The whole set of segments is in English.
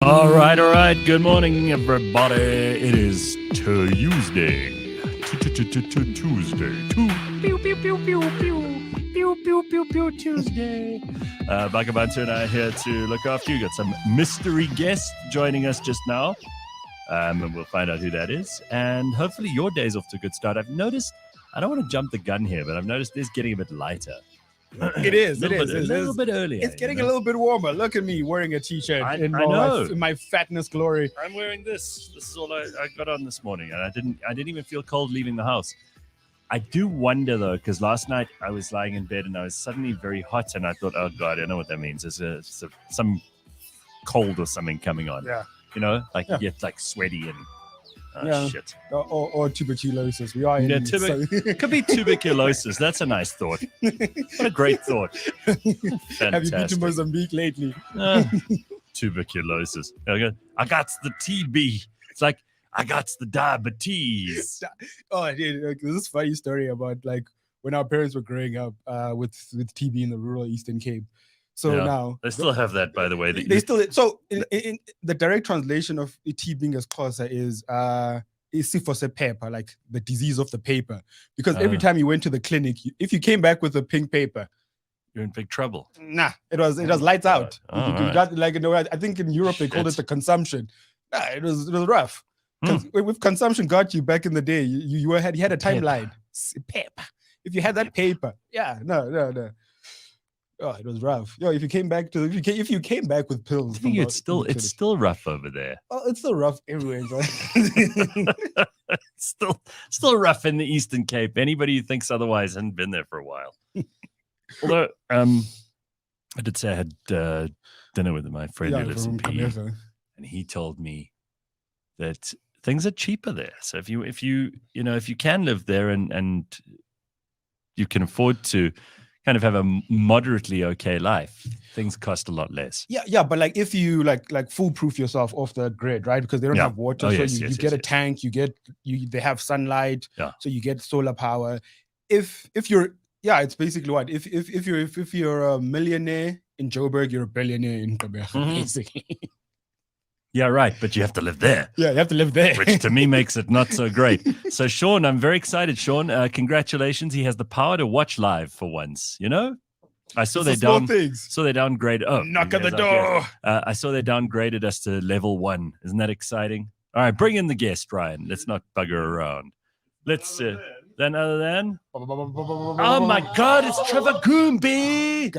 All right. Good morning, everybody. It is Tuesday. Tuesday. Tuesday. Bakh'abantu and I are here to look after you. Got some mystery guest joining us just now. And we'll find out who that is. And hopefully your day's off to a good start. I've noticed, I don't want to jump the gun here, but I've noticed it's getting a bit lighter. It is. A little bit earlier. It's getting a little bit warmer. Look at me wearing a t-shirt in my fatness glory. I'm wearing this. This is all I got on this morning, and I didn't even feel cold leaving the house. I do wonder though, because last night I was lying in bed and I was suddenly very hot, and I thought, oh god, I know what that means. It's some cold or something coming on. Yeah. You know, like you get like sweaty and. Shit. Or tuberculosis. We are could be tuberculosis. That's a nice thought. What a great thought. Fantastic. Have you been to Mozambique lately? Tuberculosis. I got the TB. It's like I got the diabetes. Oh, dude, this is a funny story about like when our parents were growing up with TB in the rural Eastern Cape. So now they still have that, by the way. They still so in the direct translation of TB being as closer is sifo sephepha, like the disease of the paper. Because every time you went to the clinic, if you came back with a pink paper, you're in big trouble. Nah, it was lights out. You got, like, you know, I think in Europe they called it the consumption. Nah, it was rough. Because with consumption got you back in the day, you had a timeline. Paper. If you had that paper, no. Oh, it was rough. Yo, if you came back with pills, I think it's still rough over there. Oh, it's still rough everywhere. still rough in the Eastern Cape. Anybody who thinks otherwise hasn't been there for a while. Although, I did say I had dinner with my friend who lives in PE, and he told me that things are cheaper there. So if you can live there and you can afford to kind of have a moderately okay life, things cost a lot less. Yeah, but like if you like foolproof yourself off the grid, right? Because they don't have water, you get a tank, they have sunlight, so you get solar power. If you're it's basically what if you're a millionaire in Joburg, you're a billionaire in Gqeberha, basically. Yeah, right. But you have to live there. Yeah, you have to live there. Which to me makes it not so great. So, Sean, I'm very excited. Sean, congratulations. He has the power to watch live for once. You know? I saw they downgraded. Oh, knock at the door. I saw they downgraded us to level 1. Isn't that exciting? All right, bring in the guest, Ryan. Let's not bugger around. Let's then other than oh my God, it's Trevor Gumbi.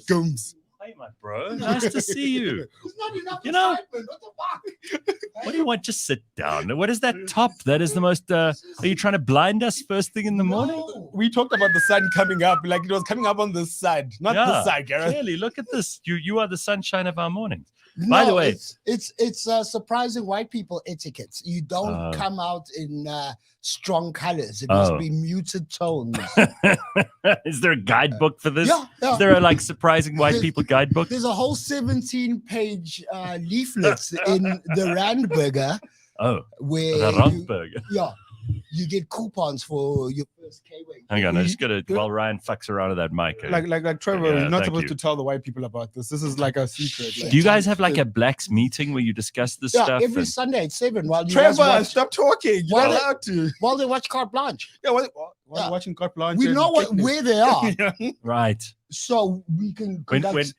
Gums. Hey, my bro. Nice to see you. There's not enough excitement. What the fuck? What do you want? Just sit down. What is that top? That is the most. Are you trying to blind us first thing in the morning? No. We talked about the sun coming up, like it was coming up on this side, not this side, Gareth. Clearly, look at this. You are the sunshine of our mornings. No, by the way, it's surprising white people etiquettes. You don't come out in strong colors. It must be muted tones. Is there a guidebook for this? Yeah. Is there a surprising white people guidebook? There's a whole 17-page leaflet in the Randburger. Oh, where the Randburger. You get coupons for your first K-Way. Hang on, I just gotta while Ryan fucks around with that mic. Like Trevor, you're not supposed to tell the white people about this. This is like a secret. Do you guys have like a blacks meeting where you discuss this stuff? Every Sunday at 7 while you Trevor, stop talking. You're not allowed to. While they watch Carte Blanche. Yeah, while watching Carte Blanche. We know where they are. Right. So we can because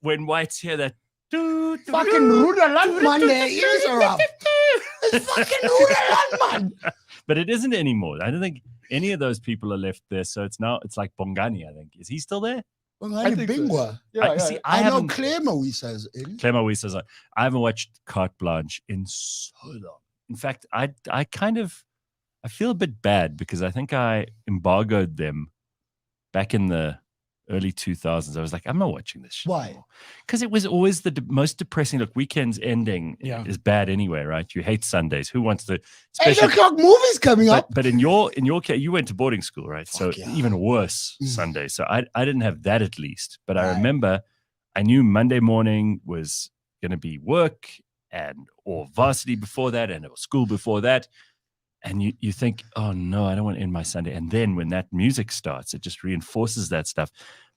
when whites hear that fucking Ruderland, man, their ears are up. It's fucking Ruderland, man. But it isn't anymore. I don't think any of those people are left there. So it's like Bongani, I think. Is he still there? Bongani Bingwa. So. I know Claire Moisa's in. Claire Moisa's on. I haven't watched Carte Blanche in so long. In fact, I feel a bit bad because I think I embargoed them back in the early 2000s. I was like, I'm not watching this shit. Why? Because it was always the most depressing. Look, weekends ending is bad anyway, right? You hate Sundays. Who wants to? 8 o'clock movies coming up. But in your case, you went to boarding school, right? Even worse Sundays. So I didn't have that at least. But I remember I knew Monday morning was going to be work or varsity before that and or school before that. And you think, oh no, I don't want to end my Sunday. And then when that music starts, it just reinforces that stuff.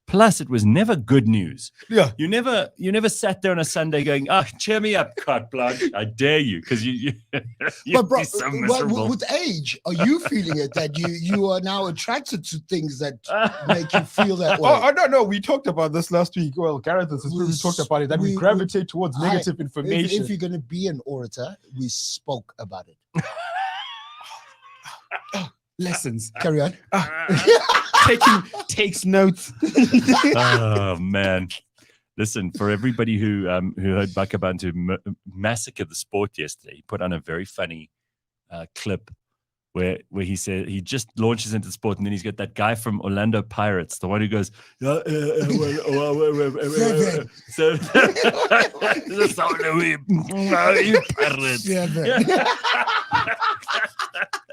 Plus, it was never good news. Yeah. You never sat there on a Sunday going, cheer me up, carte blanche. I dare you, because you'd But bro, be so miserable. with age, are you feeling it that you are now attracted to things that make you feel that way? Oh, no. We talked about this last week. Well, Gareth and we talked about it, that we gravitate towards negative information. If you're going to be an orator, we spoke about it. Lessons. Carry on. Takes notes. Oh man, listen, for everybody who heard Bakh'abantu massacre the sport yesterday, he put on a very funny clip where he said he just launches into sport, and then he's got that guy from Orlando Pirates, the one who goes, Pirates.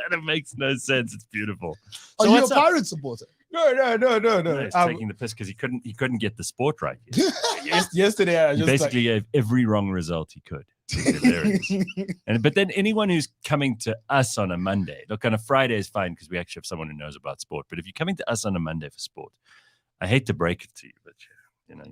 And it makes no sense. It's beautiful. Are you a Pirate supporter? No. He's taking the piss because he couldn't get the sport right. Yesterday, I he just basically gave every wrong result he could. But then anyone who's coming to us on a Monday, look, on a Friday is fine because we actually have someone who knows about sport. But if you're coming to us on a Monday for sport, I hate to break it to you, but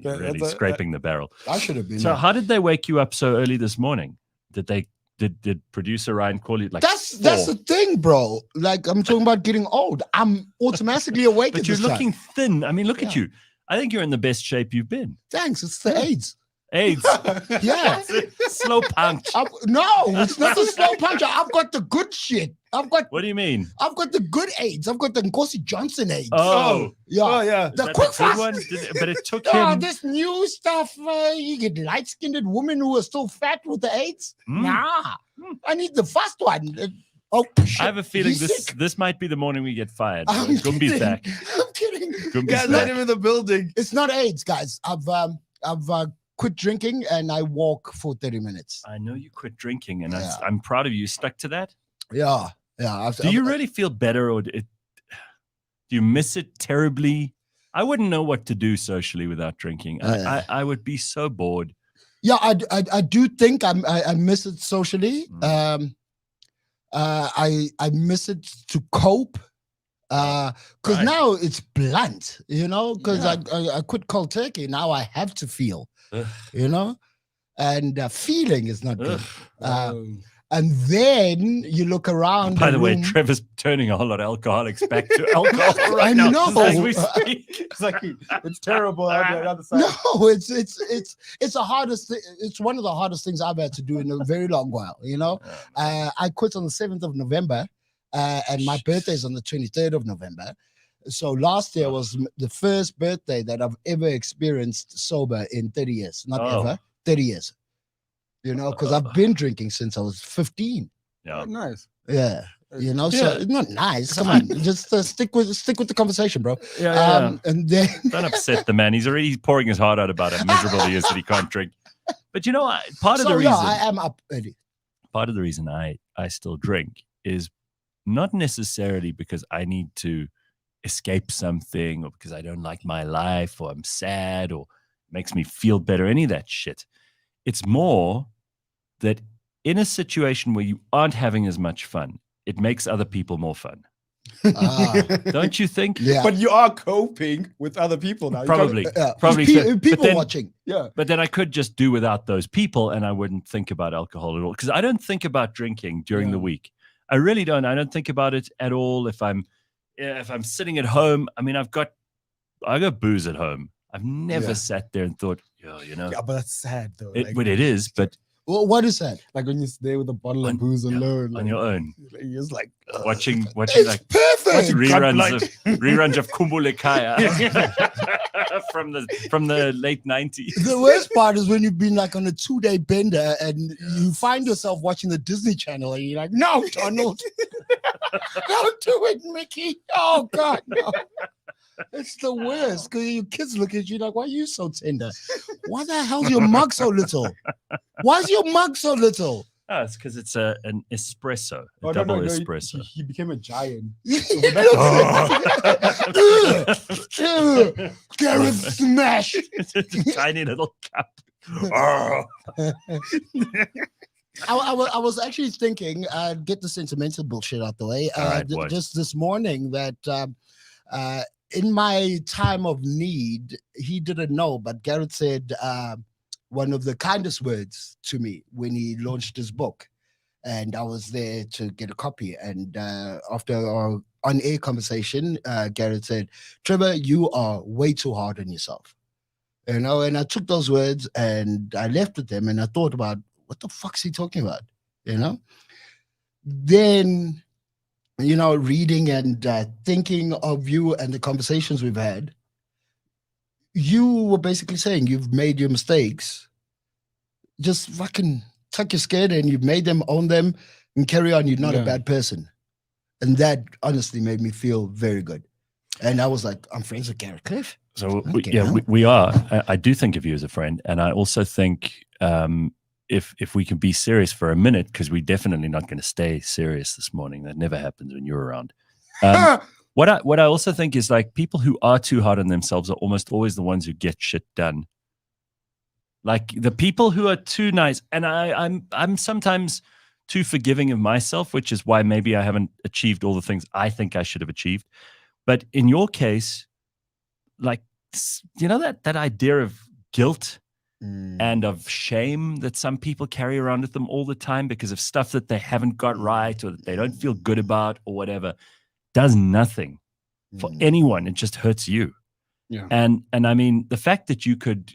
you're really scraping the barrel. I should have been. So how did they wake you up so early this morning? Did producer Ryan call you like that's the thing, bro? Like, I'm talking about getting old. I'm automatically awake. But you're looking thin. I mean, look at you. I think you're in the best shape you've been. Thanks. It's the AIDS. Yeah. Slow punch. No, it's not the slow punch. I've got the good shit. What do you mean? I've got the good AIDS. I've got the Nkosi Johnson AIDS. Oh yeah. The quick fast one. But it took him. This new stuff. You get light-skinned women who are still fat with the AIDS. Nah, I need the fast one. Oh, shit. I have a feeling this might be the morning we get fired. Gumbi's back. I'm kidding. Guys, let him in the building. It's not AIDS, guys. I've quit drinking and I walk for 30 minutes. I know you quit drinking, and I'm proud of you. You stuck to that. Yeah. Do you really feel better, or do you miss it terribly? I wouldn't know what to do socially without drinking. I would be so bored. Yeah, I do think I miss it socially. I miss it to cope. Because now it's blunt, because I quit cold turkey. Now I have to feel, and feeling is not good. And then you look around. By the way, Trevor's turning a whole lot of alcoholics back to alcohol right now. As we speak. It's terrible out there on the other side. No, it's the hardest. It's one of the hardest things I've had to do in a very long while. I quit on the 7th of November, and my birthday is on the 23rd of November. So last year was the first birthday that I've ever experienced sober in 30 years. Not ever, 30 years. Because I've been drinking since I was 15. Yeah, nice. Yeah, so it's not nice. Come on, just stick with the conversation, bro. Yeah. And then don't upset the man. He's already pouring his heart out about how miserable he is that he can't drink. But part of the reason I am up early. Part of the reason I still drink is not necessarily because I need to escape something, or because I don't like my life, or I'm sad, or it makes me feel better. Any of that shit. It's more that in a situation where you aren't having as much fun, it makes other people more fun. Don't you think? Yeah. But you are coping with other people now. Probably. People watching. Yeah. But then I could just do without those people, and I wouldn't think about alcohol at all. Because I don't think about drinking during the week. I really don't. I don't think about it at all. If I'm sitting at home, I mean, I got booze at home. I've never sat there and thought, Yeah, but that's sad though. But it is. But what is that? Like when you stay with a bottle of booze alone, on your own, you're just like watching it's like perfect. reruns of Kumbule Kaya from the late 90s. The worst part is when you've been like on a 2-day bender and you find yourself watching the Disney Channel and you're like, no, Donald, don't do it, Mickey. Oh God, no. It's the worst because your kids look at you like, why are you so tender? Why the hell's your mug so little? Why is your mug so little? Oh, it's because it's an espresso, double espresso. He became a giant. Gareth smash. It's a tiny little cup. I was actually thinking, get the sentimental bullshit out the way. All right, just this morning that in my time of need, he didn't know, but Gareth said one of the kindest words to me when he launched his book. And I was there to get a copy. And after our on-air conversation, Gareth said, Trevor, you are way too hard on yourself. And I took those words and I left with them and I thought about, what the fuck's he talking about? Then, reading and thinking of you and the conversations we've had, you were basically saying you've made your mistakes. Just fucking tuck your skin and you've made them, own them, and carry on. You're not a bad person. And that honestly made me feel very good. And I was like, I'm friends with Gareth Cliff. So we are. I do think of you as a friend. And I also think if we can be serious for a minute, because we're definitely not going to stay serious this morning. That never happens when you're around. What I also think is like people who are too hard on themselves are almost always the ones who get shit done. Like the people who are too nice, and I'm sometimes too forgiving of myself, which is why maybe I haven't achieved all the things I think I should have achieved. But in your case, like, that idea of guilt and of shame that some people carry around with them all the time because of stuff that they haven't got right or that they don't feel good about or whatever, does nothing for anyone. It just hurts you. Yeah. And I mean, the fact that you could,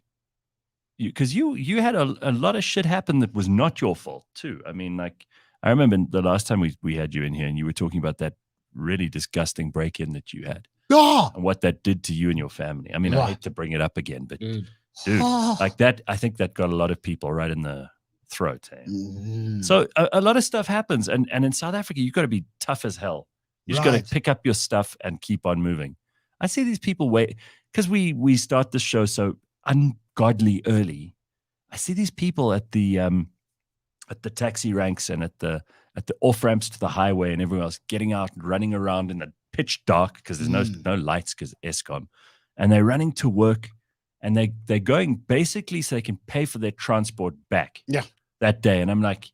because you had a lot of shit happen that was not your fault too. I mean, like, I remember the last time we had you in here and you were talking about that really disgusting break-in that you had and what that did to you and your family. I mean, I hate to bring it up again, but dude, like that, I think that got a lot of people right in the throat. So a lot of stuff happens. And in South Africa, you've got to be tough as hell. You just got to pick up your stuff and keep on moving. I see these people wait, because we start the show so ungodly early. I see these people at the taxi ranks and at the off ramps to the highway and everyone else getting out and running around in the pitch dark because there's no lights because Eskom, and they're running to work and they're going basically so they can pay for their transport back that day. And I'm like,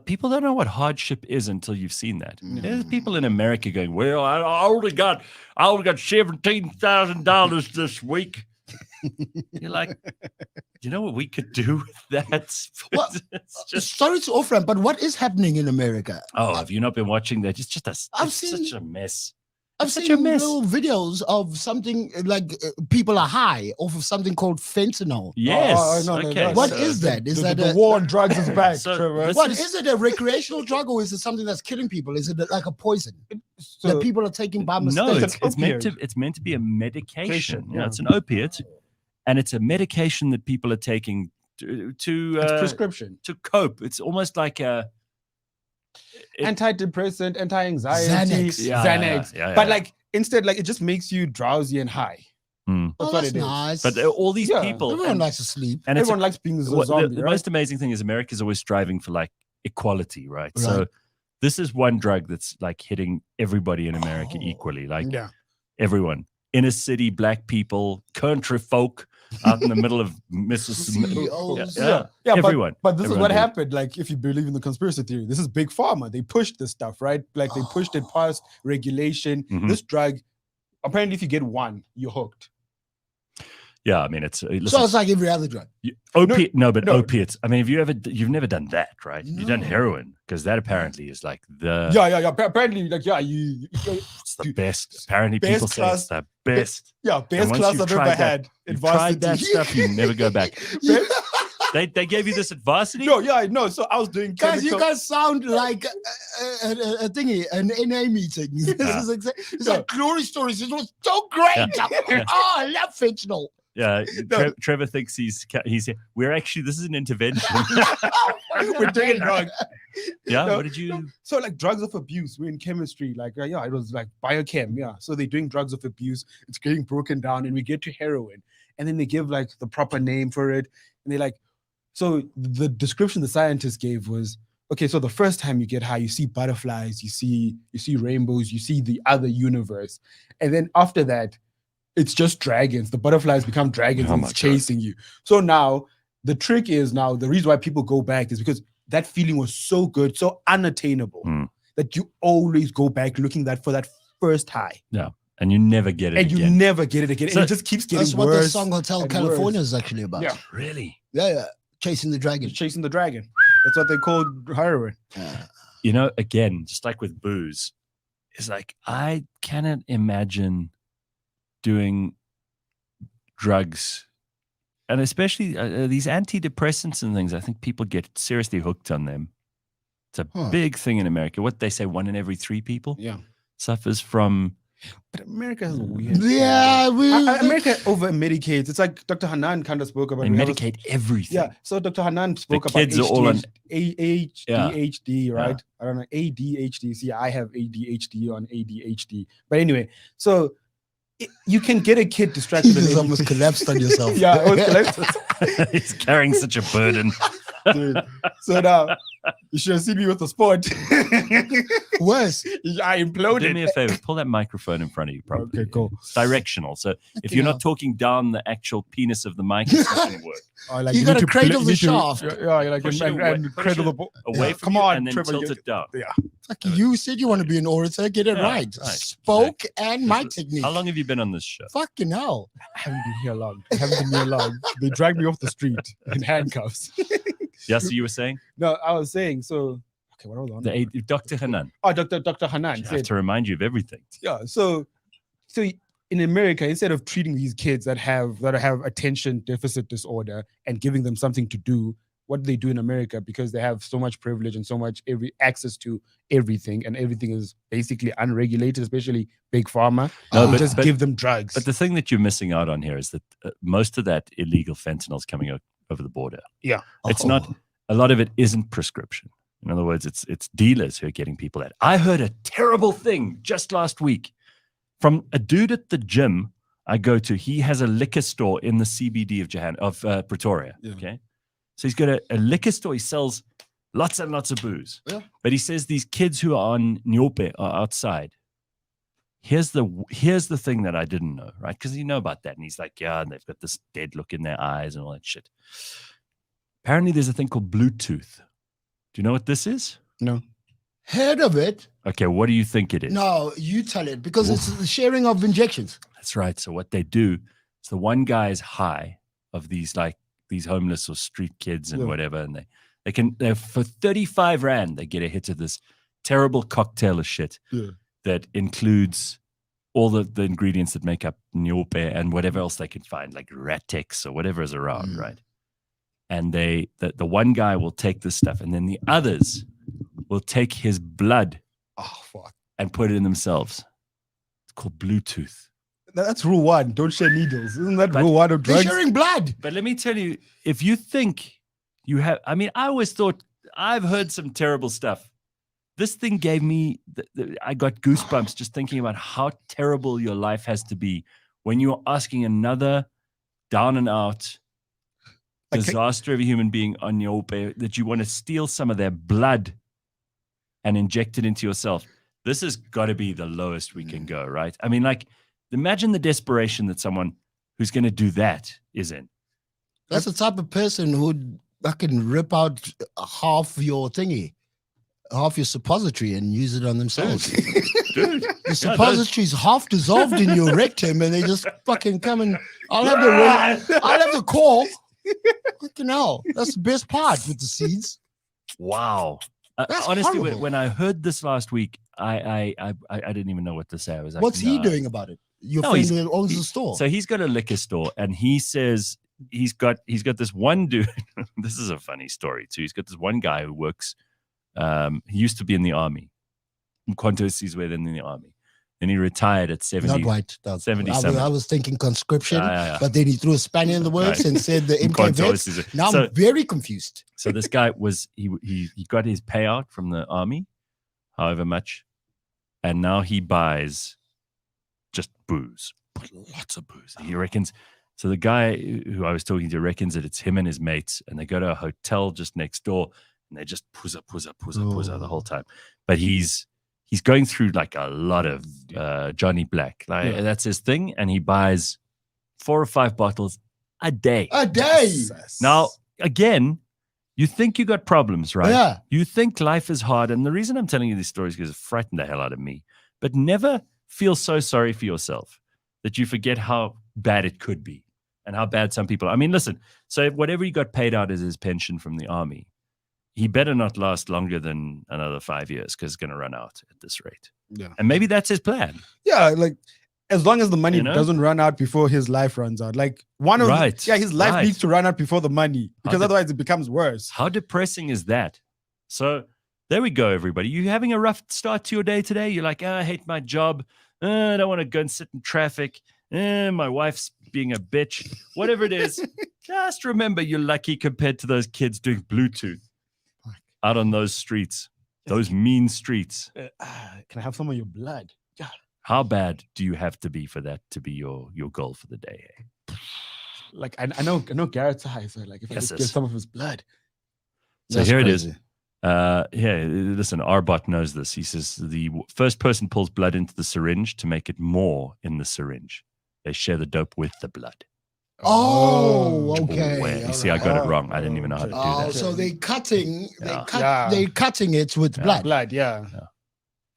people don't know what hardship is until you've seen that. There's people in America going, well, I only got $17,000 this week. You're like, you know what we could do with that? Well, sorry to offer, but what is happening in America? Oh, have you not been watching that? It's just such a mess. I've seen little videos of something like people are high off of something called fentanyl. Yes. What is that? Is that the war on drugs is back? Is it a recreational drug or is it something that's killing people? Is it like a poison that people are taking by mistake? No, it's meant to be a medication. It's an opiate, and it's a medication that people are taking to it's prescription to cope. It's almost like a antidepressant, anti-anxiety, Xanax. But like instead, like it just makes you drowsy and high. That's what it is. Nice. But all these people, everyone likes to sleep, and everyone likes being a zombie. The most amazing thing is America's always striving for like equality, right? So this is one drug that's like hitting everybody in America equally, like everyone, inner city, black people, country folk out in the middle of Mississippi. Everyone. But this is what happened. Like, if you believe in the conspiracy theory, this is big pharma. They pushed this stuff, right? Like they pushed it past regulation. This drug, apparently, if you get one, you're hooked. Yeah, I mean, so it's like every other drug. Opiates. I mean, you've never done that, right? No. You've done heroin, because that apparently is like the apparently, like it's the best. Apparently, people say it's the best. Best class I've ever had. Tried that stuff, you never go back. They gave you this at varsity? No, I know. So I was doing guys, you guys sound like a thingy, an NA meeting. It's like glory stories. It was so great. I love fictional. Yeah, Trevor thinks he's we're actually, this is an intervention. We're doing drugs. What did you? So like drugs of abuse, we're in chemistry, like it was like biochem, so they're doing drugs of abuse, it's getting broken down, and we get to heroin, and then they give like the proper name for it, and they like, so the description the scientists gave was, okay, so the first time you get high, you see butterflies, you see rainbows, you see the other universe, and then after that, it's just dragons. The butterflies become dragons and it's chasing you. So now the trick is, now the reason why people go back is because that feeling was so good, so unattainable, that you always go back looking for that first high. Yeah. And you never get it and again. you never get it again. So and it just keeps getting That's worse. what the song Hotel California worse. is actually about. Yeah. Really? Yeah. Chasing the Dragon. Chasing the dragon. That's what they call heroin. You know, again, just like with booze, it's like I cannot imagine doing drugs, and especially these antidepressants and things. I think people get seriously hooked on them. It's a big thing in America. What they say, 1 in every 3 people suffers from. But America has a weird. Yeah, America over medicates. It's like Dr. Hanan kind of spoke about. They medicate everything. Yeah. So Dr. Hanan spoke about kids are all on ADHD, right? I don't know, ADHD. See, I have ADHD on ADHD. But anyway, so you can get a kid distracted. You almost collapsed on yourself. Yeah, I almost collapsed. He's carrying such a burden. Dude. So now you should have seen me with the sport. Worse. I imploded. Do me a favor, pull that microphone in front of you properly. Okay, cool. It's directional. So if you're not talking down the actual penis of the mic, it's not going to work. Like you got to cradle the shaft. Yeah, like and cradle the ball. Away from Come you on, and then Trevor, tilt it down. Yeah. Like you said you want to be an orator, get it right. Spoke and mic technique. How long have you been on this show? Fucking hell. I haven't been here long. They dragged me off the street in handcuffs. Yeah, so you were saying? No, I was saying, so, okay, what was I on? Dr. Hanan. Oh, Dr. Hanan I have to remind you of everything. Yeah, so in America, instead of treating these kids that have attention deficit disorder and giving them something to do, what do they do in America? Because they have so much privilege and so much access to everything, and everything is basically unregulated, especially big pharma. No, but give them drugs. But the thing that you're missing out on here is that most of that illegal fentanyl is coming over the border. Yeah. It's not, a lot of it isn't prescription. In other words, it's dealers who are getting people that. I heard a terrible thing just last week from a dude at the gym I go to. He has a liquor store in the CBD of Pretoria. Yeah. Okay. So he's got a liquor store. He sells lots and lots of booze. Yeah. But he says these kids who are on Nyope are outside. Here's the thing that I didn't know, right? Because you know about that. And he's like, yeah, and they've got this dead look in their eyes and all that shit. Apparently there's a thing called Bluetooth. Do you know what this is? No. Heard of it? Okay, what do you think it is? No, you tell it, because it's the sharing of injections. That's right. So what they do is the one guy is high of these homeless or street kids and whatever, and they for 35 Rand they get a hit of this terrible cocktail of shit that includes all the ingredients that make up Nyope and whatever else they can find, like Ratex or whatever is around, right? And the one guy will take this stuff, and then the others will take his blood and put it in themselves. It's called Bluetooth. That's rule 1. Don't share needles. Isn't that rule 1 of drugs? They're sharing blood. But let me tell you, if you think you have, I mean, I always thought, I've heard some terrible stuff. This thing gave me, I got goosebumps just thinking about how terrible your life has to be when you're asking another down and out disaster of a human being on your that you want to steal some of their blood and inject it into yourself. This has got to be the lowest we can go, right? I mean, like, imagine the desperation that someone who's going to do that is in. That's the type of person who'd fucking rip out half your thingy, half your suppository, and use it on themselves. Dude. The suppository's half dissolved in your rectum, and they just fucking come and I'll have the core. Fucking hell. That's the best part with the seeds. Wow. Honestly, when I heard this last week, I didn't even know what to say. I was like, what's he doing about it? Your friend who owns the store. So he's got a liquor store, and he says he's got this one dude. This is a funny story too. He's got this one guy who works. He used to be in the army. He's in the army. And he retired at 70. Not right. 70 I was thinking conscription, but then he threw a spanner in the works and said the MK vets. Now I'm very confused. So this guy he got his payout from the army, however much, and now he buys just booze, lots of booze. He reckons. So the guy who I was talking to reckons that it's him and his mates, and they go to a hotel just next door, and they just puzza the whole time. But he's going through like a lot of Johnny Black. That's his thing. And he buys 4 or 5 bottles a day. A day. Jesus. Now, again, you think you got problems, right? Yeah. You think life is hard. And the reason I'm telling you these stories is because it frightened the hell out of me. But never feel so sorry for yourself that you forget how bad it could be and how bad some people are. I mean, listen, so whatever he got paid out as his pension from the army, he better not last longer than another 5 years because it's going to run out at this rate. Yeah. And maybe that's his plan. Yeah, like as long as the money doesn't run out before his life runs out. Like his life needs to run out before the money because otherwise it becomes worse. How depressing is that? So there we go, everybody. You having a rough start to your day today? You're like, I hate my job. I don't want to go and sit in traffic. My wife's being a bitch. Whatever it is, just remember you're lucky compared to those kids doing Bluetooth out on those streets, those mean streets. Can I have some of your blood? Yeah. How bad do you have to be for that to be your goal for the day? Eh? Like I know Gareth's high, so like if I just get some of his blood. So here crazy. It is. Listen, Arbot knows this. He says the first person pulls blood into the syringe to make it more in the syringe. They share the dope with the blood. Oh, okay. You see, I got it wrong. I didn't even know how to do that. So they're cutting it with blood. Blood, yeah.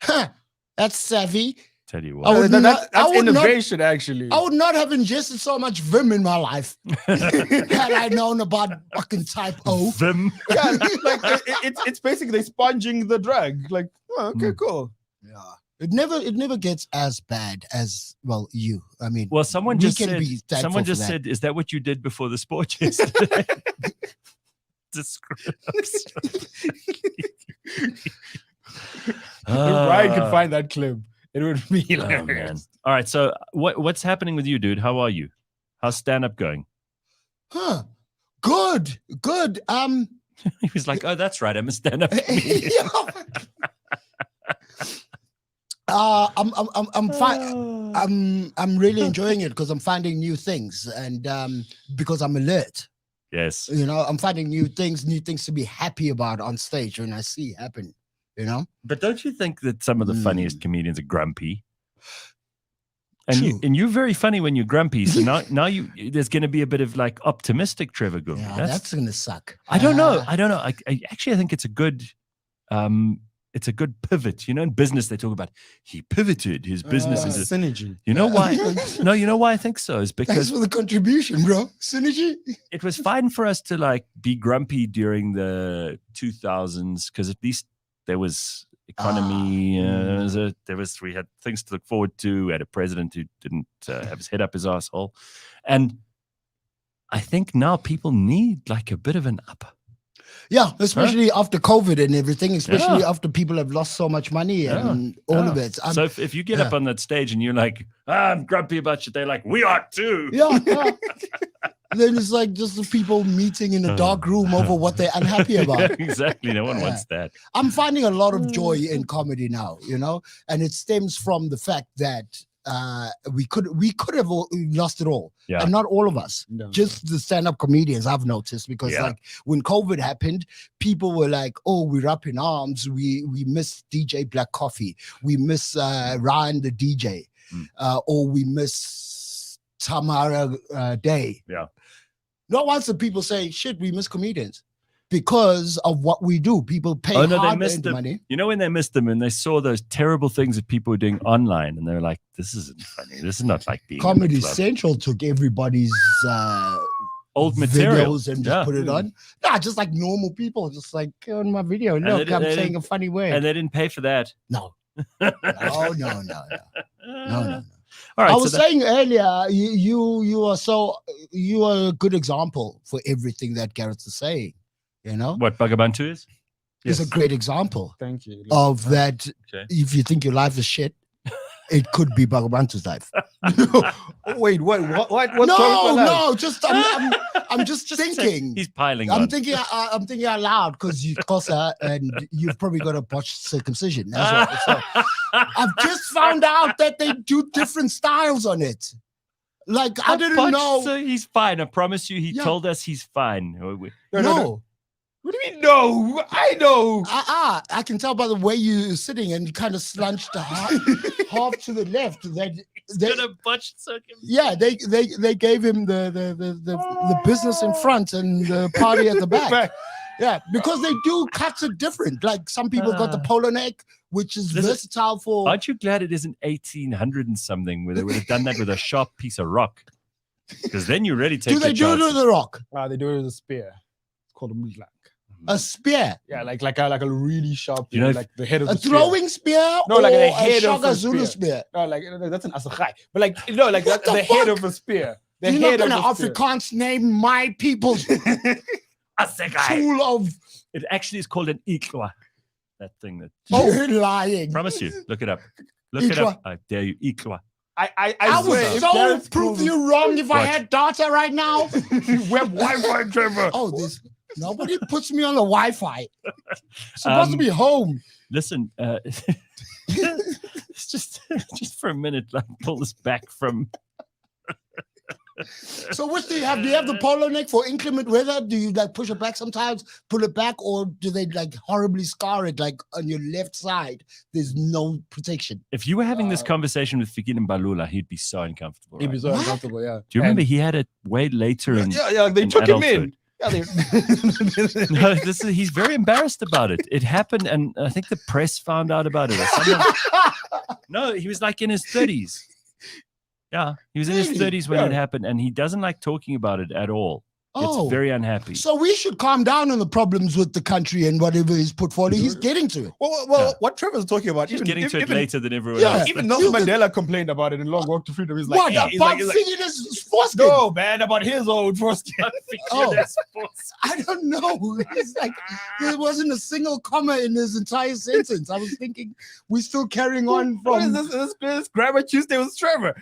Huh, that's savvy. Tell you what. That's innovation, actually. I would not have ingested so much Vim in my life had I known about fucking type O. Vim? Yeah, like it's basically sponging the drug. Like, oh, okay, cool. Yeah. It never gets as bad as you. I mean, well, someone just said, is that what you did before the sport yesterday? Ryan could find that clip. It would be hilarious. All right, so what's happening with you, dude? How are you? How's stand-up going? Good. He was like, oh, that's right, I'm a stand-up comedian. I'm fine. I'm really enjoying it because I'm finding new things and because I'm alert. Yes. I'm finding new things to be happy about on stage when I see it happen. But don't you think that some of the funniest comedians are grumpy? And you're very funny when you're grumpy. So now there's going to be a bit of like optimistic Trevor Gumbi. Yeah, that's going to suck. I don't know. I think it's a good pivot. In business they talk about he pivoted his business into synergy. You know why? No, you know why I think so is because thanks for the contribution, bro. Synergy. It was fine for us to like be grumpy during the 2000s because at least there was economy. We had things to look forward to. We had a president who didn't have his head up his asshole, and I think now people need like a bit of an up. Yeah, especially after COVID and everything, especially after people have lost so much money and all of it. So if you get up on that stage and you're like, I'm grumpy about shit, they're like, we are too. Yeah. Then it's like just the people meeting in a dark room over what they're unhappy about. Exactly. No one wants that. I'm finding a lot of joy in comedy now, and it stems from the fact that we could have lost it all, and not all of us, just the stand-up comedians. I've noticed because like when COVID happened, people were like, "Oh, we're up in arms. We miss DJ Black Coffee. We miss Ryan the DJ, or we miss Tamara Day." Yeah. Not once did people say, "Shit, we miss comedians." Because of what we do, people pay hard-earned money. When they missed them and they saw those terrible things that people were doing online, and they were like, "This isn't funny. This is not like being." Comedy Central took everybody's old material videos and just put it on. Nah, just like normal people, just like on my video. Look, I'm saying a funny word, and they didn't pay for that. No. No. All right, I was saying earlier, you are a good example for everything that Gareth is saying. What Bakh'abantu is? Is a great example. Thank you. Of that. Okay. If you think your life is shit, it could be Bakh'abantu's life. Wait, what? No. Just I'm just thinking. He's piling. I'm thinking out loud because you're closer and you've probably got a botched circumcision as well. So I've just found out that they do different styles on it. Like I didn't know. So he's fine. I promise you. He told us he's fine. No. What do you mean? No, I know. I can tell by the way you're sitting and you kind of slunched half to the left. Yeah, they gave him the business in front and the party at the back. Yeah, because they do cuts it different. Like some people got the polo neck, which is versatile for. Aren't you glad it isn't 1800 and something where they would have done that with a sharp piece of rock? Because then you really take. Do they do it with a rock? They do it with a spear. It's called a muzlak. A spear? Yeah, like a really sharp. You know, like the head of a the throwing spear? No, like the or head a of a Zulu spear. spear. No, like that's an asachai. But like no, like What the the head fuck? of a spear. The You're head not going of to a spear. Afrikaans name my people's tool of. It actually is called an ikwa. That thing that. You're lying. Promise you. Look it up. Look it up. I dare you. Ikwa. I would swear, if so Gareth prove pulls- you wrong if I Watch. had data right now. Web Wi-Fi, Trevor. Oh, this nobody puts me on the Wi-Fi. Supposed to be home. Listen, it's just for a minute, like pull this back from. So what do you have? Do you have the polo neck for inclement weather? Do you like push it back sometimes, pull it back, or do they like horribly scar it like on your left side? There's no protection. If you were having this conversation with Fikile Mbalula, he'd be so uncomfortable. He'd be right? so What? uncomfortable, yeah. Do you remember he had it way later in? Yeah, they in took him adulthood. in. Yeah, No, he's very embarrassed about it. It happened, and I think the press found out about it. Or someone, no, he was like in his 30s. Yeah, he was in his 30s when it happened, and he doesn't like talking about it at all. Oh. It's very unhappy. So we should calm down on the problems with the country and whatever he's put forward. He's getting to it. Well, Yeah. what Trevor's talking about, He's even getting to it even, later than everyone Yeah. else. even Nelson Mandela complained about it in Long Walk to Freedom. He's like, What yeah, he's about like, singing his foreskin? no, man, about his own foreskin. Oh. I don't know. It's like there wasn't a single comma in his entire sentence. I was thinking we're still carrying on What is from. this Grammar Tuesday with Trevor?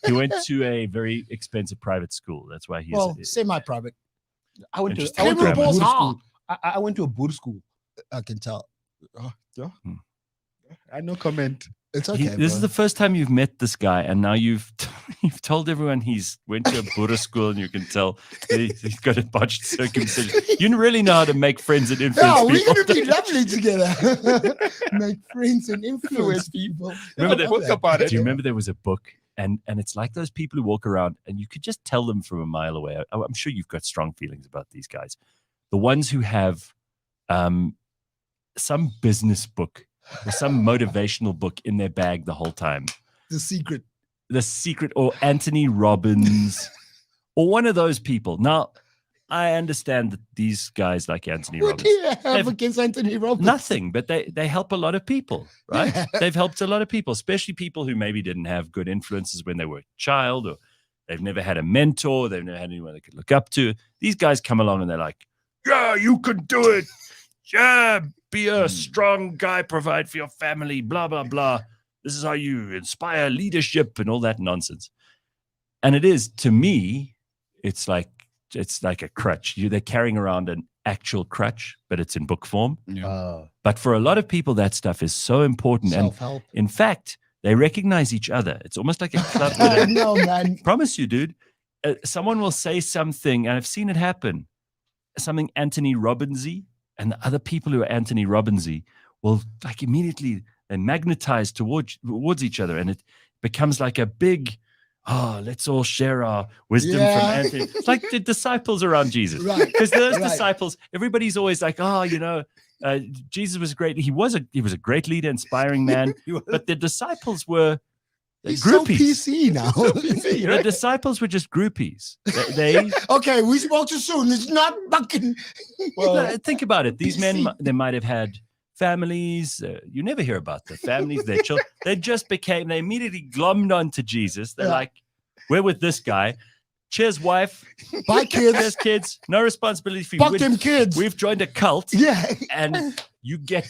He went to a very expensive private school. That's why he's. Well, semi-private. I went to Interesting. a Criminal board balls school. I went to a board school. I can tell. I no comment. It's okay. this is the first time you've met this guy, and now you've told everyone he's went to a Buddha school, and you can tell that he's got a botched circumcision. You really know how to make friends and influence No, we're people. gonna be lovely together. Make friends and influence people. Remember I that- love that. Do you remember there was a book, and it's like those people who walk around, and you could just tell them from a mile away. I'm sure you've got strong feelings about these guys, the ones who have some business book or some motivational book in their bag the whole time. The secret, or Anthony Robbins, or one of those people. Now, I understand that these guys like Anthony What Robbins. do you have They've- against Anthony Robbins? Nothing, but they help a lot of people, right? Yeah. They've helped a lot of people, especially people who maybe didn't have good influences when they were a child, or they've never had a mentor, they've never had anyone they could look up to. These guys come along and they're like, yeah, you can do it. Yeah, be a strong guy, provide for your family, blah, blah, blah. This is how you inspire leadership and all that nonsense. And it is, to me, it's like a crutch. They're carrying around an actual crutch, but it's in book form. But for a lot of people, that stuff is so important. Self-help. And in fact, they recognize each other. It's almost like a club. I know, man. Promise you, dude. Someone will say something, and I've seen it happen, something Anthony Robbins-y, and the other people who are Anthony Robbins-y will like immediately and magnetize towards each other, and it becomes like a big, let's all share our wisdom Yeah. from Anthony. It's like the disciples around Jesus, Right. because those Right. disciples, everybody's always like, Jesus was great. He was a great leader, inspiring man, but the disciples were He's so groupies. PC now. The disciples were just groupies. They Okay, we spoke too soon. It's not fucking. well, think about it. These men, PC. they might have had families. You never hear about the families, their children. They immediately glommed onto Jesus. They're Yeah. like, we're with this guy. Cheers, wife. Bye, kids. Cheers, kids. No responsibility for you. Fuck them kids. We've joined a cult, Yeah. and you get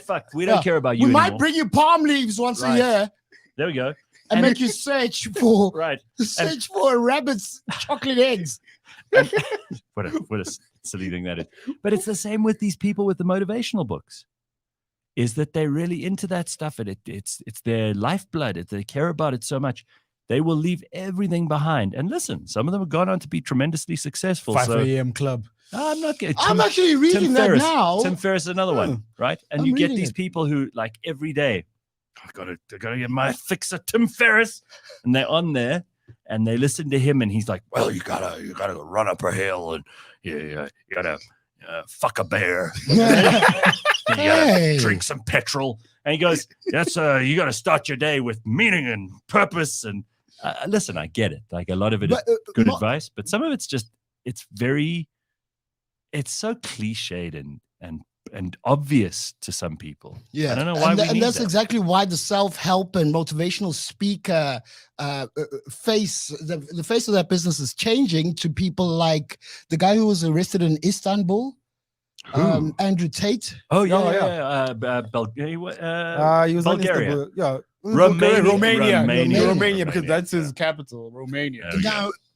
fucked. We don't Yeah. care about you We might anymore. bring you palm leaves once Right. a year There we go. and And make you search for Right. a rabbit's chocolate eggs. What a silly thing that is. But it's the same with these people with the motivational books. Is that they're really into that stuff, and it's their lifeblood. They care about it so much, they will leave everything behind. And listen, some of them have gone on to be tremendously successful. 5 So a.m. club. I'm not getting. I'm actually reading that Ferriss. now. Tim Ferriss is another one, right? And I'm you get reading these it. people who like every day, I gotta get my fix of Tim Ferriss, and they're on there and they listen to him, and he's like, well, you gotta run up a hill, and you gotta fuck a bear. You gotta drink some petrol. And he goes, that's you got to start your day with meaning and purpose. And listen, I get it. Like a lot of it is good advice, but some of it's just, it's so cliched and obvious to some people. Yeah, I don't know why and that's exactly why the self-help and motivational speaker the face of that business is changing to people like the guy who was arrested in Istanbul. Andrew Tate. Oh yeah. He was Bulgaria. Romania, because that's his capital, Romania.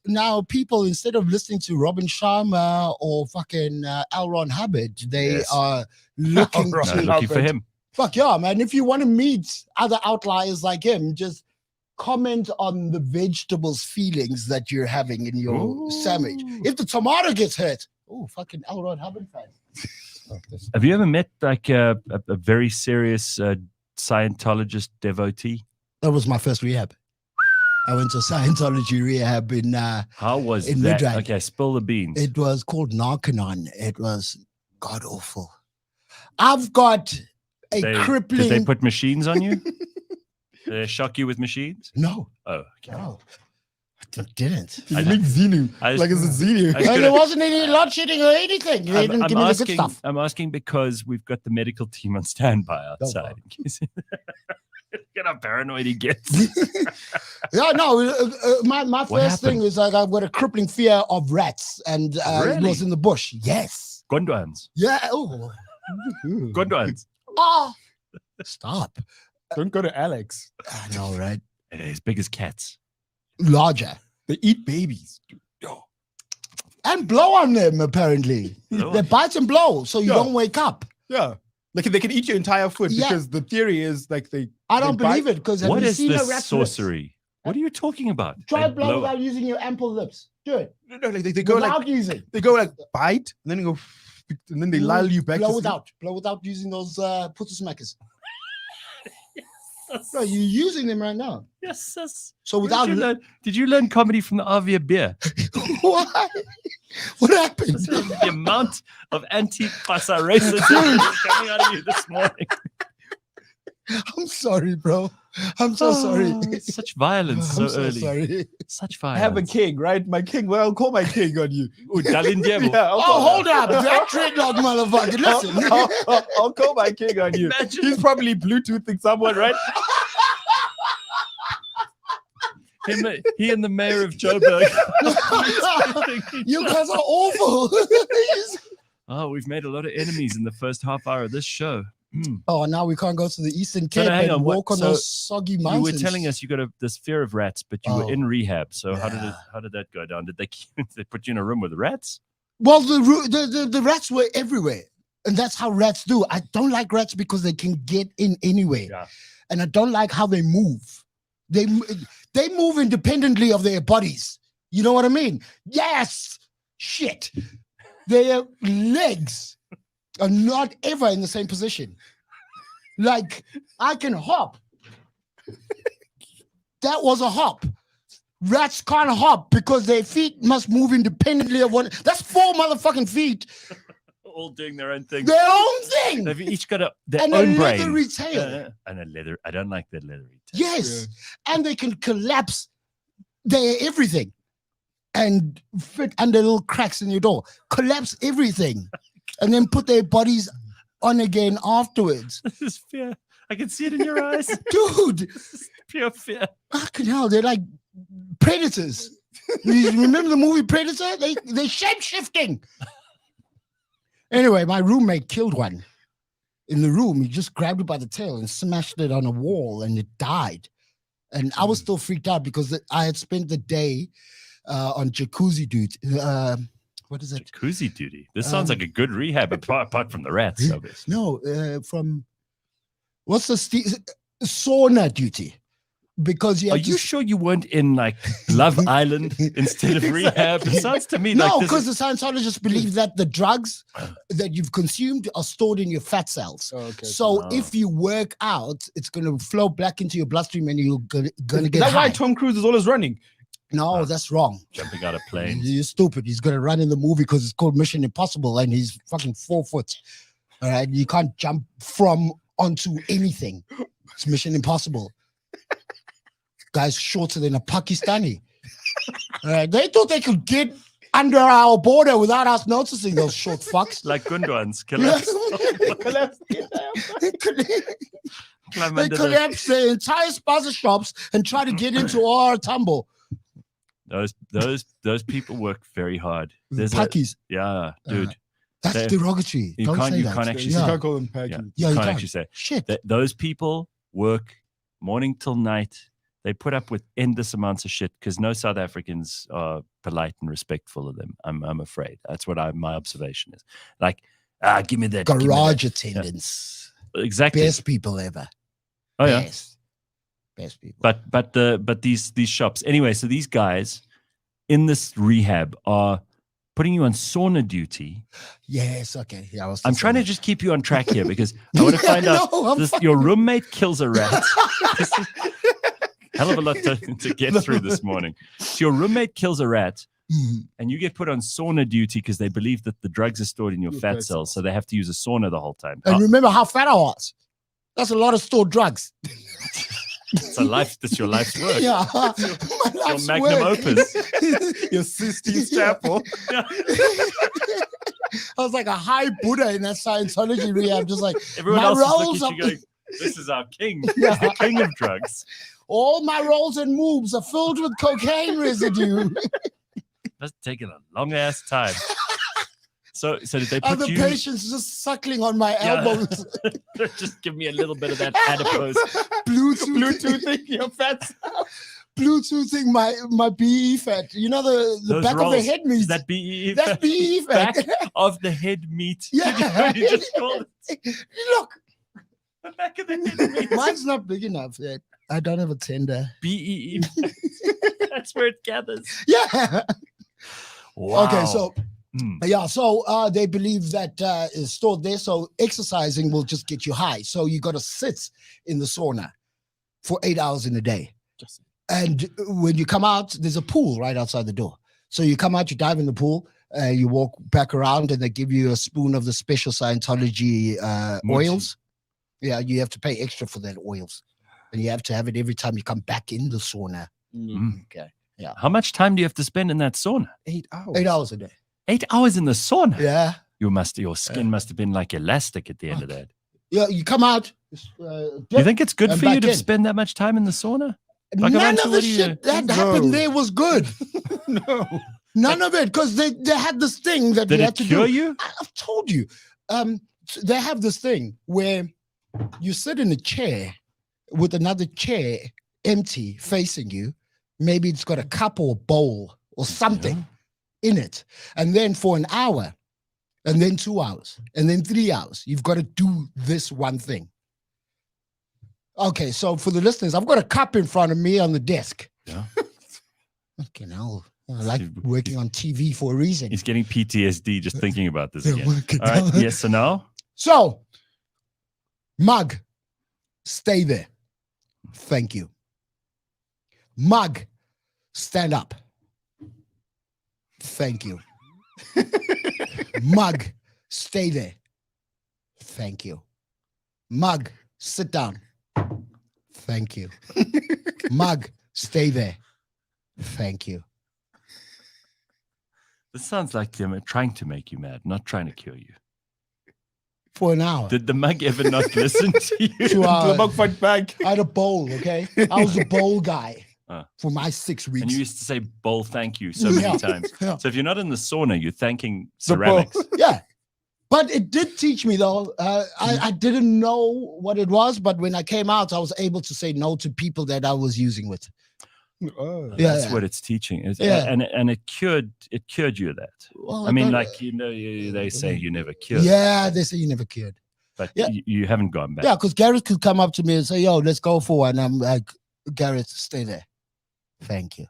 Now people, instead of listening to Robin Sharma or fucking L. Ron Hubbard, they are looking for him. Fuck yeah, man! If you want to meet other outliers like him, just comment on the vegetables feelings that you're having in your sandwich. If the tomato gets hurt, fucking L. Ron Hubbard fan. Have you ever met like a very serious Scientologist devotee? That was my first rehab. I went to Scientology rehab in how was in that? Midrand. Okay, spill the beans. It was called Narcanon. It was god awful. I've got a crippling. Did they put machines on you? Did they shock you with machines? No. Oh, okay. No. I didn't. You mean Xenu? Like it's a Xenu. There wasn't any load shedding or anything. They didn't give me the good stuff. I'm asking because we've got the medical team on standby outside. Get how paranoid he gets. Yeah, no. My first thing is like I've got a crippling fear of rats, and it was in the bush. Yes. Gondwans. Yeah. Oh. Gondwans. Oh. Stop. Don't go to Alex. I know, right? As big as cats. Larger. They eat babies. And blow on them, apparently. They bite and blow, so you don't wake up. Yeah. Like they can eat your entire foot because the theory is like I don't believe it because what is this sorcery? What are you talking about? Try blow without using your ample lips. Do it. No, like they go without like using. They go like bite and then you go and then they lull you back. Blow without using those pussy smackers. No, you're using them right now. Yes. So without did you learn comedy from the Avia beer? Why? What happened? The amount of anti-pasa racism coming out of you this morning. I'm sorry, bro. I'm so sorry. Such violence so early. Sorry. Such violence. I have a king, right? My king. Well, I'll call my king on you. Hold up. That dreadlock motherfucker. Listen. I'll call my king on you. Imagine. He's probably Bluetoothing someone, right? He and the mayor of Joburg. You guys are awful. Oh, we've made a lot of enemies in the first half hour of this show. Oh, now we can't go to the Eastern Cape and walk on those soggy mountains. You were telling us you got this fear of rats, but you were in rehab. So how did that go down? Did they put you in a room with rats? Well, the rats were everywhere, and that's how rats do. I don't like rats because they can get in anywhere, and I don't like how they move. They move independently of their bodies. You know what I mean? Yes. Shit. Their legs are not ever in the same position. Like, I can hop. That was a hop. Rats can't hop because their feet must move independently of one. That's 4 motherfucking feet. All doing their own thing. Their own thing. They've each got their and own a brain. leathery tail. And a leather. I don't like the leathery tail. Yes. Yeah. And they can collapse their everything and fit under little cracks in your door. Collapse everything. And then put their bodies on again afterwards. This is fear. I can see it in your eyes. Dude. This is pure fear. Fucking hell, they're like predators. You remember the movie Predator? They're shape-shifting. Anyway, my roommate killed one. In the room, he just grabbed it by the tail and smashed it on a wall and it died. And I was still freaked out because I had spent the day on jacuzzi duty. What is it? Jacuzzi duty. This sounds like a good rehab apart from the rats, obviously. No, from what's the sauna duty? Because are you sure you weren't in like Love Island instead of rehab? It sounds to me no, because the Scientologists believe that the drugs that you've consumed are stored in your fat cells. Oh, okay. So if you work out, it's going to flow back into your bloodstream and you're going to get That's high. why Tom Cruise is always running. No, that's wrong. Jumping out of planes. You're stupid. He's gonna run in the movie because it's called Mission Impossible, and he's fucking 4 foot. All right, you can't jump from onto anything. It's Mission Impossible. Guy's shorter than a Pakistani. All right, they thought they could get under our border without us noticing, those short fucks. Like Gundwans collapse. They collapse their entire spaza shops and try to get into our tumble. Those people work very hard. There's Pakis. Yeah, dude. That's derogatory. You Don't can't, say you that. can't actually You say can't call them Pakis. Yeah, you you can't can't. actually say Shit. those people work morning till night. They put up with endless amounts of shit because no South Africans are polite and respectful of them. I'm afraid that's what my observation is. Like, give me that Garage attendants. Yeah. Exactly. Best people ever. Oh yeah. Best people. But these shops anyway. So these guys in this rehab are putting you on sauna duty. Yes. Okay. Yeah. I'm trying to just keep you on track here because I want to find out. Your roommate kills a rat. This is hell of a lot to get through this morning. So your roommate kills a rat, and you get put on sauna duty because they believe that the drugs are stored in your fat cells, so they have to use a sauna the whole time. And remember how fat I was. That's a lot of stored drugs. That's your life's work. Yeah, Your magnum opus. Your Sistine Chapel. I was like a high Buddha in that Scientology rehab, just like everyone my else rolls is looking at you going, "This is our king. Yeah. He's the king of drugs." All my rolls and moves are filled with cocaine residue. That's taking a long ass time. So did they put Other you? patients just suckling on my elbows. Just give me a little bit of that adipose. Bluetoothing your fat. Bluetoothing my BE fat. You know the Those back rolls, of the head meat. is that BE? That's BE fat. Back of the head meat. Yeah. You just called it Look, the back of the head meat. mine's not big enough yet. I don't have a tender. BE. That's where it gathers. Yeah. Wow. Okay, so they believe that it's stored there. So exercising will just get you high. So you got to sit in the sauna for 8 hours in a day. And when you come out, there's a pool right outside the door. So you come out, you dive in the pool, you walk back around, and they give you a spoon of the special Scientology oils. Yeah, you have to pay extra for that oils. And you have to have it every time you come back in the sauna. Okay. Yeah. How much time do you have to spend in that sauna? 8 hours. 8 hours a day. 8 hours in the sauna? Yeah. Your skin must have been like elastic at the end of that. Yeah, you come out. You think it's good and for you back to in. spend that much time in the sauna? None of the shit that happened there was good. No. None of it, because they had this thing that Did we it had to cure do. you? I've told you. They have this thing where you sit in a chair with another chair empty facing you. Maybe it's got a cup or a bowl or something in it. And then for an hour, and then 2 hours, and then 3 hours, you've got to do this one thing. Okay, so for the listeners, I've got a cup in front of me on the desk. Yeah. Okay, now I like working on TV for a reason. He's getting PTSD just thinking about this again. working All right. on- Yes, so now? So, mug, stay there. Thank you. Mug, stand up. Thank you. Mug, stay there. Thank you. Mug, sit down. Thank you. Mug, stay there. Thank you. This sounds like them trying to make you mad, not trying to cure you. For an hour. Did the mug ever not listen to you? 2 hours. The mug fight back. I had a bowl, okay? I was a bowl guy Ah. for my 6 weeks. And you used to say bowl thank you so many times. Yeah. So if you're not in the sauna, you're thanking The bowl. ceramics. Yeah. But it did teach me, though. I didn't know what it was, but when I came out, I was able to say no to people that I was using with. Oh. Yeah. That's what it's teaching. Yeah. And it cured you that. Well, I mean, don't- like, they say you never cured. Yeah, they say you never cured. But Yeah. you haven't gone back. Yeah, because Gareth could come up to me and say, yo, let's go for one. I'm like, Gareth, stay there. Thank you.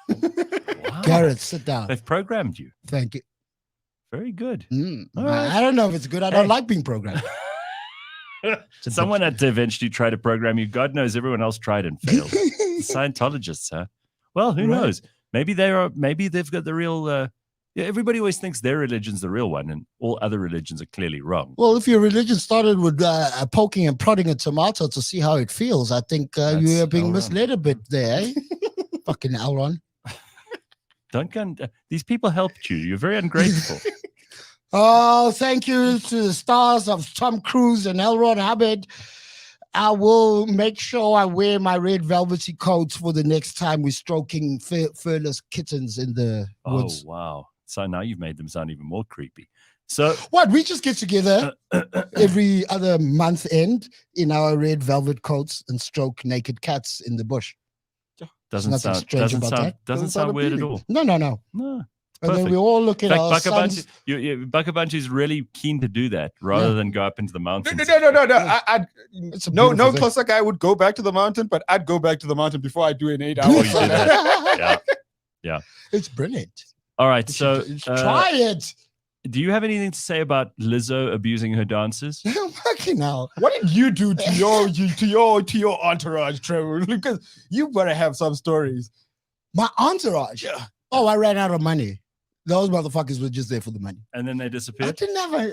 Wow. Gareth, sit down. They've programmed you. Thank you. Very good. All All right. I don't know if it's good. I don't Hey. like being programmed. It's a Someone had to eventually try to program you. God knows everyone else tried and failed. Scientologists, huh? Well, who knows? Maybe they've got the real. Everybody always thinks their religion's the real one, and all other religions are clearly wrong. Well, if your religion started with poking and prodding a tomato to see how it feels, I think you are being misled a bit there. Eh? Fucking Elron. Don't go. These people helped you. You're very ungrateful. Oh, thank you to the stars of Tom Cruise and L. Ron Hubbard. I will make sure I wear my red velvety coat for the next time we're stroking furless kittens in the woods. Oh, wow. So now you've made them sound even more creepy. So what? We just get together every other month end in our red velvet coats and stroke naked cats in the bush. Doesn't sound weird at all. No. No. And then we all look at our sons. Bakh'abantu is really keen to do that rather than go up into the mountains. No. No closer guy would go back to the mountain, but I'd go back to the mountain before I do an 8 hours. Yeah. It's brilliant. All right, so try it. Do you have anything to say about Lizzo abusing her dancers? Fucking hell. What did you do to your entourage, Trevor? Because you better have some stories. My entourage? Yeah. Oh, I ran out of money. Those motherfuckers were just there for the money. And then they disappeared? I didn't have an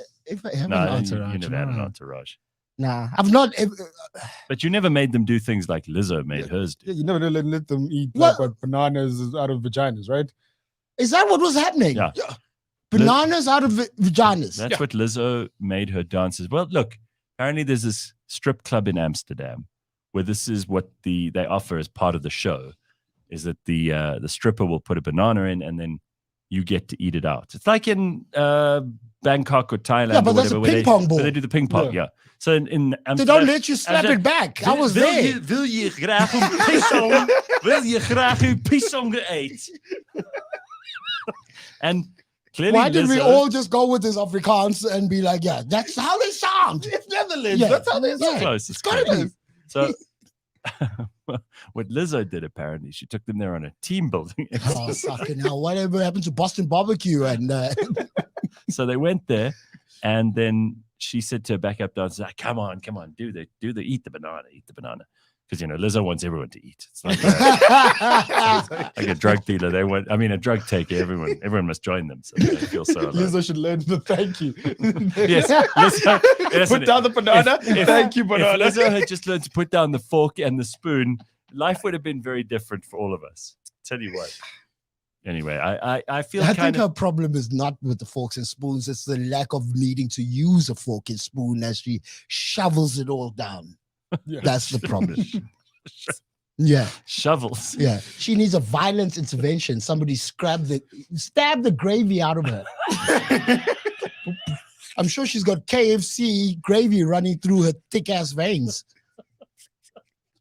entourage. You never had an entourage. Nah, I've not. But you never made them do things like Lizzo made hers do. Yeah, you never let them eat bananas out of vaginas, right? Is that what was happening? Yeah. Bananas out of vaginas. That's what Lizzo made her dancers. Well, look, apparently there's this strip club in Amsterdam where this is what they offer as part of the show, is that the stripper will put a banana in and then you get to eat it out. It's like in Bangkok or Thailand. Yeah, but or that's whatever, a ping pong ball. Where they do the ping pong, yeah. So in Amsterdam, they don't let you slap it back. I was there. Wil je graag een pisong? Wil je graag uw pisong eet? And clearly, why did we all just go with this Afrikaans and be like, yeah, that's how they sound? It's Netherlands. Yeah. That's how they sound. Close. It's got to be. So what Lizzo did, apparently, she took them there on a team building exercise. Oh, fucking hell. Whatever happened to Boston Barbecue? And so they went there, and then she said to her backup dancers, like, come on, do the eat the banana. Because, Lizzo wants everyone to eat. It's like a drug dealer. A drug taker. Everyone must join them. So they feel so alone. Lizzo should learn the thank you. Yes, Lizzo. Put down the banana. Thank you, banana. If Lizzo had just learned to put down the fork and the spoon, life would have been very different for all of us. Tell you what. Anyway, I think her problem is not with the forks and spoons. It's the lack of needing to use a fork and spoon as she shovels it all down. Yeah. That's the problem. Yeah. Shovels. Yeah. She needs a violent intervention. Somebody stab the gravy out of her. I'm sure she's got KFC gravy running through her thick ass veins.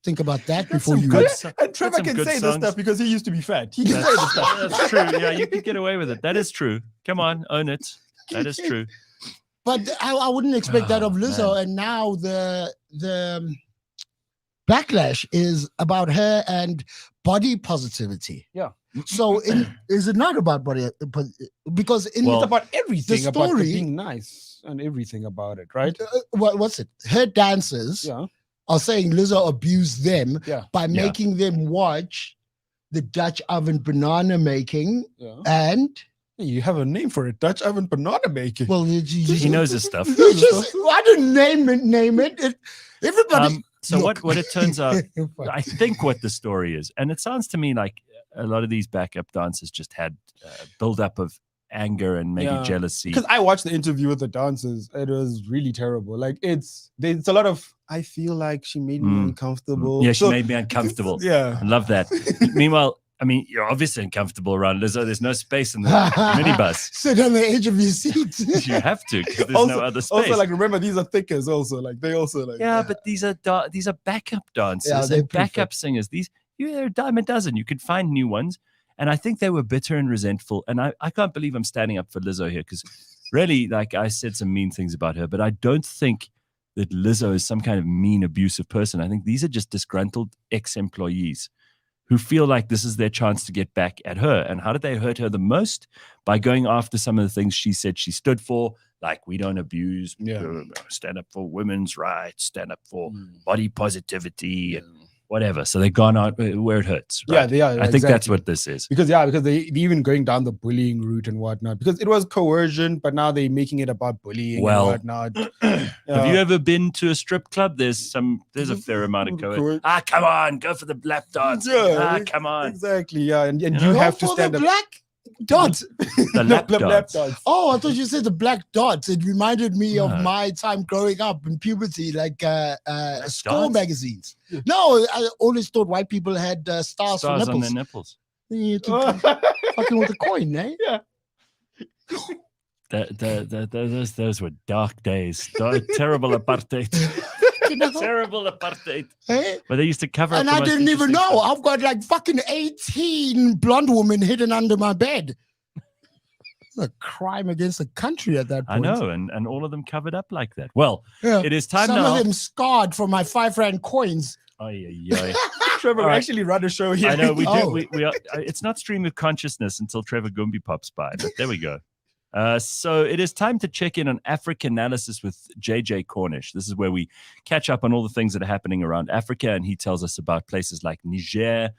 Think about that before you. And Trevor can say this stuff because he used to be fat. He can say this stuff. That's true. Yeah, you could get away with it. That is true. Come on, own it. That is true. But I wouldn't expect that of Lizzo. Man. And now the backlash is about her and body positivity. Yeah. So is it not about body? Because it's about everything. The story, about being nice and everything about it, right? What's it? Her dancers are saying Lizzo abused them by making them watch the Dutch oven banana making and. You have a name for it, Dutch oven banana making. Well, he knows his stuff. I didn't name it. Everybody. So look. what it turns out, I think what the story is, and it sounds to me like a lot of these backup dancers just had build-up of anger and maybe jealousy. Because I watched the interview with the dancers, it was really terrible. Like there's a lot of, I feel like she made me uncomfortable. Yeah, she made me uncomfortable. Yeah, I love that. Meanwhile, you're obviously uncomfortable around Lizzo. There's no space in the minibus. Sit on the edge of your seat. You have to, because there's no other space. Also, remember, these are thickers. Also, they also but these are backup dancers and backup singers. They're a dime a dozen. You could find new ones, and I think they were bitter and resentful. And I can't believe I'm standing up for Lizzo here, because really, I said some mean things about her, but I don't think that Lizzo is some kind of mean, abusive person. I think these are just disgruntled ex-employees who feel like this is their chance to get back at her. And how did they hurt her the most? By going after some of the things she said she stood for, like we don't abuse, stand up for women's rights, stand up for body positivity, and whatever. So they've gone out where it hurts. Right? Yeah, they are. I think that's what this is. Because they're even going down the bullying route and whatnot. Because it was coercion, but now they're making it about bullying and whatnot. Have you ever been to a strip club? There's a fair amount of coercion. Come on, go for the lap dance. Come on. Exactly. Yeah, and you have to stand the up. black dots. The lap dance. Oh, I thought you said the black dots. It reminded me of my time growing up in puberty, like school magazines. No, I always thought white people had stars for nipples. On their nipples. Fucking with a coin, eh? Yeah. Those were dark days. Terrible apartheid. Terrible apartheid. Eh? But they used to cover up. And I didn't even know. I've got like fucking 18 blonde women hidden under my bed. A crime against the country at that point. I know, and all of them covered up like that. Well, it is time now. Some of them scarred from my 5 rand coins. Trevor, we actually run a show here. I know we do. We are. It's not stream of consciousness until Trevor Gumbi pops by. But there we go. So it is time to check in on Africanalysis with JJ Cornish. This is where we catch up on all the things that are happening around Africa, and he tells us about places like Niger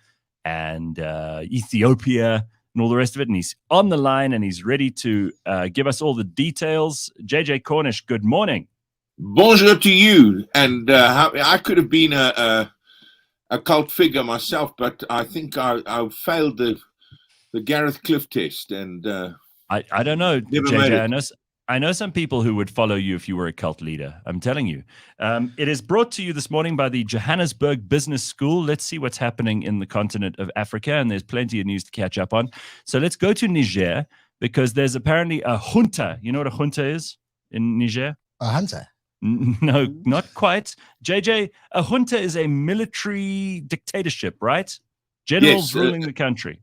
and Ethiopia and all the rest of it. And he's on the line and he's ready to give us all the details. JJ Cornish, good morning. Bonjour to you. And I could have been a cult figure myself, but I think I failed the Gareth Cliff test, and I don't know, JJ. I know some people who would follow you if you were a cult leader. I'm telling you. It is brought to you this morning by the Johannesburg Business School. Let's see what's happening in the continent of Africa, and there's plenty of news to catch up on. So let's go to Niger, because there's apparently a junta. You know what a junta is in Niger? A hunter? No, not quite. JJ, a junta is a military dictatorship, right? Generals ruling the country.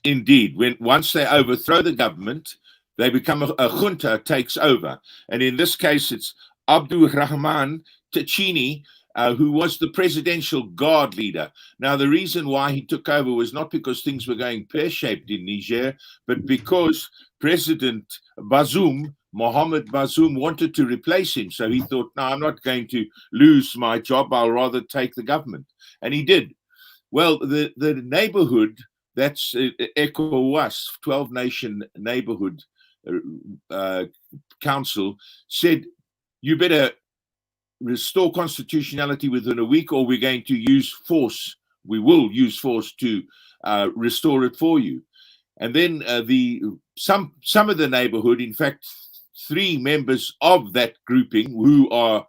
Indeed. Once they overthrow the government, they become a junta takes over. And in this case, it's Abdul Rahman Tchini, who was the presidential guard leader. Now, the reason why he took over was not because things were going pear-shaped in Niger, but because President Mohamed Bazoum, wanted to replace him. So he thought, no, I'm not going to lose my job. I'll rather take the government. And he did. Well, the neighborhood, that's ECOWAS, 12-nation neighborhood council, said, you better restore constitutionality within a week, or we're going to use force. We will use force to restore it for you. And then some of the neighborhood, in fact, 3 members of that grouping, who are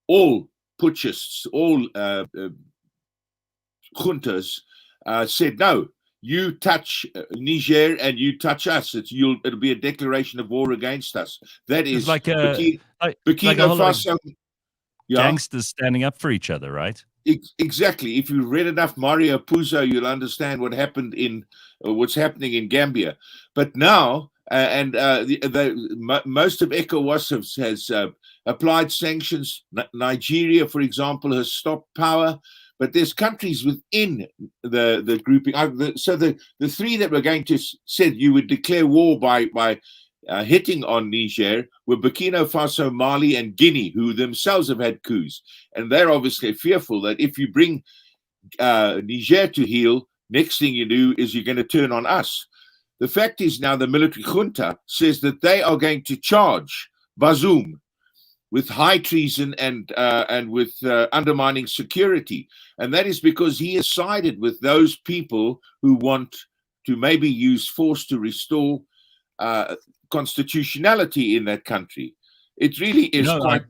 all putschists, all juntas, said, no, you touch Niger and you touch us. It'll be a declaration of war against us. That is like Burkina Faso. Gangsters standing up for each other, right? Exactly. If you read enough Mario Puzo, you'll understand what's happening in Gambia. But now, most of ECOWAS has applied sanctions. Nigeria, for example, has stopped power. But there's countries within the grouping. So the 3 that were going to said you would declare war by hitting on Niger were Burkina Faso, Mali, and Guinea, who themselves have had coups. And they're obviously fearful that if you bring Niger to heel, next thing you do is you're going to turn on us. The fact is now the military junta says that they are going to charge Bazoum with high treason and with undermining security. And that is because he has sided with those people who want to maybe use force to restore constitutionality in that country. It really is quite...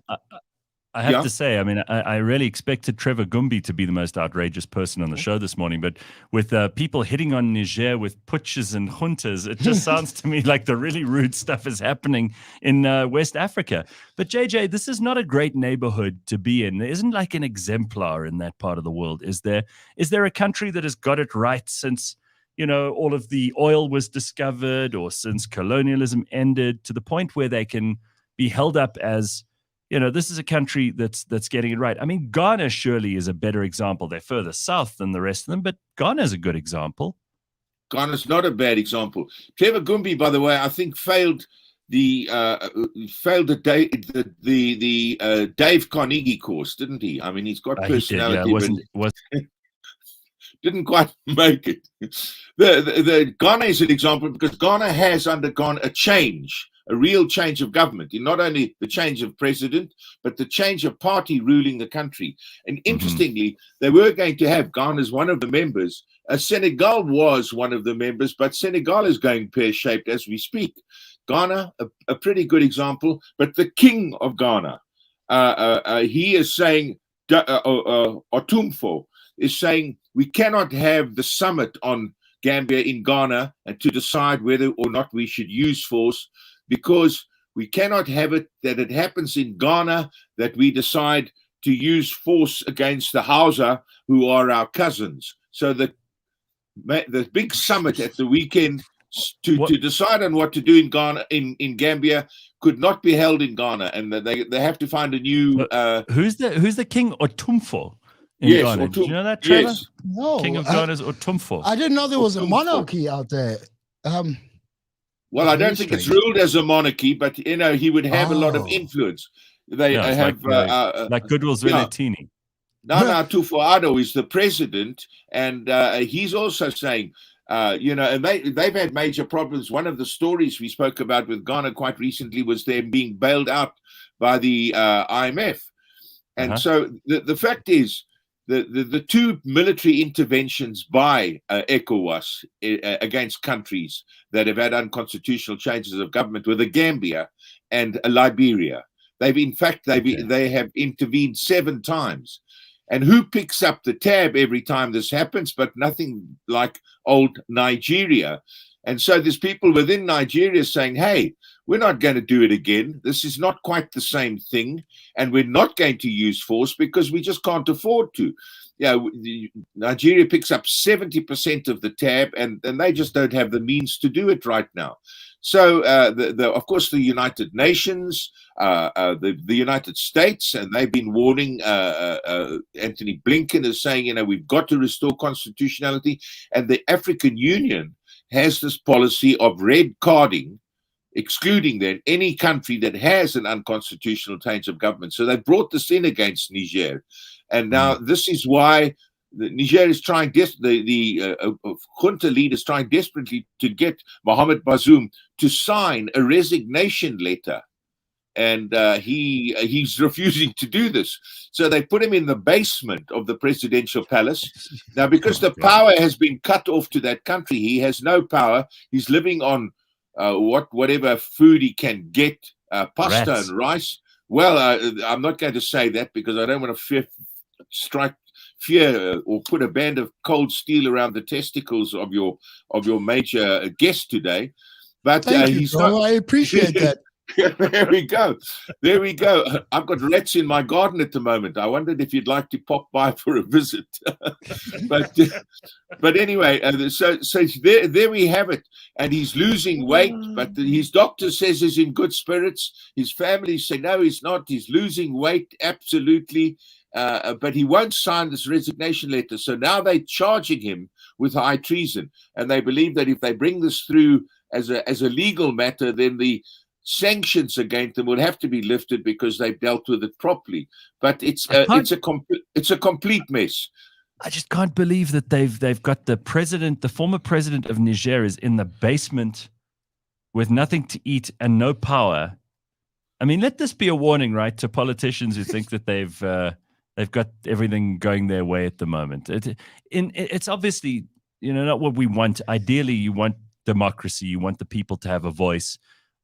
I have to say, I mean, I really expected Trevor Gumbi to be the most outrageous person on the show this morning, but with people hitting on Niger with putches and juntas, it just sounds to me like the really rude stuff is happening in West Africa. But JJ, this is not a great neighborhood to be in. There isn't like an exemplar in that part of the world, is there? Is there a country that has got it right since, all of the oil was discovered, or since colonialism ended, to the point where they can be held up as, this is a country that's getting it right? I mean, Ghana surely is a better example. They're further south than the rest of them, but Ghana's a good example. Ghana's not a bad example. Trevor Gumbi, by the way, I think failed the Dave Carnegie course, didn't he? I mean, he's got personality. He did, didn't quite make it. The Ghana is an example because Ghana has undergone a real change of government, in not only the change of president, but the change of party ruling the country. And interestingly, they were going to have Ghana as one of the members. Senegal was one of the members, but Senegal is going pear-shaped as we speak. Ghana, a pretty good example, but the king of Ghana, he is saying, Otumfo is saying, we cannot have the summit on Gambia in Ghana and to decide whether or not we should use force, because we cannot have it that it happens in Ghana that we decide to use force against the Hausa, who are our cousins. So the big summit at the weekend to decide on what to do in Ghana, in Gambia, could not be held in Ghana, and they have to find a new. Who's the king Otumfo in Ghana? Did you know that, Trevor? Yes. No, King of Ghana is Otumfo. I didn't know there was a monarchy out there. Well, I don't think it's ruled as a monarchy, but he would have a lot of influence. They have like Goodwill Zwelithini. Nana Akufo-Addo is the president, and he's also saying, and they've had major problems. One of the stories we spoke about with Ghana quite recently was them being bailed out by the IMF. And so the fact is, the two military interventions by ECOWAS against countries that have had unconstitutional changes of government were the Gambia and Liberia. They have intervened 7 times. And who picks up the tab every time this happens? But nothing like old Nigeria. And so there's people within Nigeria saying, hey, we're not going to do it again. This is not quite the same thing. And we're not going to use force because we just can't afford to. Nigeria picks up 70% of the tab, and they just don't have the means to do it right now. So, of course, the United Nations, the United States, and they've been warning. Anthony Blinken is saying, we've got to restore constitutionality. And the African Union has this policy of red carding, excluding then any country that has an unconstitutional change of government. So they brought this in against Niger. And now this is why Niger is trying, the junta leader is trying desperately to get Mohamed Bazoum to sign a resignation letter. And he's refusing to do this. So they put him in the basement of the presidential palace. Now, because the power has been cut off to that country, he has no power. He's living on whatever food he can get, pasta and rice. Well, I'm not going to say that because I don't want to strike fear or put a band of cold steel around the testicles of your major guest today. But Thank you, I appreciate that. There we go. There we go. I've got rats in my garden at the moment. I wondered if you'd like to pop by for a visit. but anyway, so there we have it. And he's losing weight, but his doctor says he's in good spirits. His family say, no, he's not. He's losing weight, absolutely. But he won't sign this resignation letter. So now they're charging him with high treason. And they believe that if they bring this through as a legal matter, then the sanctions against them will have to be lifted because they've dealt with it properly. But it's a complete mess. I just can't believe that they've got the former president of Niger is in the basement with nothing to eat and no power. I mean, let this be a warning, right, to politicians who think that they've got everything going their way at the moment. It's obviously not what we want. Ideally, you want democracy. You want the people to have a voice.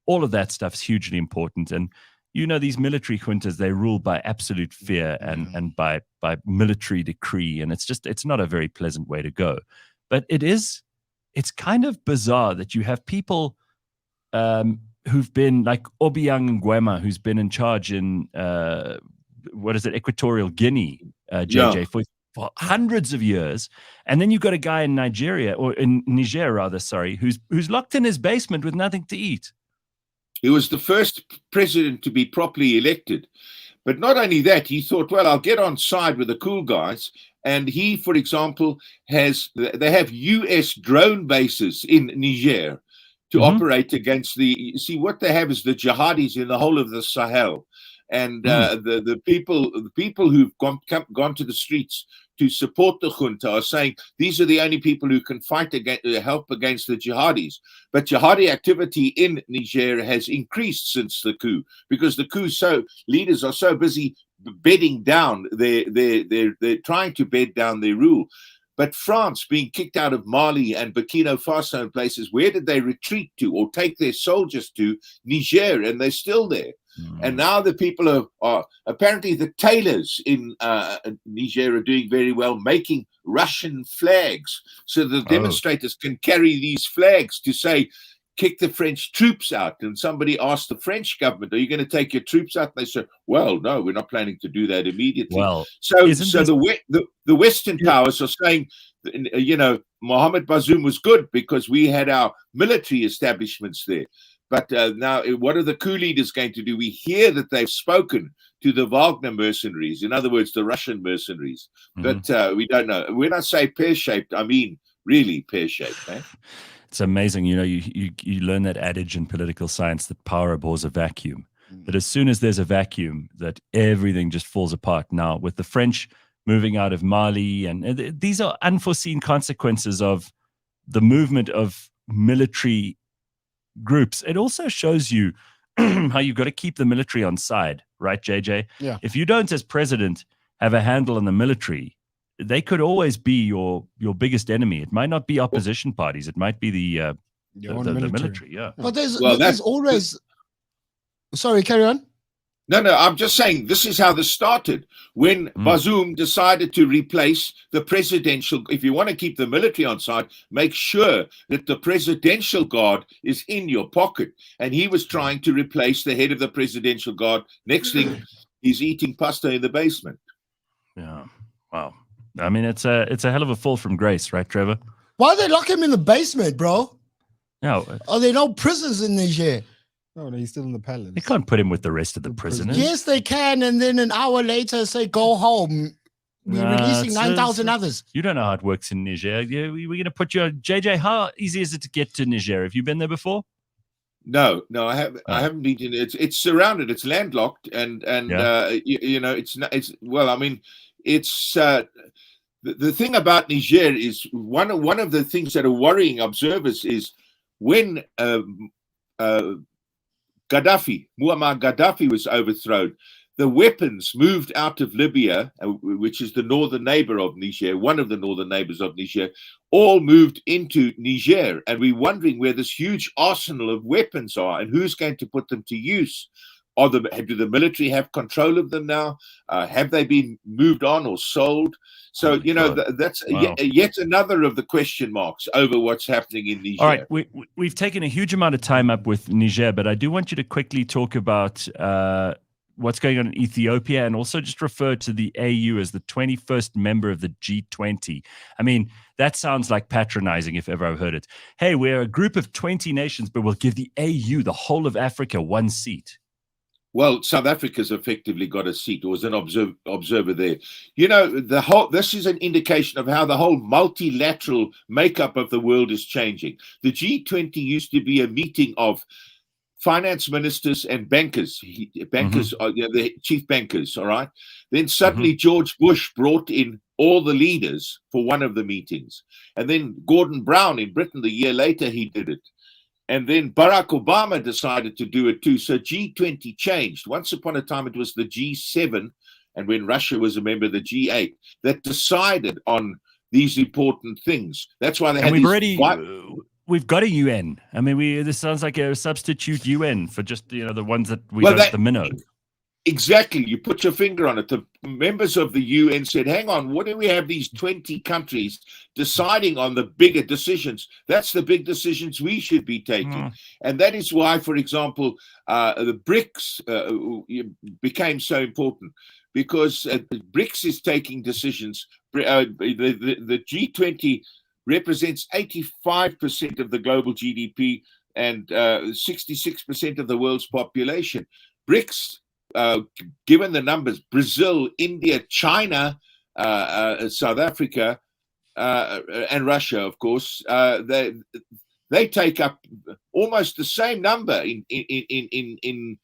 All of that stuff is hugely important. And, these military juntas, they rule by absolute fear and by military decree. And it's not a very pleasant way to go. But it's kind of bizarre that you have people who've been like Obiang Nguema, who's been in charge in, Equatorial Guinea, JJ, for hundreds of years. And then you've got a guy in Niger, who's locked in his basement with nothing to eat. He was the first president to be properly elected. But not only that, he thought, well, I'll get on side with the cool guys. And he, for example, they have US drone bases in Niger to operate against the. See, what they have is the jihadis in the whole of the Sahel, and the people who've gone to the streets to support the junta are saying these are the only people who can fight against, help against the jihadis. But jihadi activity in Niger has increased since the coup, because the coup leaders are so busy bedding down they're trying to bed down their rule. But France being kicked out of Mali and Burkina Faso and places, where did they retreat to or take their soldiers to? Niger, and they're still there. And now the people are apparently the tailors in Niger are doing very well, making Russian flags so the demonstrators can carry these flags to say, kick the French troops out. And somebody asked the French government, are you going to take your troops out? And they said, well, no, we're not planning to do that immediately. Well, so the Western powers are saying, you know, Mohammed Bazoum was good because we had our military establishments there. But now what are the coup leaders going to do? We hear that they've spoken to the Wagner mercenaries, in other words, the Russian mercenaries. But we don't know. When I say pear-shaped, I mean really pear-shaped. Eh? It's amazing. You know, you learn that adage in political science that power abhors a vacuum. That as soon as there's a vacuum, that everything just falls apart. Now, with the French moving out of Mali, and these are unforeseen consequences of the movement of military groups. It also shows you how you've got to keep the military on side, right, JJ? Yeah. If you don't, as president, have a handle on the military, they could always be your biggest enemy. It might not be opposition parties. It might be the military. Yeah. But there's always. Sorry, carry on. No, I'm just saying this is how this started. When Bazoum decided to replace the presidential, if you want to keep the military on side, make sure that the presidential guard is in your pocket. And he was trying to replace the head of the presidential guard. Next thing, he's eating pasta in the basement. Yeah. Wow. I mean, it's a hell of a fall from grace, right, Trevor? Why they lock him in the basement, bro? No. Are there no prisons in Niger? No, he's still in the palace. They can't put him with the rest of the prisoners. Yes, they can. And then an hour later say, go home. We're releasing 9,000 others. You don't know how it works in Niger. We're going to put you on. JJ, how easy is it to get to Niger? Have you been there before? No, I haven't been in it. It's surrounded. It's landlocked. And you know, it's not, it's, well, I mean, it's, the thing about Niger is one of the things that are worrying observers is when Muammar Gaddafi was overthrown, the weapons moved out of Libya, which is the northern neighbor of Niger, one of the northern neighbors of Niger, all moved into Niger. And we're wondering where this huge arsenal of weapons are and who's going to put them to use. Do the military have control of them now? Have they been moved on or sold? So, you know, that's yet another of the question marks over what's happening in Niger. All right, we've taken a huge amount of time up with Niger, but I do want you to quickly talk about what's going on in Ethiopia and also just refer to the AU as the 21st member of the G20. I mean, that sounds like patronizing if ever I've heard it. Hey, we're a group of 20 nations, but we'll give the AU, the whole of Africa, one seat. Well, South Africa's effectively got a seat, or was an observer there. You know, this is an indication of how the whole multilateral makeup of the world is changing. The G20 used to be a meeting of finance ministers and bankers. Bankers are, you know, the chief bankers, all right? Then suddenly George Bush brought in all the leaders for one of the meetings. And then Gordon Brown in Britain, the year later, he did it. And then Barack Obama decided to do it too. So G20 changed. Once upon a time, it was the G7, and when Russia was a member of the G8, that decided on these important things. That's why they had we've got a UN. I mean, this sounds like a substitute UN for just, you know, the ones that we don't, the minnow. Exactly. You put your finger on it. The members of the UN said, hang on, what do we have these 20 countries deciding on the bigger decisions? That's the big decisions we should be taking. And that is why, for example, the BRICS became so important, because BRICS is taking decisions. The G20 represents 85% of the global GDP and 66% of the world's population. BRICS, given the numbers, Brazil, India, China, South Africa, and Russia, of course, they they take up almost the same number in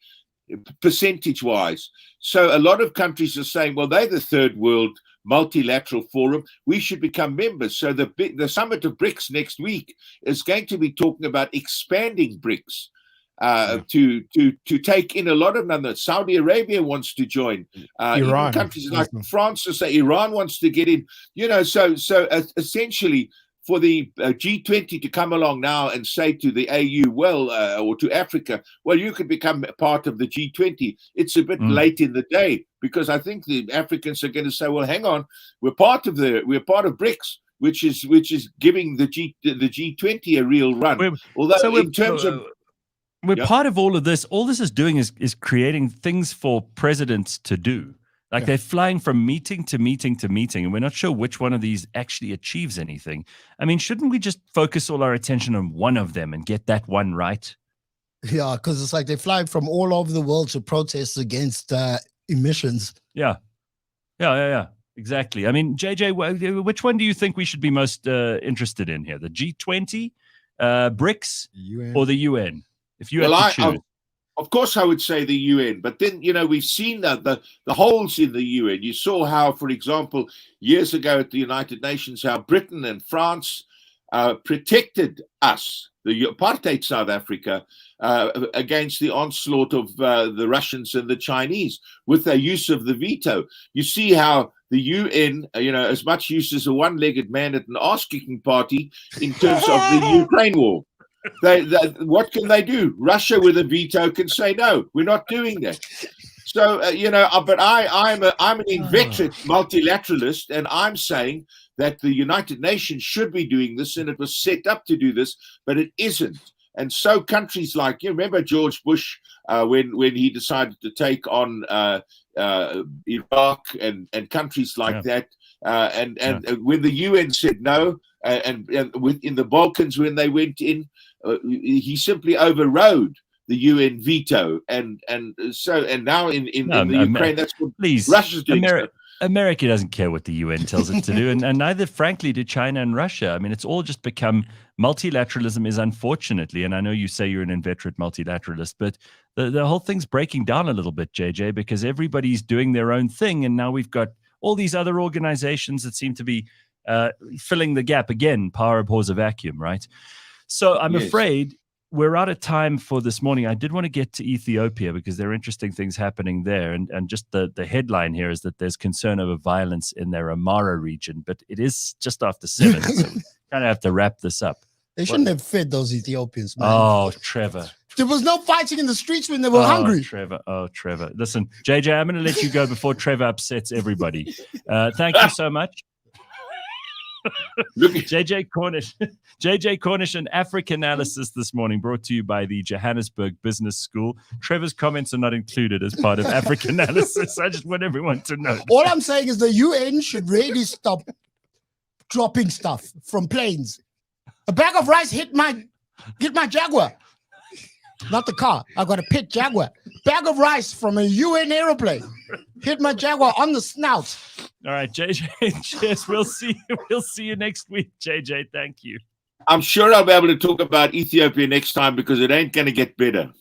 percentage-wise. So a lot of countries are saying, well, they're the third world multilateral forum. We should become members. So the summit of BRICS next week is going to be talking about expanding BRICS to take in a lot of numbers. Saudi Arabia wants to join. Even countries like France, or say Iran wants to get in. So essentially, for the G20 to come along now and say to the AU, or to Africa, well, you could become part of the G20. It's a bit late in the day, because I think the Africans are going to say, well, hang on, we're part of BRICS, which is giving the G20 a real run. We're part of all of this. All this is doing is creating things for presidents to do. Like they're flying from meeting to meeting to meeting, and we're not sure which one of these actually achieves anything. I mean, shouldn't we just focus all our attention on one of them and get that one right? Yeah, because it's like they're flying from all over the world to protest against emissions. Yeah. Exactly. I mean, JJ, which one do you think we should be most interested in here? The G20, BRICS, or the UN? If you had to choose. Of course, I would say the UN, but then, we've seen the holes in the UN. You saw how, for example, years ago at the United Nations, how Britain and France protected us, the apartheid South Africa, against the onslaught of the Russians and the Chinese with their use of the veto. You see how the UN, as much use as a one-legged man at an ass-kicking party in terms of the Ukraine war. What can they do? Russia with a veto can say, no, we're not doing that. So, but I'm an inveterate multilateralist, and I'm saying that the United Nations should be doing this, and it was set up to do this, but it isn't. And so countries like, you remember George Bush, when he decided to take on Iraq and countries like that, and when the UN said no, and in the Balkans when they went in, he simply overrode the UN veto, and now in the Ukraine, that's what Russia's doing. America doesn't care what the UN tells it to do, and neither, frankly, do China and Russia. I mean, it's all just become multilateralism is, unfortunately, and I know you say you're an inveterate multilateralist, but the whole thing's breaking down a little bit, JJ, because everybody's doing their own thing, and now we've got all these other organizations that seem to be filling the gap. Again, power abhors a vacuum, right? So I'm afraid we're out of time for this morning. I did want to get to Ethiopia because there are interesting things happening there. And just the headline here is that there's concern over violence in their Amara region, but it is just after 7. So we kind of have to wrap this up. They shouldn't have fed those Ethiopians, man. Oh, Trevor. There was no fighting in the streets when they were hungry. Trevor. Listen, JJ, I'm going to let you go before Trevor upsets everybody. Thank you so much. JJ Cornish and Africanalysis this morning, brought to you by the Johannesburg Business School. Trevor's comments are not included as part of Africanalysis. I just want everyone to know. All I'm saying is the UN should really stop dropping stuff from planes. A bag of rice hit my Jaguar. Not the car. I got a pit Jaguar. Bag of rice from a UN aeroplane hit my Jaguar on the snout. All right, JJ. Cheers. We'll see you next week, JJ. Thank you. I'm sure I'll be able to talk about Ethiopia next time because it ain't going to get better.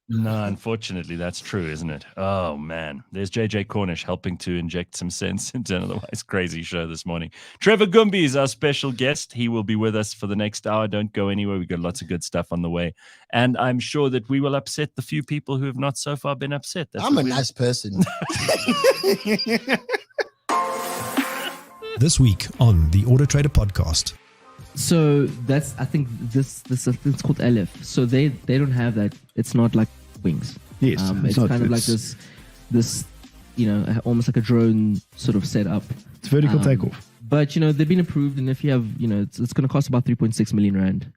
No, unfortunately, that's true, isn't it? Oh, man. There's JJ Cornish helping to inject some sense into an otherwise crazy show this morning. Trevor Gumbi is our special guest. He will be with us for the next hour. Don't go anywhere. We've got lots of good stuff on the way. And I'm sure that we will upset the few people who have not so far been upset. I'm a nice person. This week on the Auto Trader podcast. So I think this it's called Aleph. So they don't have that. It's not like wings. Yes, it's kind of like this almost like a drone sort of setup. It's vertical takeoff. But they've been approved, and if you have it's going to cost about 3.6 million rand.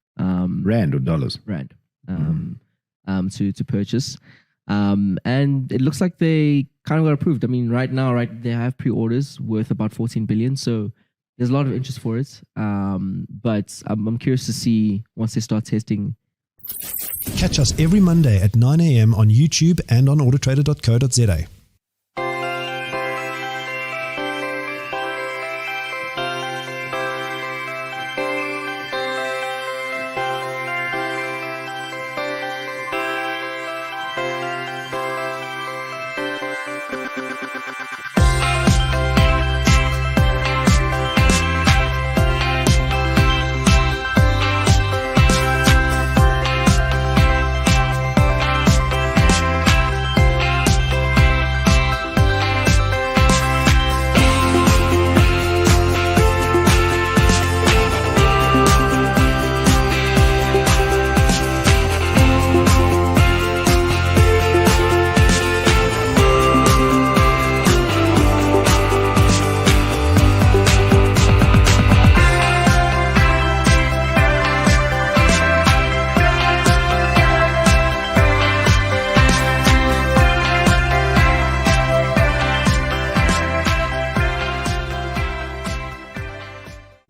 Rand or dollars? Rand. To purchase. And it looks like they kind of got approved. I mean, right now, they have pre-orders worth about 14 billion. So there's a lot of interest for it. But I'm curious to see once they start testing. Catch us every Monday at 9 a.m. on YouTube and on autotrader.co.za.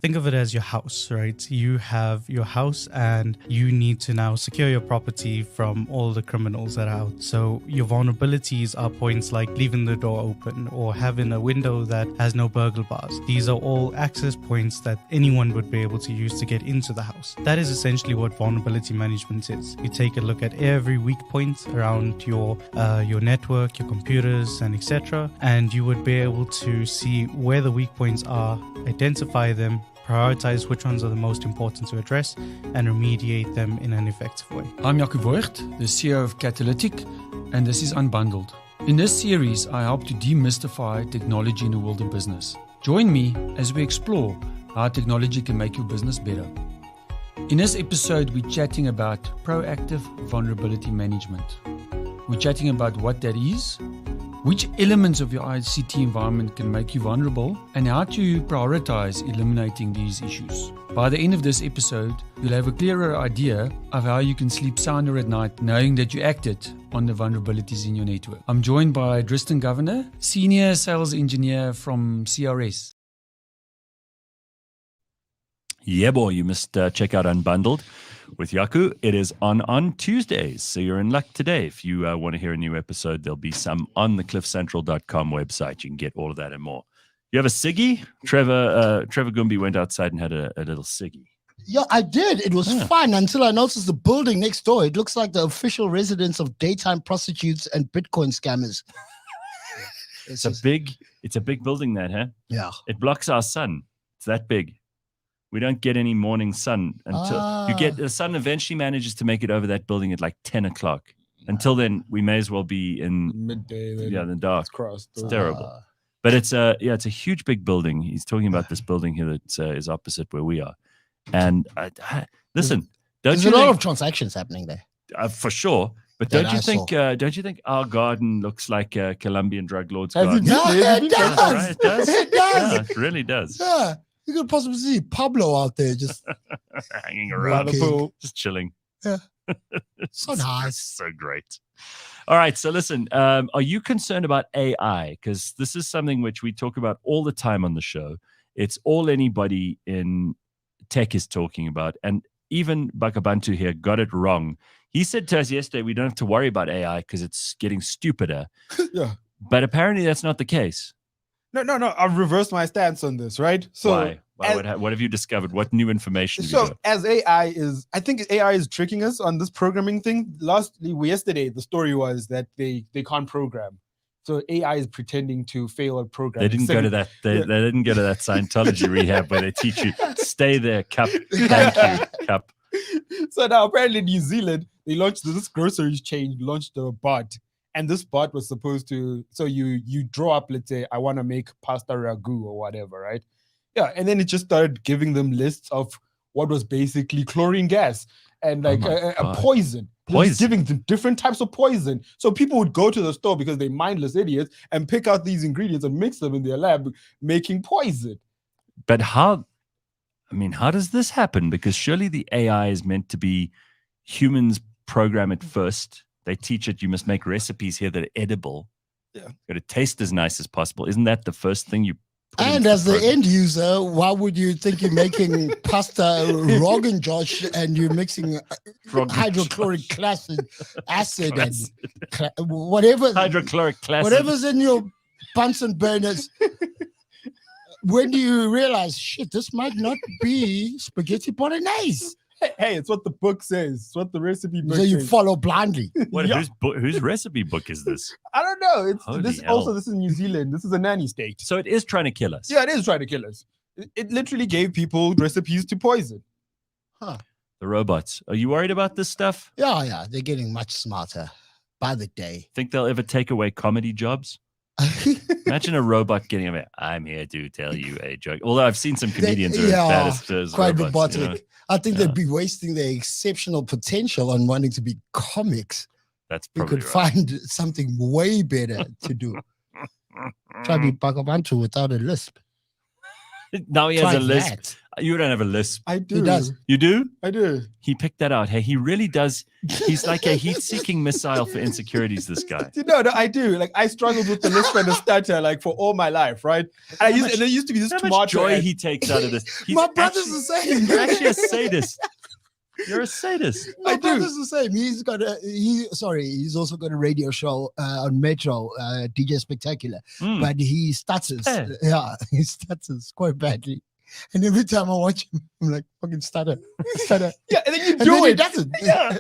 think of it as your house, right? You have your house and you need to now secure your property from all the criminals that are out. So your vulnerabilities are points like leaving the door open or having a window that has no burglar bars. These are all access points that anyone would be able to use to get into the house. That is essentially what vulnerability management is. You take a look at every weak point around your network, your computers, and etc., and you would be able to see where the weak points are, identify them, prioritize which ones are the most important to address, and remediate them in an effective way. I'm Jaco Voigt, the CEO of Catalytic, and this is Unbundled. In this series, I help to demystify technology in the world of business. Join me as we explore how technology can make your business better. In this episode, we're chatting about proactive vulnerability management. We're chatting about what that is, which elements of your ICT environment can make you vulnerable, and how to prioritize eliminating these issues. By the end of this episode, you'll have a clearer idea of how you can sleep sounder at night knowing that you acted on the vulnerabilities in your network. I'm joined by Tristan Governor, Senior Sales Engineer from CRS. Yeah, boy, you must check out Unbundled with Jaco. It is on Tuesdays, so you're in luck today. If you want to hear a new episode, there'll be some on the cliffcentral.com website. You can get all of that and more. You have a ciggy? Trevor Gumbi went outside and had a little ciggy. Yeah, I did. It was fun until I noticed the building next door. It looks like the official residence of daytime prostitutes and Bitcoin scammers. It's a big building, that, huh? Yeah. It blocks our sun. It's that big. We don't get any morning sun until you get the sun eventually manages to make it over that building at like 10 o'clock. Until then, we may as well be in midday. In the dark. It's terrible. But it's a huge, big building. He's talking about this building here that is opposite where we are. And listen, there's a lot of transactions happening there for sure. But don't you think our garden looks like a Colombian drug lord's garden? It does. Right? It does. It does. Yeah, it really does. Yeah. You could possibly see Pablo out there just hanging around the pool, just chilling. Yeah. So nice. So great. All right. So listen, are you concerned about AI? Because this is something which we talk about all the time on the show. It's all anybody in tech is talking about. And even Bakh'abantu here got it wrong. He said to us yesterday, we don't have to worry about AI because it's getting stupider. Yeah. But apparently that's not the case. No. I've reversed my stance on this, right? So why? What have you discovered? What new information have you got? As I think AI is tricking us on this programming thing. Yesterday, the story was that they can't program. So AI is pretending to fail at programming. They didn't go to that. They didn't go to that Scientology rehab where they teach you stay there, Cup. Thank you, Cup. So now apparently in New Zealand, they launched this groceries chain, launched a bot. And this bot was supposed to, so you draw up, let's say, I want to make pasta ragu or whatever, right? Yeah, and then it just started giving them lists of what was basically chlorine gas and like a poison. Just giving them different types of poison. So people would go to the store because they're mindless idiots and pick out these ingredients and mix them in their lab, making poison. But how does this happen? Because surely the AI is meant to be humans program it first. They teach it, you must make recipes here that are edible. Yeah. Got to taste as nice as possible. Isn't that the first thing you put And as the end user, why would you think you're making pasta Rogan Josh and you're mixing hydrochloric acid and whatever hydrochloric acid, whatever's in your Bunsen burners? When do you realize, shit, this might not be spaghetti bolognese? Hey, it's what the book says. It's what the recipe book says. So you follow blindly. Whose recipe book is this? I don't know. This is New Zealand. This is a nanny state. So it is trying to kill us. Yeah, it is trying to kill us. It literally gave people recipes to poison. Huh. The robots. Are you worried about this stuff? Yeah. They're getting much smarter by the day. Think they'll ever take away comedy jobs? Imagine a robot getting away. I'm here to tell you a joke. Although I've seen some comedians who are as bad as quite robots, robotic. You know? I think they'd be wasting their exceptional potential on wanting to be comics. That's probably we could find something way better to do. Try to be Bakh'abantu without a lisp. Now he has a lisp. You don't have a lisp. I do. He does. You do? I do. He picked that out. Hey, he really does. He's like a heat-seeking missile for insecurities, this guy. No, I do. Like, I struggled with the lisp and the stutter, like, for all my life, right? And there used to be this How tomato. much joy he takes out of this. He's My brother's the same. You're actually a sadist. You're a sadist. My brother's the same. He's also got a radio show on Metro, DJ Spectacular. But he stutters. Yeah. Yeah, he stutters quite badly. And every time I watch him, I'm like, fucking stutter. Yeah, and then you And do then he it. doesn't. Yeah.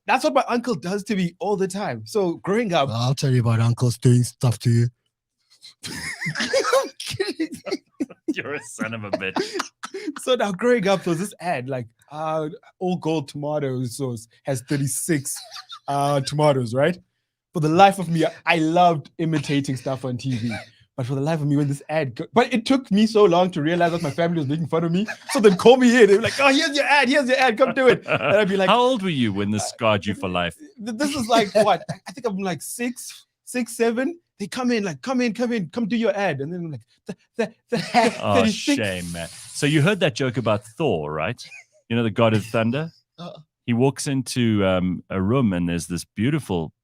That's what my uncle does to me all the time. So growing up, I'll tell you about uncles doing stuff to you. I'm kidding. You're a son of a bitch. so now growing up, there was this ad like all gold tomato sauce has 36 tomatoes, right? For the life of me, I loved imitating stuff on TV. But for the life of me, when this ad, but it took me so long to realize that my family was making fun of me. So they'd call me in. They'd be like, "Oh, here's your ad, come do it." And I'd be like, how old were you when this scarred you for life? This is like what? I think I'm like six, 7. They come in, like, come do your ad. And then I'm like, Oh, 36. shame, man. So you heard that joke about Thor, right? You know, the god of thunder? He walks into a room and there's this beautiful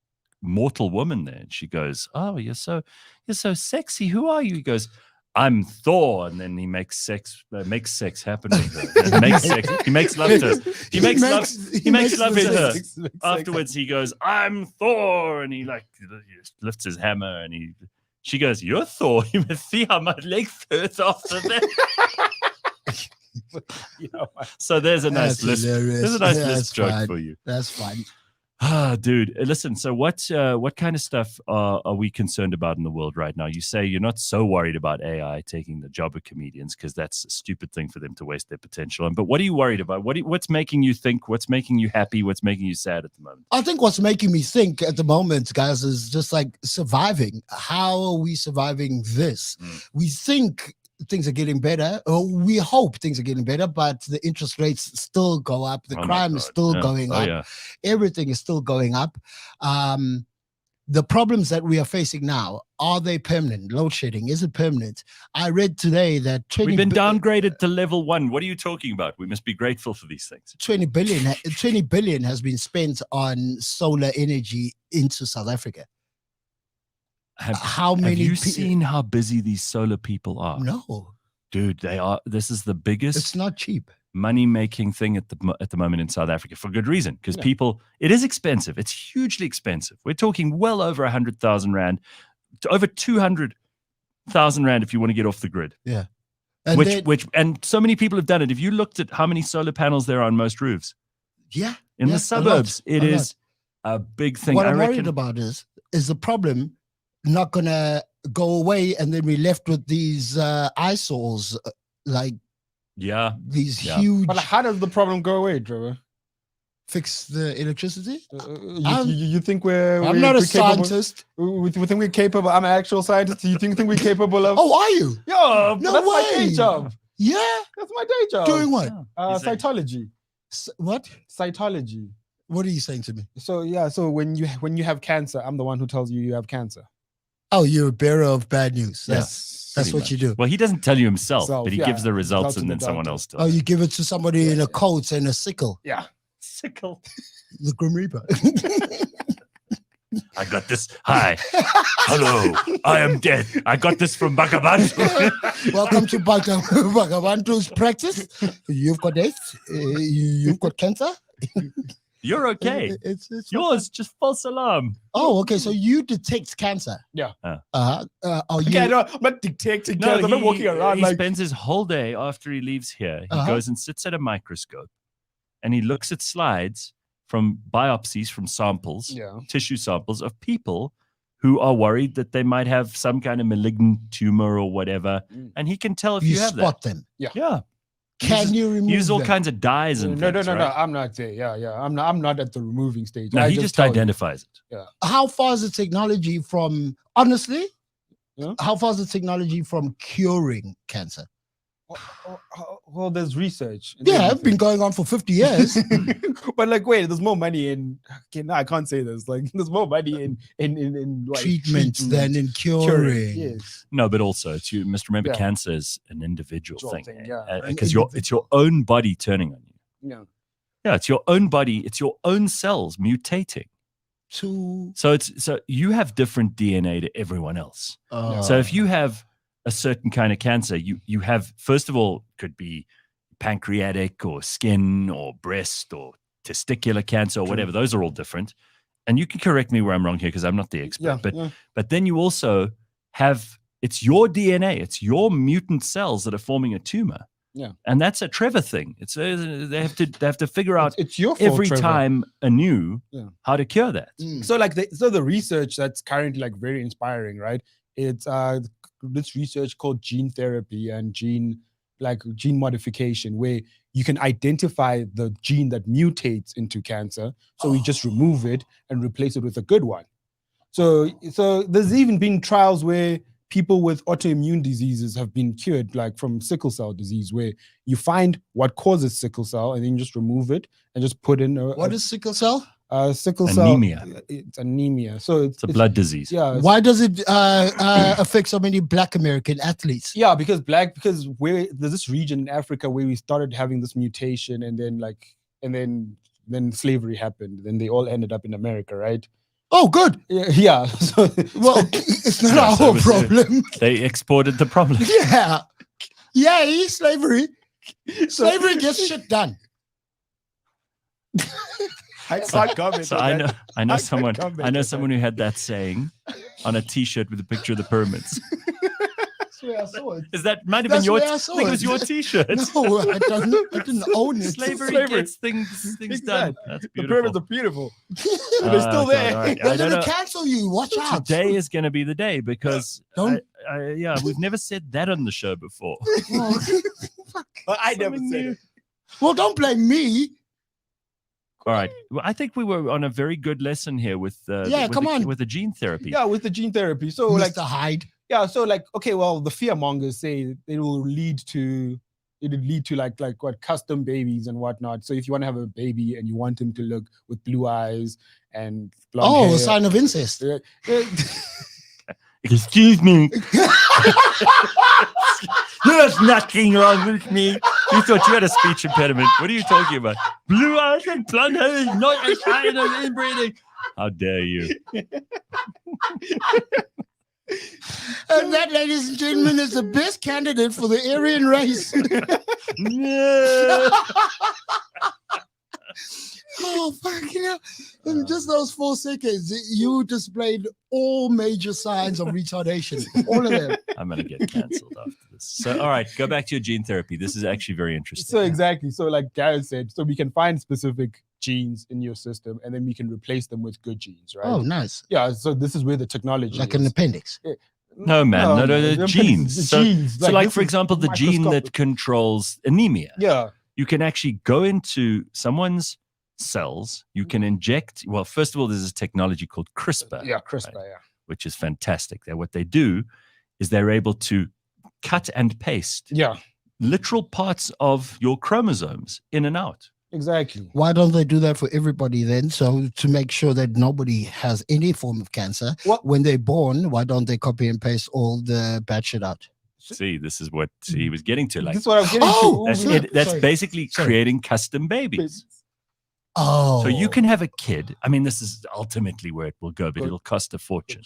mortal woman there. And she goes, "Oh, you're so sexy. Who are you?" He goes, "I'm Thor." And then he makes sex happen with her. He makes love to her. He makes love with her. Afterwards, he goes, "I'm Thor." And he lifts his hammer and she goes, "You're Thor. You must see how my leg hurts after that." So there's a nice list. There's a nice list joke for you. That's fine. Dude, listen. So what kind of stuff are we concerned about in the world right now? You say you're not so worried about AI taking the job of comedians because that's a stupid thing for them to waste their potential on. But what are you worried about? What's making you think? What's making you happy? What's making you sad at the moment? I think what's making me think at the moment, guys, is just like surviving. How are we surviving this? We think things are getting better, or we hope things are getting better, but the interest rates still go up. The crime is still going up. Yeah. Everything is still going up. The problems that we are facing now, are they permanent? Load shedding, is it permanent? I read today that we've been downgraded to level 1. What are you talking about? We must be grateful for these things. 20 billion has been spent on solar energy into South Africa. Have you seen how busy these solar people are? No. Dude, they are. This is the biggest. It's not cheap. Money-making thing at the moment in South Africa for good reason, because people, it is expensive. It's hugely expensive. We're talking well over 100,000 rand, to over 200,000 rand if you want to get off the grid. Yeah, and so many people have done it. If you looked at how many solar panels there are on most roofs, in the suburbs, it is a big thing. What I'm worried about is the problem not gonna go away, and then we're left with these eyesores these huge. But how does the problem go away, Trevor? Fix the electricity? You think I'm not a scientist. We think we're capable. I'm an actual scientist. You think we're capable of? Oh, are you? Yeah, no that's way. my day job. Yeah, that's my day job. Doing what? Cytology. What? Cytology. What are you saying to me? So when you have cancer, I'm the one who tells you have cancer. Oh, you're a bearer of bad news. Yes, that's what you do. Well, he doesn't tell you himself, but he gives the results and then someone else tells. Oh, you give it to somebody in a coat and a sickle. Yeah. Sickle. The Grim Reaper. I got this. Hi. Hello. I am dead. I got this from Bakh'abantu. Welcome to Bakh'abantu's practice. You've got AIDS. You've got cancer. You're okay. It's yours. Just false alarm. Oh, okay. So you detect cancer. Yeah. Are you? Okay, no, I'm not detecting cancer. I'm not walking around he like. Spends his whole day after he leaves here. He goes and sits at a microscope, and he looks at slides from biopsies from samples, tissue samples of people who are worried that they might have some kind of malignant tumor or whatever, and he can tell if you have spot that. them. Yeah. Can you remove use all them? kinds of dyes and No. right? I'm not there. Yeah. I'm not at the removing stage. No, he just identifies it. Yeah. How far is the technology from? Honestly, how far is the technology from curing cancer? Well, there's research. Yeah, it's been going on for 50 years. But like, wait, there's more money in. Okay, no, I can't say this. Like, there's more money in like, treatments than in curing. Yes. No, but also you must remember Yeah. cancer is an individual thing. Yeah. Because it's your own body turning on you. Yeah. Yeah, it's your own body, it's your own cells mutating. So you have different DNA to everyone else. So if you have a certain kind of cancer, you have, first of all, could be pancreatic or skin or breast or testicular cancer or whatever. Those are all different. And you can correct me where I'm wrong here because I'm not the expert. But then you also have, it's your DNA, it's your mutant cells that are forming a tumor. Yeah. And that's a Trevor thing. It's they have to figure out it's your fault, every Trevor. time anew how to cure that. So like the research that's currently like very inspiring, right? It's this research called gene therapy and gene modification, where you can identify the gene that mutates into cancer. So we just remove it and replace it with a good one. So there's even been trials where people with autoimmune diseases have been cured, like from sickle cell disease, where you find what causes sickle cell and then you just remove it and just put in what is sickle cell? Sickle anemia. Cell. It's anemia. So it's a blood disease. Yeah. Why does it affect so many Black American athletes? Yeah, because there's this region in Africa where we started having this mutation, and then slavery happened. Then they all ended up in America, right? Oh, good. Yeah. So, well, it's not our problem. They exported the problem. Yeah. Yay, slavery. Slavery gets shit done. I can't comment. So I know someone who had that saying on a T-shirt with a picture of the pyramids. That's where I saw it. Might have been your? I think it was your T-shirt. No, I didn't own it. Slavery gets things done. That's beautiful. The pyramids are beautiful. They're still there. Right. They're going to cancel you. Watch out. Today is going to be the day because we've never said that on the show before. Well, I never said it. Well, don't blame me. All right. Well, I think we were on a very good lesson here with with the gene therapy. Yeah, with the gene therapy. So Mr. like Hyde. Yeah, so like, okay, well, the fear mongers say it will lead to like what custom babies and whatnot. So if you want to have a baby and you want him to look with blue eyes and blonde hair, a sign of incest. Excuse me. There's nothing wrong with me. You thought you had a speech impediment. What are you talking about? Blue eyes and blonde hair is not a sign of inbreeding. How dare you? And that, ladies and gentlemen, is the best candidate for the Aryan race. Oh, fucking hell. In just those 4 seconds, you displayed all major signs of retardation. All of them. I'm going to get cancelled after this. So, all right, go back to your gene therapy. This is actually very interesting. So exactly. So like Gareth said, so we can find specific genes in your system and then we can replace them with good genes, right? Oh, nice. Yeah, so this is where the technology like is. an appendix. No, man. No, the genes. Genes. So like for example, the gene that controls anemia. Yeah. You can actually go into someone's cells. You can inject. Well, first of all, there's a technology called CRISPR. Yeah, CRISPR. Right, which is fantastic. What they do is they're able to cut and paste. Yeah. Literal parts of your chromosomes in and out. Exactly. Why don't they do that for everybody then? So to make sure that nobody has any form of cancer, when they're born, why don't they copy and paste all the bad shit out? See, this is what he was getting to. Like, this is what I'm getting to. That's basically creating custom babies. Oh. So you can have a kid. I mean, this is ultimately where it will go, but it'll cost a fortune.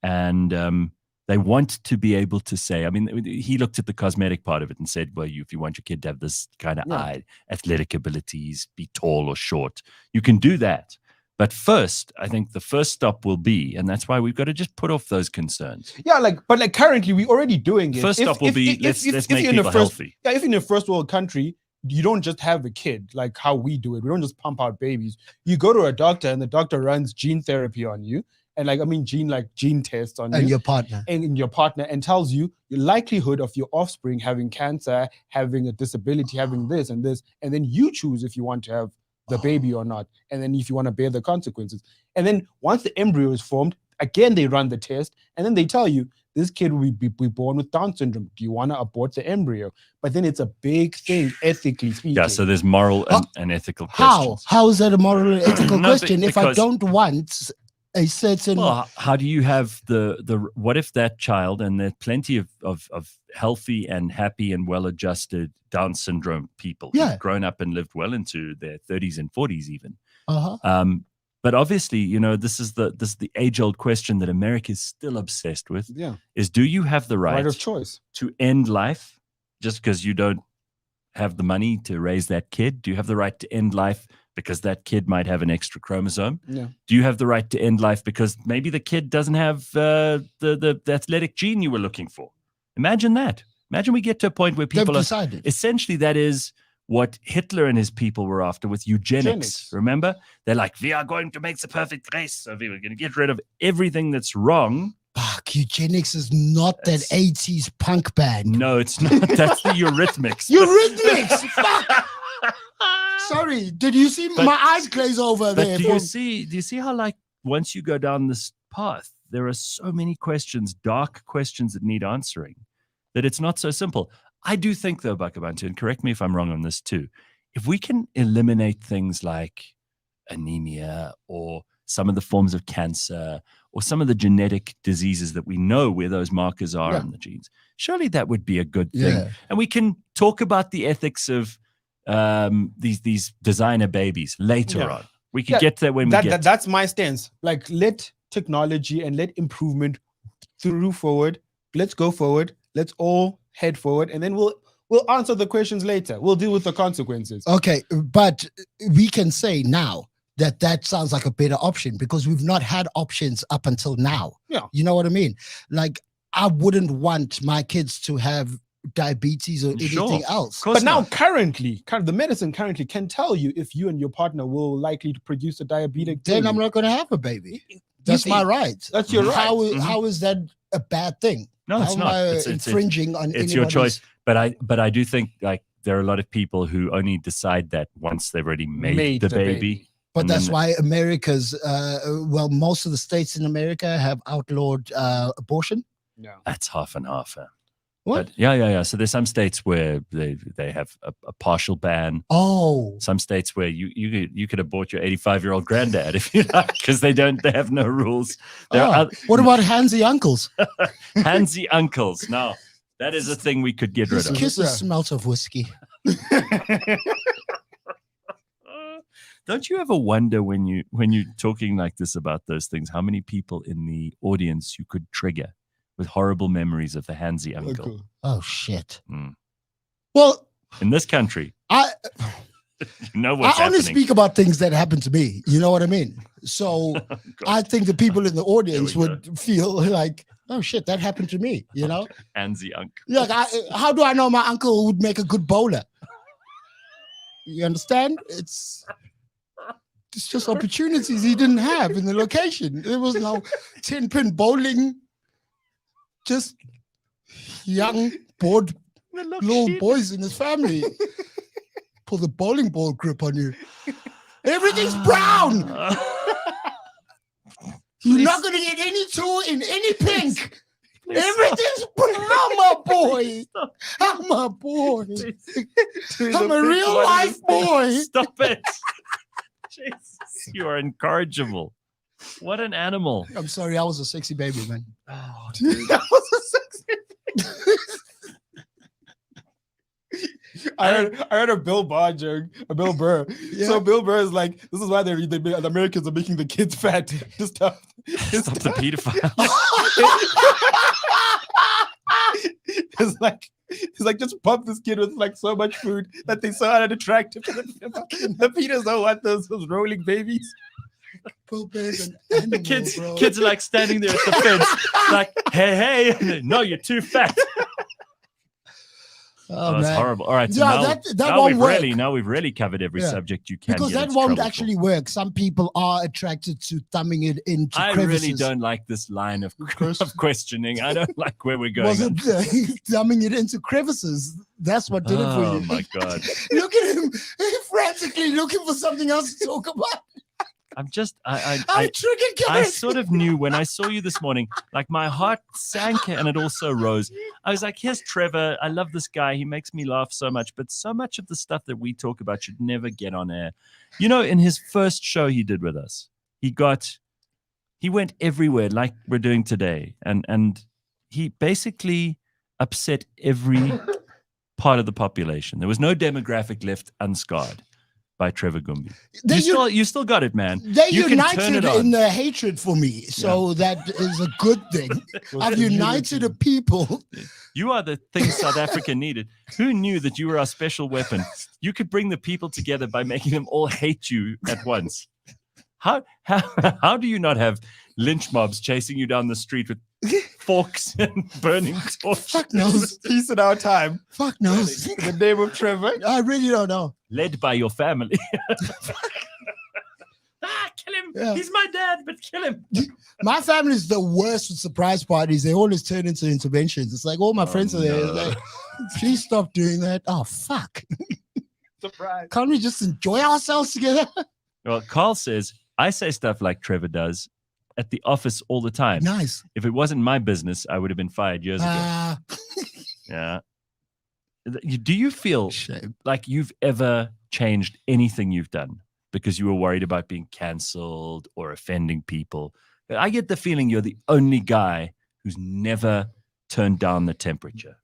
And they want to be able to say, I mean, he looked at the cosmetic part of it and said, well, if you want your kid to have this kind of eye, athletic abilities, be tall or short, you can do that. But first, I think the first stop will be, and that's why we've got to just put off those concerns. Yeah, but currently we're already doing it. First stop will be, let's make people healthy. Yeah, if in a first world country, you don't just have a kid like how we do it. We don't just pump out babies. You go to a doctor and the doctor runs gene therapy on you. And gene tests on you. And your partner. And your partner, and tells you the likelihood of your offspring having cancer, having a disability, having this and this. And then you choose if you want to have the baby or not. And then if you want to bear the consequences. And then once the embryo is formed, again, they run the test. And then they tell you, this kid will be born with Down syndrome. Do you want to abort the embryo? But then it's a big thing, ethically speaking. Yeah, so there's moral and ethical questions. How is that a moral and ethical No, question if I because- don't want a certain... Well, how do you have the what if that child, and there's plenty of healthy and happy and well-adjusted Down syndrome people Yeah. who've grown up and lived well into their 30s and 40s even. Uh-huh. But obviously, this is the age-old question that America is still obsessed with. Yeah. Is do you have the Right of choice. to end life just because you don't have the money to raise that kid? Do you have the right to end life because that kid might have an extra chromosome? Yeah. Do you have the right to end life because maybe the kid doesn't have the athletic gene you were looking for? Imagine that. Imagine we get to a point where people They've are decided. essentially, that is what Hitler and his people were after with eugenics. Remember? They're like, we are going to make the perfect race. So we are going to get rid of everything that's wrong. Fuck, eugenics is not that 80s punk band. No, it's not. That's the Eurythmics. Eurythmics! Fuck! Sorry, did you see my eyes glaze over But there? do you see how, like, once you go down this path, there are so many questions, dark questions that need answering, that it's not so simple. I do think, though, Bakh'abantu, and correct me if I'm wrong on this too, if we can eliminate things like anemia or some of the forms of cancer or some of the genetic diseases that we know where those markers are in the genes, surely that would be a good thing. Yeah. And we can talk about the ethics of these designer babies later on. We can get there when we get That's my stance. Like, let technology and let improvement through forward. Let's go forward. Let's all head forward, and then we'll answer the questions later. We'll deal with the consequences. Okay, but we can say now that sounds like a better option because we've not had options up until now. Yeah. You know what I mean? Like, I wouldn't want my kids to have diabetes or anything else. But now, currently, the medicine currently can tell you if you and your partner will likely to produce a diabetic. Then baby. I'm not going to have a baby. That's my right. That's your right. How is that a bad thing? No, it's How not. am I It's infringing on it's your anybody's- choice. But I do think, like, there are a lot of people who only decide that once they've already made the baby. But And that's then- why America's, most of the states in America have outlawed abortion. Yeah. That's half and half. What? But yeah. So there's some states where they have a partial ban. Oh. Some states where you could abort your 85-year-old granddad if you like, because they have no rules. There are What about handsy uncles? handsy uncles. Now that is a thing we could get rid His of. kisses smells of whiskey. Don't you ever wonder when you're talking like this about those things, how many people in the audience you could trigger with horrible memories of the handsy uncle? Oh shit. Mm. Well, In this country, I you know what's only happening. speak about things that happen to me. You know what I mean? So I think the people in the audience would feel like, oh shit, that happened to me. You know? Handsy uncle. Like, how do I know my uncle would make a good bowler? You understand? It's just opportunities he didn't have in the location. There was no 10-pin bowling. Just young, bored little boys in his family. Pull the bowling ball grip on you. Everything's brown. You're not going to get any two in any pink. Everything's brown, my boy. I'm my boy. I'm a real life boy. Stop it. Jesus, you are incorrigible. What an animal. I'm sorry, I was a sexy baby, man. Oh, That was a sexy. I heard a Bill Burr joke, a Bill Burr. So Bill Burr is like, this is why the Americans are making the kids fat. Just stop the pedophile. It's like just pump this kid with like so much food that they so unattractive. The pedos don't want those rolling babies. Bill Burr's an animal, Kids are like standing there at the fence, like, hey, no, you're too fat. Oh, that's man. horrible. All right, so Yeah, that now won't work. we've really covered every Yeah. subject you can. Because get that into won't trouble actually work. Some people are attracted to thumbing it into I crevices. really don't like this line of questioning. I don't like where we're going. Was it thumbing it into crevices? That's what did it for you. Oh my God. Look at him frantically looking for something else to talk about. I sort of knew when I saw you this morning, like my heart sank and it also rose. I was like, here's Trevor. I love this guy. He makes me laugh so much, but so much of the stuff that we talk about should never get on air. You know, in his first show he did with us, he went everywhere like we're doing today. And he basically upset every part of the population. There was no demographic left unscarred by Trevor Gumbi. You still got it, man. They you united in their hatred for me. So that is a good thing. I've united the people. You are the thing South Africa needed. Who knew that you were our special weapon? You could bring the people together by making them all hate you at once. How do you not have lynch mobs chasing you down the street with forks and burning torches? Fuck knows. Peace in our time. Fuck knows. In the name of Trevor. I really don't know. Led by your family. Kill him. Yeah. He's my dad, but kill him. My family is the worst with surprise parties. They always turn into interventions. It's like all my friends are there. It's like, please stop doing that. Oh, fuck. Surprise. Can't we just enjoy ourselves together? Well, Carl says, I say stuff like Trevor does at the office all the time. Nice. If it wasn't my business, I would have been fired years ago. Yeah. Do you feel like you've ever changed anything you've done because you were worried about being canceled or offending people? I get the feeling you're the only guy who's never turned down the temperature.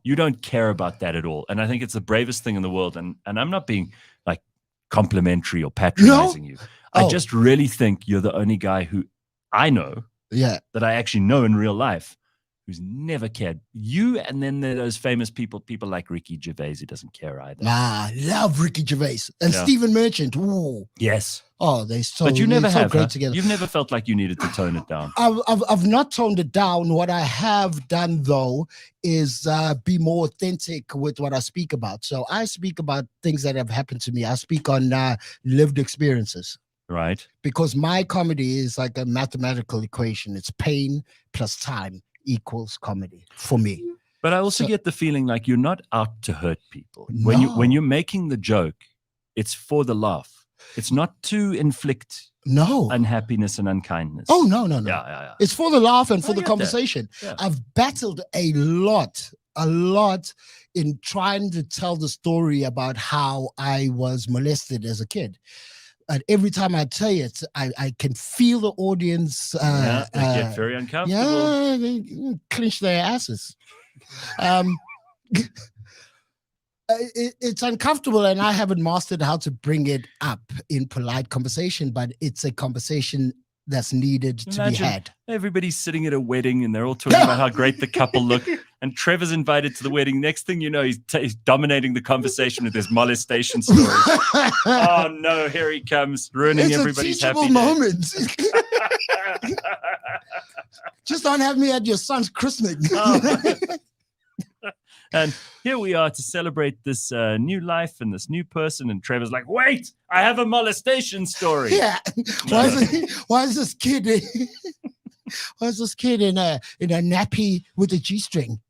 You don't care about that at all. And I think it's the bravest thing in the world. And I'm not being like complimentary or patronizing you. I just really think you're the only guy who I know that I actually know in real life who's never cared. You, and then there are those famous people like Ricky Gervais, who doesn't care either. I love Ricky Gervais and Stephen Merchant. Ooh. Yes. Oh, they're so, but you never have, great together. You've never felt like you needed to tone it down. I've not toned it down. What I have done though is be more authentic with what I speak about. So I speak about things that have happened to me. I speak on lived experiences. Right. Because my comedy is like a mathematical equation. It's pain plus time equals comedy for me. But I also get the feeling like you're not out to hurt people. When you're making the joke, it's for the laugh. It's not to inflict unhappiness and unkindness. Oh, no. Yeah. It's for the laugh and for the conversation. Yeah. I've battled a lot in trying to tell the story about how I was molested as a kid. And every time I tell it, I can feel the audience. They get very uncomfortable. Yeah, they clench their asses. It's uncomfortable, and I haven't mastered how to bring it up in polite conversation, but it's a conversation that's needed to be had. Everybody's sitting at a wedding and they're all talking about how great the couple look. And Trevor's invited to the wedding. Next thing you know, he's dominating the conversation with his molestation stories. Oh no, here he comes, ruining everybody's happy moment. Just don't have me at your son's christening. And here we are to celebrate this new life and this new person. And Trevor's like, wait, I have a molestation story. Yeah. Why is this kid in a nappy with a G-string?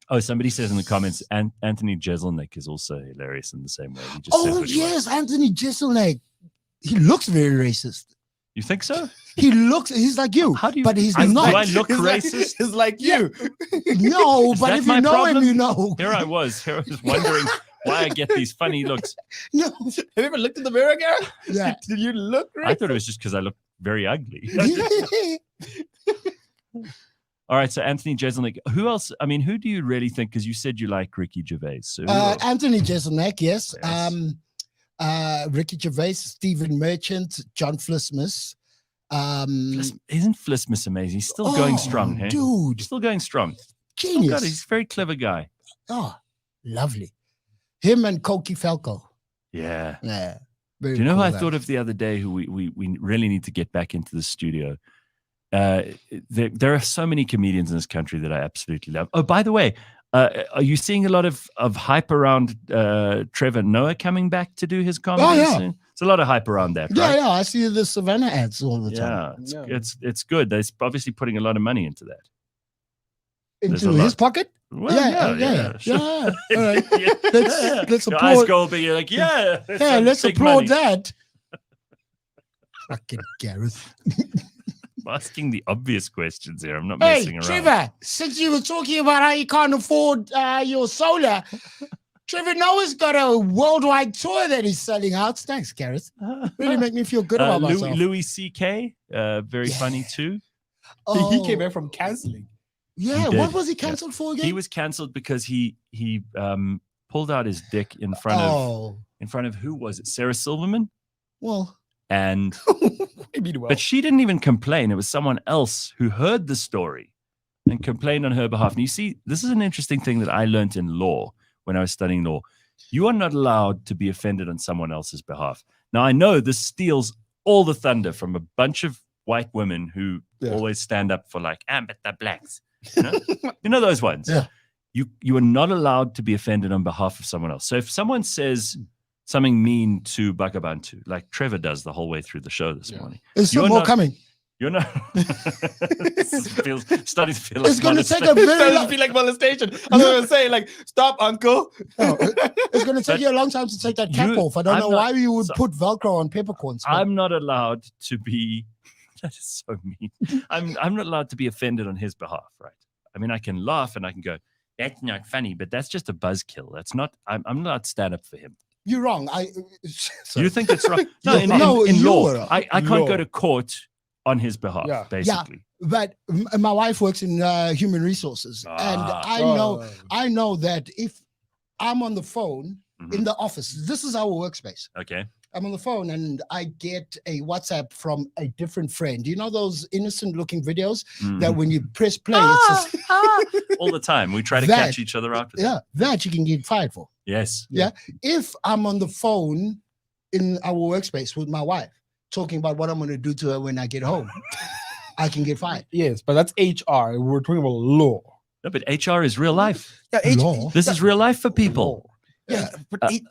Oh, somebody says in the comments, Anthony Jeselnik is also hilarious in the same way. He just yes, Anthony Jeselnik. He looks very racist. You think so? He's like you. How do you? But he's not. Do I look racist? He's like you. No, but if you know him, you know. Here I was wondering why I get these funny looks. No. Have you ever looked in the mirror, Gareth? Yeah. Did you look racist? I thought it was just because I look very ugly. All right, so Anthony Jeselnik. Who else? I mean, who do you really think? Because you said you like Ricky Gervais. So Anthony Jeselnik, yes. Ricky Gervais, Stephen Merchant, John Flismus. Isn't Flismus amazing? He's still going strong, hey? Dude. Still going strong. Genius. Oh God, he's a very clever guy. Oh, lovely. Him and Koki Falco. Yeah. Yeah. Do you know who I thought of the other day who we really need to get back into the studio? There are so many comedians in this country that I absolutely love. Oh, by the way, are you seeing a lot of hype around Trevor Noah coming back to do his comedy? Oh, yeah. Soon? It's a lot of hype around that, right? Yeah. I see the Savannah ads all the time. Yeah, it's good. They're obviously putting a lot of money into that. Into his pocket? Well, yeah. Sure. All right. Let's Your applaud. eyes go big. You're like, let's applaud money. that. Fucking Gareth. I'm asking the obvious questions here. I'm not Hey, messing around. Trevor, since you were talking about how you can't afford your solar, Trevor Noah's got a worldwide tour that he's selling out. Thanks, Gareth. Really make me feel good about myself. Louis C.K., very funny too. He came back from canceling. Yeah, what was he cancelled for again? He was cancelled because he pulled out his dick in front of who was it? Sarah Silverman? Well, and but she didn't even complain. It was someone else who heard the story and complained on her behalf. And you see, this is an interesting thing that I learned in law when I was studying law. You are not allowed to be offended on someone else's behalf. Now, I know this steals all the thunder from a bunch of white women who always stand up for like, but the blacks. You know those ones. Yeah. You are not allowed to be offended on behalf of someone else. So if someone says something mean to Bakh'abantu, like Trevor does the whole way through the show this morning. There's still more coming. You're not starting to feel it's going to take a very long feel like molestation. I was going to say, like, stop, uncle. No, it's going to take you a long time to take that cap off. I don't know why you would put Velcro on peppercorns. I'm not allowed to be. That is so mean. I'm not allowed to be offended on his behalf, right? I mean, I can laugh and I can go, that's not funny, but that's just a buzzkill. That's not. I'm not allowed to stand up for him. You're wrong. You think it's wrong? No, in law, I can't go to court on his behalf, basically. Yeah, but my wife works in human resources, and I know that if I'm on the phone in the office, this is our workspace. Okay. I'm on the phone and I get a WhatsApp from a different friend. You know those innocent-looking videos that when you press play, it's just all the time. We try to catch each other out. That you can get fired for. Yes. Yeah. If I'm on the phone in our workspace with my wife, talking about what I'm going to do to her when I get home, I can get fired. Yes, but that's HR. We're talking about law. No, but HR is real life. Yeah, law. This is real life for people. Yeah, but the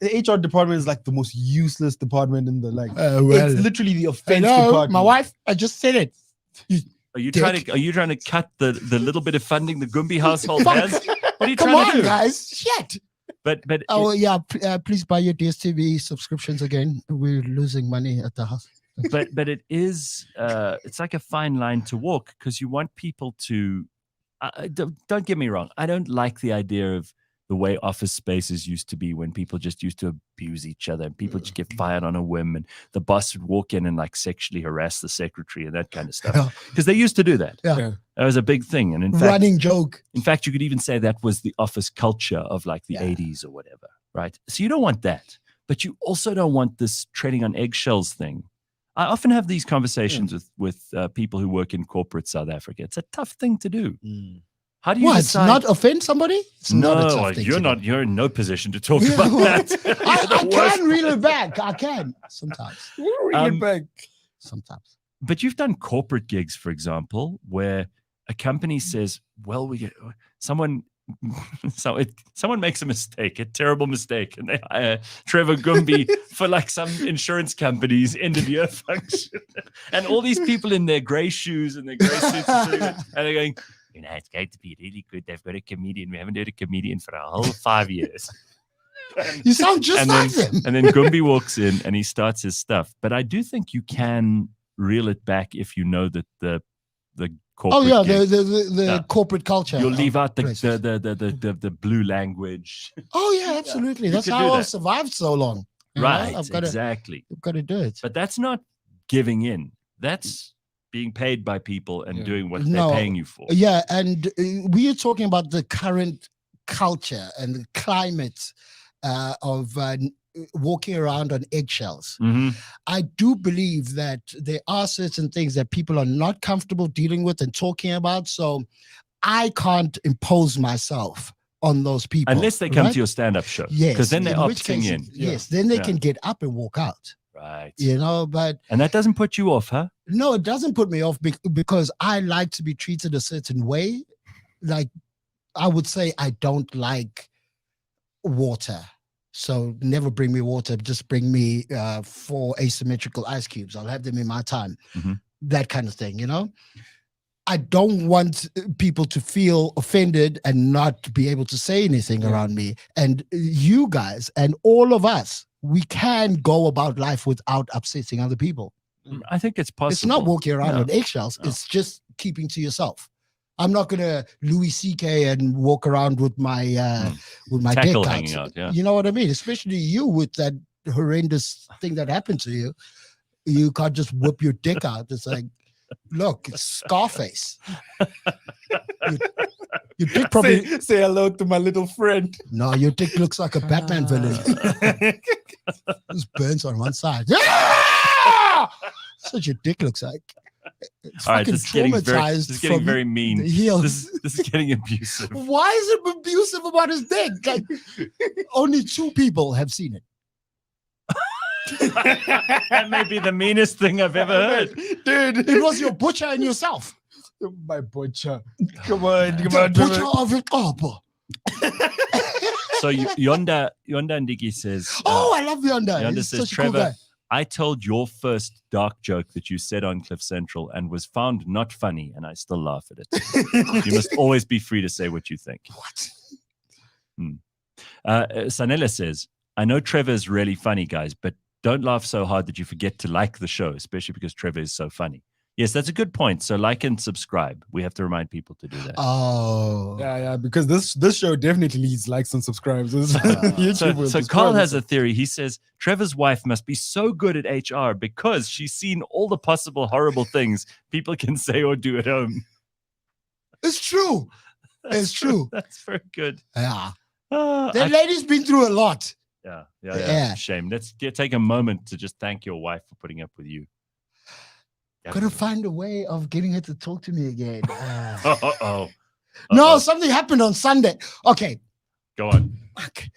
HR department is like the most useless department in the it's literally the offense department. My wife, I just said it. Are you trying to cut the little bit of funding the Gumbi household has? What are you trying to do? Guys, shit. But please buy your DSTV subscriptions again. We're losing money at the house. but it is it's like a fine line to walk because you want people to don't get me wrong. I don't like the idea of the way office spaces used to be when people just used to abuse each other and people just get fired on a whim and the boss would walk in and like sexually harass the secretary and that kind of stuff. Because they used to do that. Yeah. That was a big thing. And in fact, running joke. In fact, you could even say that was the office culture of like the 80s or whatever, right? So you don't want that. But you also don't want this treading on eggshells thing. I often have these conversations with people who work in corporate South Africa. It's a tough thing to do. How do you decide? Not offend somebody? It's not a tough thing you're in no position to talk about that. I can reel it back. I can sometimes. Reel it back. Sometimes. But you've done corporate gigs, for example, where a company says, well, we get someone makes a mistake, a terrible mistake, and they hire Trevor Gumbi for like some insurance company's end of year function. And all these people in their gray shoes and their gray suits and they're going, it's going to be really good. They've got a comedian. We haven't heard a comedian for a whole 5 years. You sound just like them. And then Gumbi walks in and he starts his stuff. But I do think you can reel it back if you know that the corporate the corporate culture. You'll leave out the blue language. Oh yeah, absolutely. That's how I've survived so long. Right, exactly. You've got to do it. But that's not giving in. That's being paid by people and doing what they're paying you for. Yeah, and we are talking about the current culture and the climate of walking around on eggshells. I do believe that there are certain things that people are not comfortable dealing with and talking about. So I can't impose myself on those people. Unless they come to your stand-up show. Yes. Because then they're opting in. Yes, then they can get up and walk out. Right. And that doesn't put you off, huh? No, it doesn't put me off because I like to be treated a certain way. Like, I would say I don't like water. So never bring me water. Just bring me 4 asymmetrical ice cubes. I'll have them in my time. That kind of thing, I don't want people to feel offended and not be able to say anything around me. And you guys and all of us, we can go about life without upsetting other people. I think it's possible. It's not walking around No. with eggshells. No. It's just keeping to yourself. I'm not gonna Louis C.K. and walk around with my Tackle dick hanging out, yeah. You know what I mean? Especially you with that horrendous thing that happened to you. You can't just whip your dick out. It's like, look, it's Scarface. Your dick probably Say hello to my little friend. no. Your dick looks like a Batman villain. Just burns on one side. Yeah! That's what your dick looks like. It's All right, fucking this is getting traumatized very from mean. the heels. This is getting abusive. Why is it abusive about his dick? Like, only 2 people have seen it. That may be the meanest thing I've ever heard. Dude, It was your butcher and yourself. my butcher. Come on, come The on. butcher of it. Oh, boy. So Yonda Ndiki says, Oh, I love Yonda. Yonda He's says, such a cool Trevor, guy. I told your first dark joke that you said on Cliff Central and was found not funny, and I still laugh at it. You must always be free to say what you think. What? Sanella says, I know Trevor is really funny, guys, but don't laugh so hard that you forget to like the show, especially because Trevor is so funny. Yes, that's a good point. So like and subscribe. We have to remind people to do that. Oh. Yeah, because this show definitely needs likes and subscribes. So Carl has a theory. He says Trevor's wife must be so good at HR because she's seen all the possible horrible things people can say or do at home. It's true. It's true. That's very good. Yeah. Ah, That lady's been through a lot. yeah. Shame. Let's take a moment to just thank your wife for putting up with you. Gotta find a way of getting her to talk to me again. Uh-oh. No, something happened on Sunday. Okay. Go on. Okay.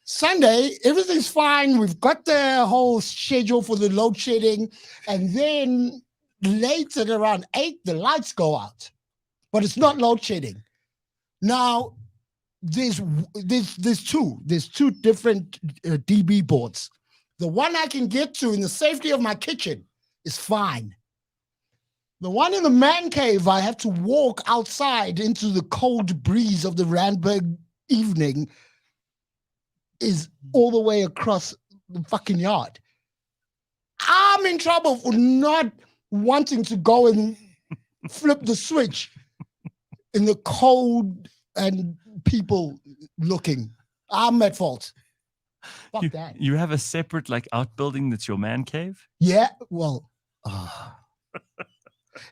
Sunday, everything's fine. We've got the whole schedule for the load shedding. And then late at around 8, the lights go out. But it's not load shedding. Now, there's two different DB boards. The one I can get to in the safety of my kitchen is fine. The one in the man cave, I have to walk outside into the cold breeze of the Randburg evening, is all the way across the fucking yard. I'm in trouble for not wanting to go and flip the switch in the cold and people looking. I'm at fault. Fuck that. You have a separate outbuilding that's your man cave? Yeah, well,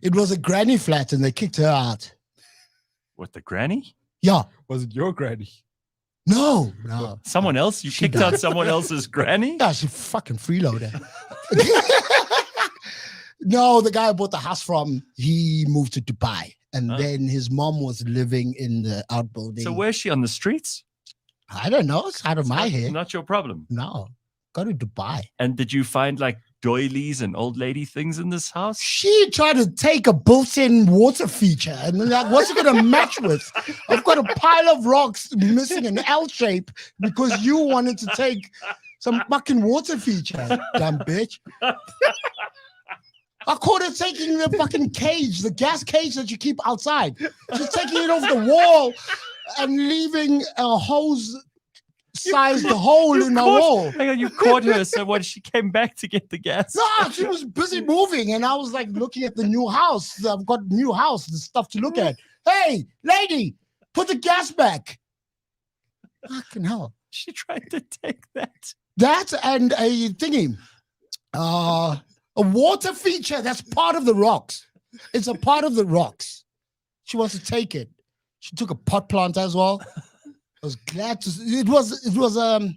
it was a granny flat and they kicked her out. What, the granny? Yeah. Was it your granny? No. Someone else? You She kicked died. out someone else's granny? Yeah, she fucking freeloader. No, the guy I bought the house from, he moved to Dubai. And then his mom was living in the outbuilding. So where's she, on the streets? I don't know. It's out of my head. Not your problem. No. Go to Dubai. And did you find doilies and old lady things in this house? She tried to take a built-in water feature. And what's it going to match with? I've got a pile of rocks missing an L shape because you wanted to take some fucking water feature, dumb bitch. I caught her taking the fucking cage, the gas cage that you keep outside. She's taking it off the wall and leaving a hose-sized hole in my wall. Hang on, you caught her. So what? She came back to get the gas? No, she was busy moving, and I was looking at the new house. I've got new house, the stuff to look at. Hey, lady, put the gas back. Fucking hell. She tried to take that. That and a thingy. A water feature that's part of the rocks. It's a part of the rocks. She wants to take it. She took a pot plant as well. I was glad to. It was a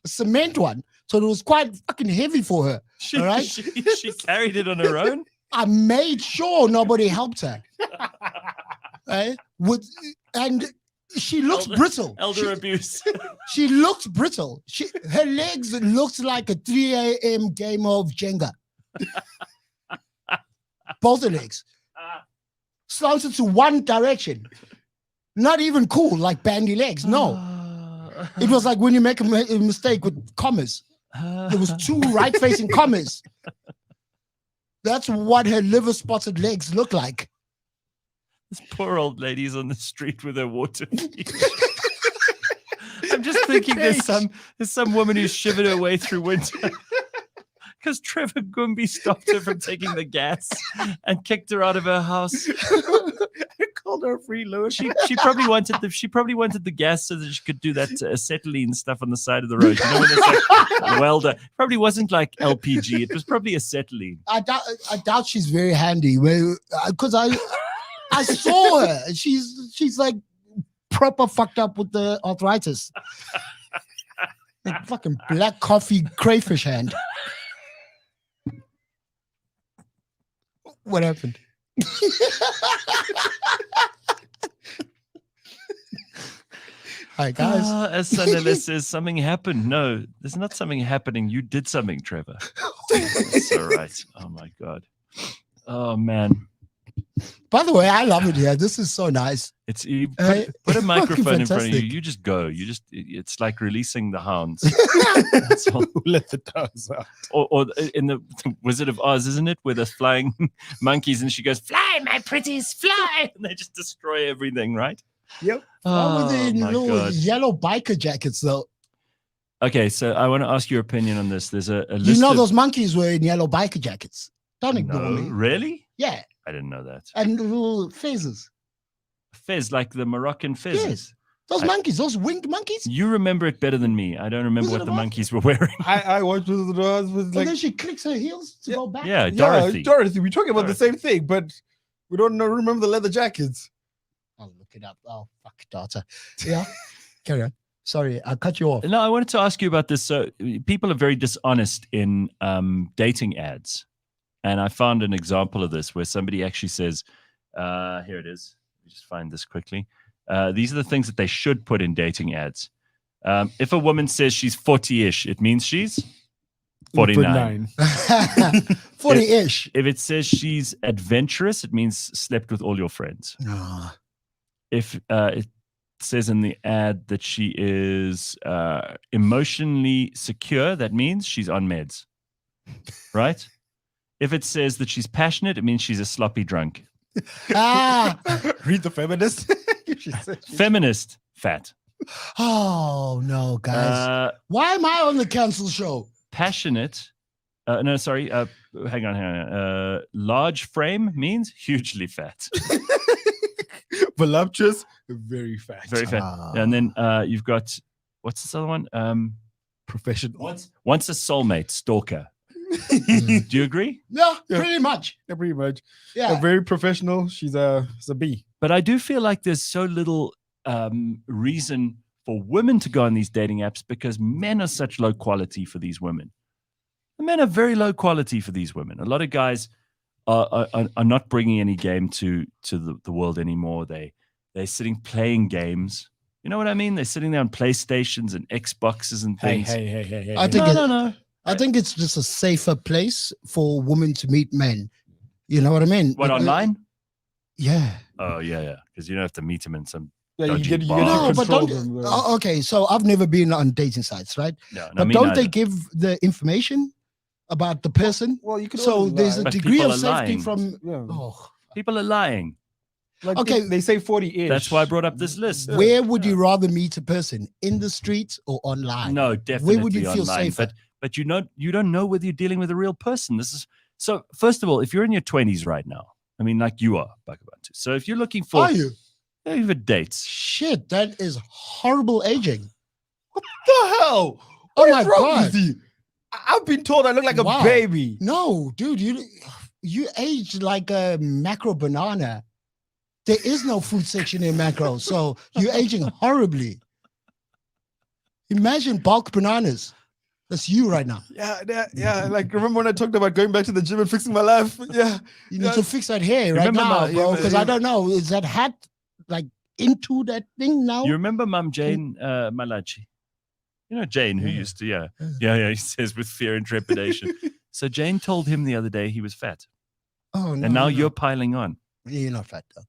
cement one, so it was quite fucking heavy for her. All right, she carried it on her own. I made sure nobody helped her. Right? And she looks brittle. Elder abuse. She looks brittle. Her legs looks like a 3 a.m. game of Jenga. Both the legs slanted to one direction. Not even cool, like bandy legs. No. It was like when you make a mistake with commas. There was 2 right-facing commas. That's what her liver-spotted legs look like. This poor old lady's on the street with her water feature. I'm just thinking there's some woman who's shivered her way through winter. Because Trevor Gumbi stopped her from taking the gas and kicked her out of her house. Called her a freeloader. She probably wanted the gas so that she could do that acetylene stuff on the side of the road. You know when it's like welder. Probably wasn't like LPG. It was probably acetylene. I doubt she's very handy. Because I saw her. She's like proper fucked up with the arthritis. Like fucking black coffee crayfish hand. What happened? Hi guys. As Sanela says, something happened. No, there's not something happening. You did something, Trevor. That's all right. Oh my God. Oh man. By the way, I love it here. This is so nice. It's you put a microphone in front of you. You just go. It's like releasing the hounds. That's all. Let the dogs out. Or in the Wizard of Oz, isn't it, where the flying monkeys and she goes, "Fly, my pretties, fly!" and they just destroy everything, right? Yep. What were the little yellow biker jackets though? Okay, so I want to ask your opinion on this. There's a list. You know those monkeys were in yellow biker jackets. Don't ignore me. Really? Yeah. I didn't know that. And little fezzes. Fez, like the Moroccan fezzes. Yes. Those monkeys, those winged monkeys. You remember it better than me. I don't remember what the monkeys were wearing. I watched Wizard of Oz with And then she clicks her heels to go back. Yeah, Dorothy. Yeah, Dorothy. We're talking about the same thing, but we don't remember the leather jackets. I'll look it up. Oh, fuck, data. Yeah. Carry on. Sorry, I cut you off. No, I wanted to ask you about this. So people are very dishonest in dating ads. And I found an example of this where somebody actually says, here it is. Let me just find this quickly. These are the things that they should put in dating ads. If a woman says she's 40-ish, it means she's 49. 40-ish. If it says she's adventurous, it means slept with all your friends. Oh. If it says in the ad that she is emotionally secure, that means she's on meds. Right? If it says that she's passionate, it means she's a sloppy drunk. Read the Feminist. Feminist, fat. Oh, no, guys. Why am I on the cancel show? Passionate. No, sorry. Hang on. Large frame means hugely fat. Voluptuous, very fat. Very fat. And then you've got, what's this other one? Professional. Once a soulmate, stalker. Do you agree? Yeah, pretty much. Yeah, pretty much. Yeah. Very professional. She's a B. But I do feel like there's so little reason for women to go on these dating apps because men are such low quality for these women. The men are very low quality for these women. A lot of guys are not bringing any game to the world anymore. They're sitting playing games. You know what I mean? They're sitting there on PlayStations and Xboxes and things. Hey. No. I think it's just a safer place for women to meet men. You know what I mean? What, online? Yeah. Oh, yeah. Because you don't have to meet him in some you get no, but don't. Okay, so I've never been on dating sites, right? No, but don't they give the information about the person? Well, you could. So there's a degree of safety lying. from. Yeah. Oh. People are lying. Like Okay. they say 40-ish. That's why I brought up this list. Where would you rather meet a person, in the street or online? No, definitely. Where would you feel online. safer? But you don't know whether you're dealing with a real person. This is so. First of all, if you're in your 20s right now, I mean, like you are, Bakh'abantu. So if you're looking for, Are you? Yeah, you've had dates. Shit, that is horrible aging. What the hell? Oh What my is wrong God. with you? I've been told I look like Wow. a baby. No, dude, you age like a macro banana. There is no food section in macro, so you're aging horribly. Imagine bulk bananas. That's you right now. Yeah. Like, remember when I talked about going back to the gym and fixing my life? Yeah. You need to fix that hair right Remember now, my- bro. Because I don't know, is that hat like into that thing now? You remember Mum Jane Malatji? You know Jane, who used to, yeah. He says with fear and trepidation. So Jane told him the other day he was fat, Oh no. and now no. you're piling on. You're not fat though.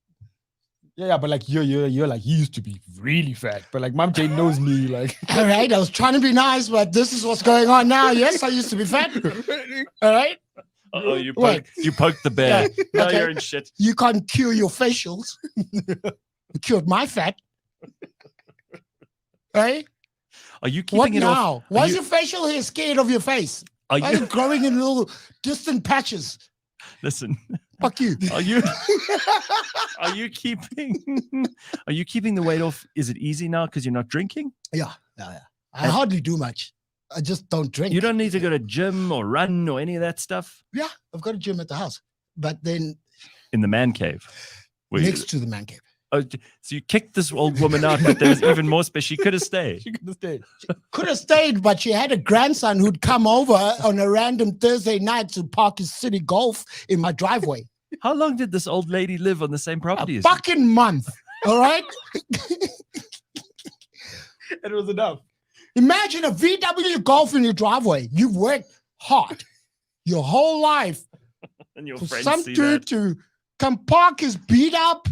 Yeah, but like you're like you used to be really fat, but like Mom Jane knows me. Like, All right, I was trying to be nice, but this is what's going on now. Yes, I used to be fat. All right. Oh, you Wait. poked the bear. Yeah, Now okay. you're in shit. You can't cure your facials. You cured my fat. Right? Are you keeping What it now? off? Why is you- your facial hair scared of your face? Are Why are you they growing in little distant patches? listen? Fuck you. Are you keeping the weight off? Is it easy now because you're not drinking? Yeah. I hardly do much. I just don't drink. You don't need to go to gym or run or any of that stuff. Yeah, I've got a gym at the house, but then In the man cave. Where next to the man cave. so you kicked this old woman out, but there was even more space. She could have stayed. Could have stayed, but she had a grandson who'd come over on a random Thursday night to park his city golf in my driveway. How long did this old lady live on the same property A as you? fucking month. All right. It was enough. Imagine a VW Golf in your driveway. You've worked hard your whole life And your for friends some see dude that. to come park his beat up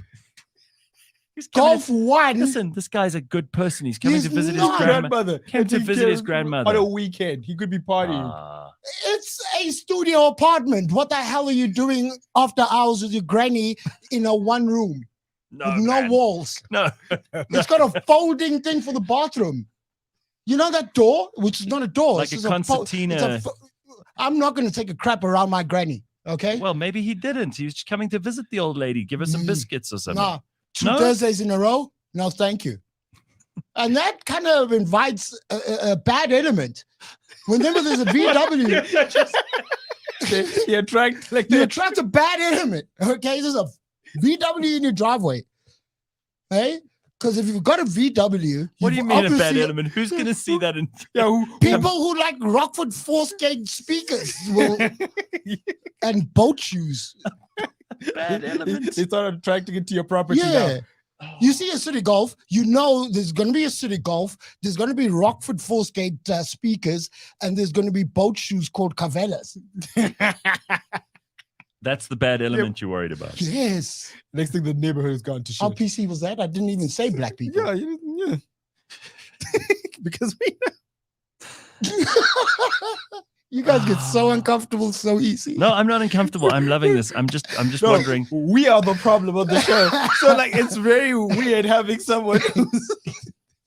He's coming Golf one. Listen, this guy's a good person. He's coming He's to visit his not. grandmother. Came to He visit his came grandmother. on a weekend. He could be partying. Ah. It's a studio apartment. What the hell are you doing after hours with your granny in a one room No, with no man. walls? No. It's got a folding thing for the bathroom. You know that door, which is not a door. Like it's a just concertina. I'm not going to take a crap around my granny. Okay. Well, maybe he didn't. He was just coming to visit the old lady, give her some biscuits or something. Nah, two No? Thursdays in a row. No, thank you. And that kind of invites a bad element. Whenever there's a VW, He attract like you attract a bad element. Okay, there's a VW in your driveway. Hey, because if you've got a VW, What do you you've mean a bad obviously- element? Who's going to see that? In People who like Rockford Force-gauge speakers will, and boat shoes. bad element? They start attracting it to your property now. Yeah. You see a city golf, you know there's going to be a city golf, there's going to be Rockford Force-gauge speakers, and there's going to be boat shoes called Cavellas. That's the bad element you're worried about. Yes. Next thing, the neighborhood has gone to shit. How PC was that? I didn't even say black people. Yeah, yeah. Because we You guys get so uncomfortable so easy. No, I'm not uncomfortable. I'm loving this. I'm just No, wondering. we are the problem of the show. So like it's very weird having someone who's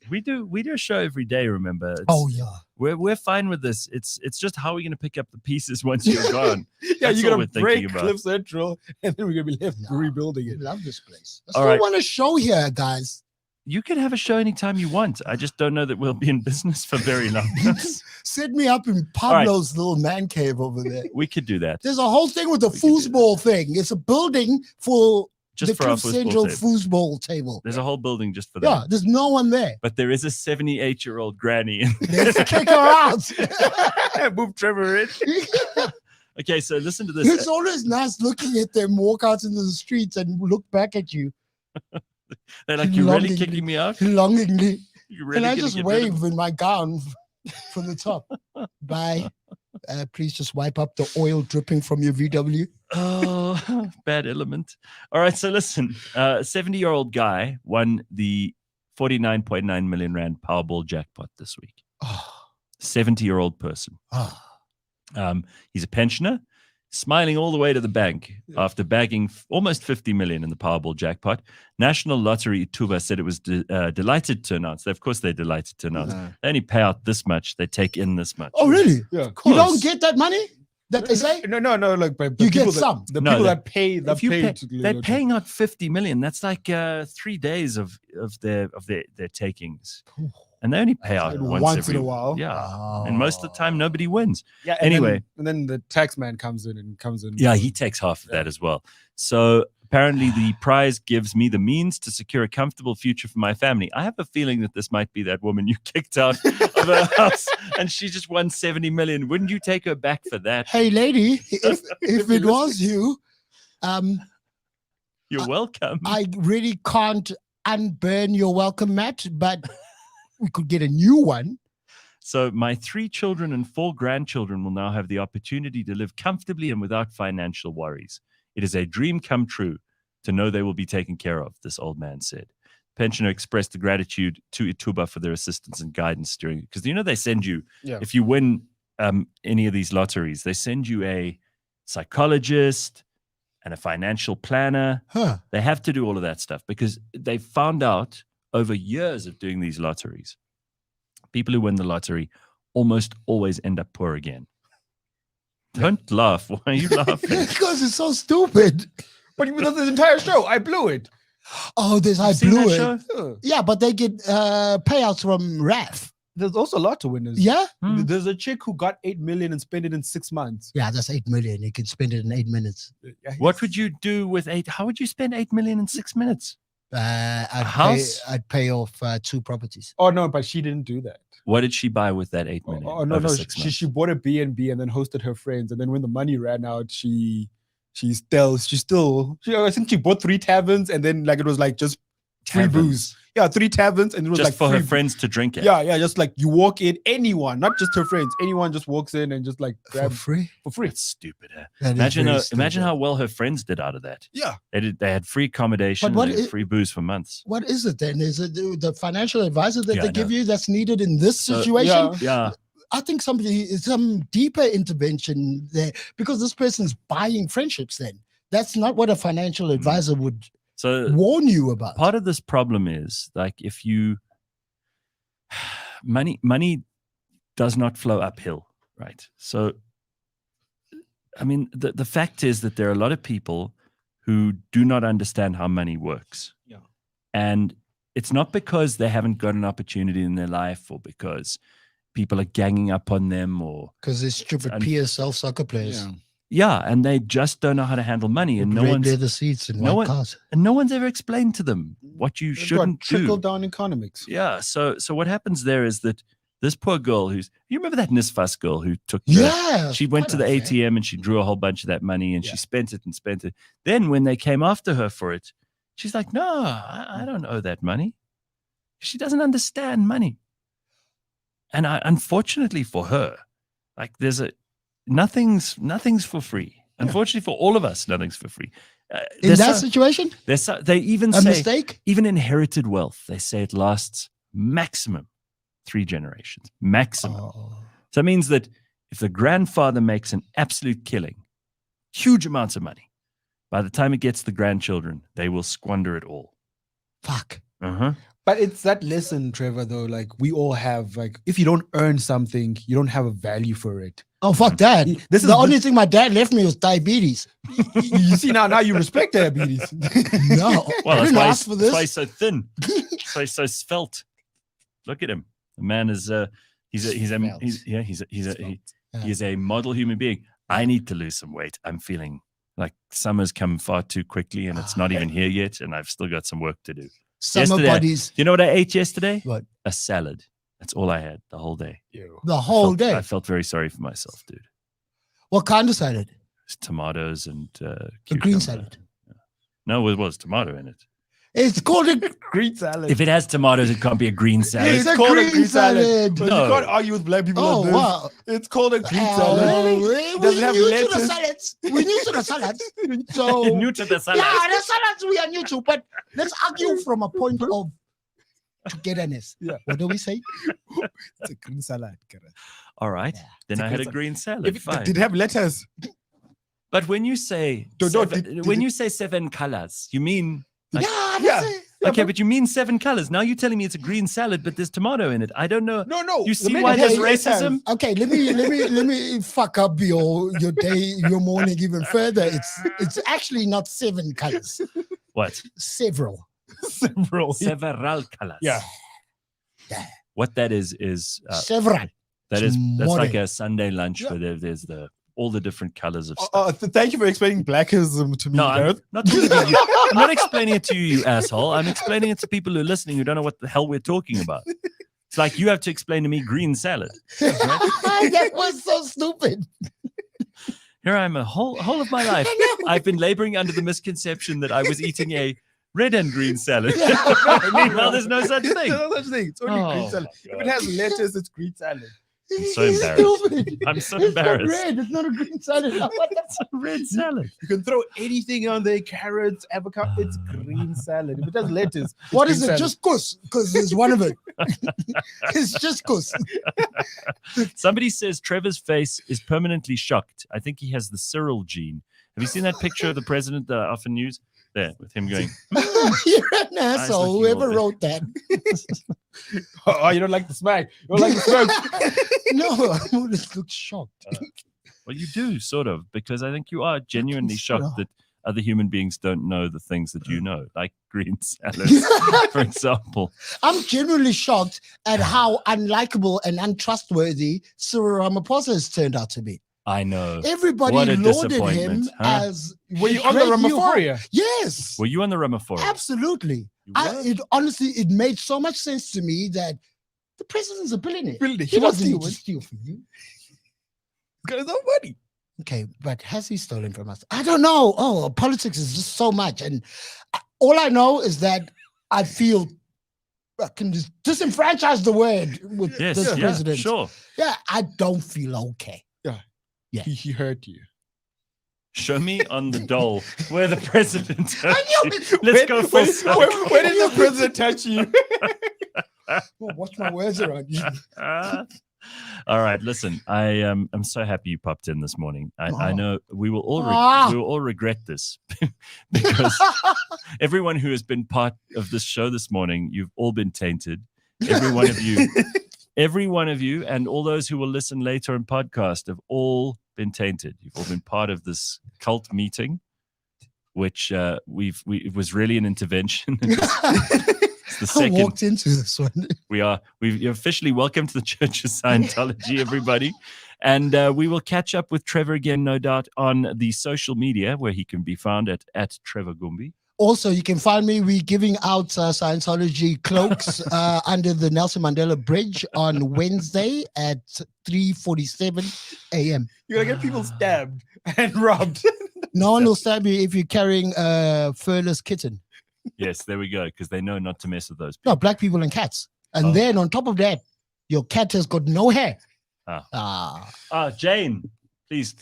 We do a show every day, remember? Oh yeah. We're fine with this. It's just how we're gonna pick up the pieces once you're gone. yeah, That's you're all gonna we're break thinking about. Cliff Central and then we're gonna be left No. rebuilding I it. love this place. I All still right. want a show here, guys. You can have a show anytime you want. I just don't know that we'll be in business for very long. Set me up in Pablo's little man cave over there. We could do that. There's a whole thing with the We could do foosball thing. It's a building for Just the for our Cliff Central football table. foosball table. There's a whole building just for that. Yeah, there's no one there. But there is a 78-year-old granny. Let's kick her out. Move Trevor in. Okay, so listen to this. It's always nice looking at them walk out into the streets and look back at you They're like, you're really longingly. kicking me out? longingly. You're really And I gonna just get rid of wave in my gown from the top. Bye. Please just wipe up the oil dripping from your VW. Oh, bad element. All right, so listen. 70-year-old guy won the 49.9 million rand Powerball jackpot this week. Oh, 70-year-old person. oh. He's a pensioner, smiling all the way to the bank after bagging almost 50 million in the Powerball jackpot. National Lottery Ituba said it was delighted to announce. Of course, they're delighted to announce. They only pay out this much. They take in this much. Oh, really? Yeah. You don't get that money that they say? No. Like but You people get some. The No, people they- that pay, that If you pay pay, to they're paying out 50 million. That's like 3 days of their takings, and they only pay out Once every in a while. Yeah, and most of the time nobody wins. Yeah. Anyway. and then the tax man comes in. Yeah, he takes half of that as well. So apparently the prize gives me the means to secure a comfortable future for my family. I have a feeling that this might be that woman you kicked out of her house and she just won 70 million. Wouldn't you take her back for that? Hey, lady, if it was you, You're welcome. I really can't unburn your welcome mat, but we could get a new one. So my 3 children and 4 grandchildren will now have the opportunity to live comfortably and without financial worries. It is a dream come true to know they will be taken care of, this old man said. Pensioner expressed the gratitude to Ituba for their assistance and guidance during, because they send you, if you win any of these lotteries, they send you a psychologist and a financial planner. Huh. They have to do all of that stuff because they found out over years of doing these lotteries, people who win the lottery almost always end up poor again. Don't laugh. Why are you laughing? Because it's so stupid. But you did the entire show. I blew it. Oh, I Seen blew that it. show? Yeah, but they get payouts from RAF. There's also a lot to winners. Yeah? There's a chick who got 8 million and spent it in 6 months. Yeah, that's 8 million. You can spend it in 8 minutes. What would you do with how would you spend 8 million in 6 minutes? I'd pay off 2 properties. Oh no, but she didn't do that. What did she buy with that 8 million? Oh no, over no. 6 months? She bought a B&B and then hosted her friends. And then when the money ran out, I think she bought 3 taverns and then like it was like just free booze. Yeah, 3 taverns and it was just like for free her friends to drink it. Yeah, just like you walk in, anyone, not just her friends, anyone just walks in and just like grab For free? for free. That's stupid. Huh? That is Imagine very imagine stupid. how well her friends did out of that. Yeah. They had free accommodation, what they had is- free booze for months. What is it then? Is it the financial advisor that Yeah, they I give know. you that's needed in this So, situation? Yeah. Yeah. I think some deeper intervention there, because this person's buying friendships then. That's not what a financial advisor would So warn you about. part of this problem is like if you money does not flow uphill, right? So I mean the fact is that there are a lot of people who do not understand how money works. Yeah. And it's not because they haven't got an opportunity in their life or because people are ganging up on them or Because they're stupid And- PSL soccer players. and they just don't know how to handle money and no Red one's leather seats and no white one- cars. and no one's ever explained to them what you shouldn't trickle do. down economics. Yeah. So what happens there is that this poor girl you remember that Nisfas girl who took she went to the ATM and she drew a whole bunch of that money and she spent it. Then when they came after her for it, she's like, no, I don't owe that money. She doesn't understand money. And unfortunately for her, like nothing's for free. Unfortunately for all of us, nothing's for free. In that situation? They even A say, mistake? even inherited wealth, they say it lasts maximum 3 generations, maximum. Oh. So it means that if the grandfather makes an absolute killing, huge amounts of money, by the time it gets to the grandchildren, they will squander it all. Fuck. Uh-huh. But it's that lesson, Trevor, though, like we all have, like, if you don't earn something, you don't have a value for it. Oh, fuck that. This is the only thing my dad left me was diabetes. You see, now you respect diabetes. No. Well, I that's didn't why, ask for that's why this. he's so thin. That's why he's so svelte. Look at him. The man is he is a model human being. I need to lose some weight. I'm feeling like summer's come far too quickly and it's not even here yet, and I've still got some work to do. Summer Yesterday, bodies. you know what I ate yesterday? What? A salad. That's all I had the whole day. The whole day. I felt very sorry for myself, dude. What kind of salad? It's tomatoes and A cucumber. green salad. No, it was tomato in it. It's called a green salad. If it has tomatoes, it can't be a green salad. It's a called green salad. But No. you can't argue with black people Oh, on this. wow. It's called a green Oh, salad. really? It doesn't have We're new to the lettuce. salads. We're new to the salads. So, New to the salad. yeah, the salads we are new to, but let's argue from a point of togetherness. Yeah. What do we say? It's a green salad. Gareth. All right. Yeah. Then I had a It's a green salad. If Fine. did it have lettuce? But when you say when you say 7 colors, you mean like, Yeah, yeah. that's it. okay, but you mean 7 colors. Now you're telling me it's a green salad, but there's tomato in it. I don't know. No. You see The why menu there's has racism? Okay, let me fuck up your day, your morning even further. It's actually not 7 colors, What? several. several. Several colors. Yeah. What that is Several. that's like More. a Sunday lunch Yeah. where there's all the different colors of stuff. Thank you for explaining blackism to me, No, I'm Gareth. not talking to you. I'm not explaining it to you, you asshole. I'm explaining it to people who are listening who don't know what the hell we're talking about. It's like you have to explain to me green salad. That was so stupid. Here I am a whole of my life. I've been laboring under the misconception that I was eating a red and green salad. Meanwhile, there's no such thing. There's no such thing. It's only Oh, green salad. my If it has lettuce, it's green salad. I'm so embarrassed. Stupid. I'm so It's embarrassed. not red. It's not a green salad. What the It's a red salad. You can throw anything on there, carrots, avocado, it's green salad. If it has lettuce, it's What green is it? salad. Just kus, because there's one of it. It's just kus. Somebody says Trevor's face is permanently shocked. I think he has the Cyril gene. Have you seen that picture of the president that I often use? There, with him going, You're an asshole. looking Whoever all wrote that. Oh, you don't like the smack. You don't like the smoke. No, I just look shocked. Well, you do sort of, because I think you are genuinely sort shocked of. that other human beings don't know the things that you know, like green salad, for example. I'm genuinely shocked at how unlikable and untrustworthy Cyril Ramaphosa has turned out to be. I know. Everybody What a lauded him disappointment, huh? as Were you on the great new hope. Ramaphosa? Yes, Were you on the Ramaphosa? absolutely. You were? It honestly, it made so much sense to me that the president's a billionaire. He was doesn't need to stealing. steal from you. He's got his own money. Okay, but has he stolen from us? I don't know. Oh, politics is just so much. And all I know is that I feel I can just disenfranchise the word with Yes, this yeah, president. sure. Yeah, I don't feel okay. Yeah. He hurt you. Show me on the doll where the president touched knew you. it. Let's go full circle. Where did the president touch you? Well, watch my words around you. All right, listen. I'm so happy you popped in this morning. I Oh. know we will all we will all regret this because everyone who has been part of this show this morning, you've all been tainted. Every one of you, and all those who will listen later in podcast have all been tainted. You've all been part of this cult meeting, which it was really an intervention. It's the I second. walked into this one. We've officially welcome to the Church of Scientology, everybody. And we will catch up with Trevor again, no doubt, on the social media where he can be found at Trevor Gumbi. Also, you can find me. We're giving out Scientology cloaks under the Nelson Mandela Bridge on Wednesday at 3:47 a.m. You're gonna get people stabbed and robbed. No one will stab you if you're carrying a furless kitten. Yes, there we go, because they know not to mess with those. No, black people and cats. And Oh. then on top of that, your cat has got no hair. Jane, please,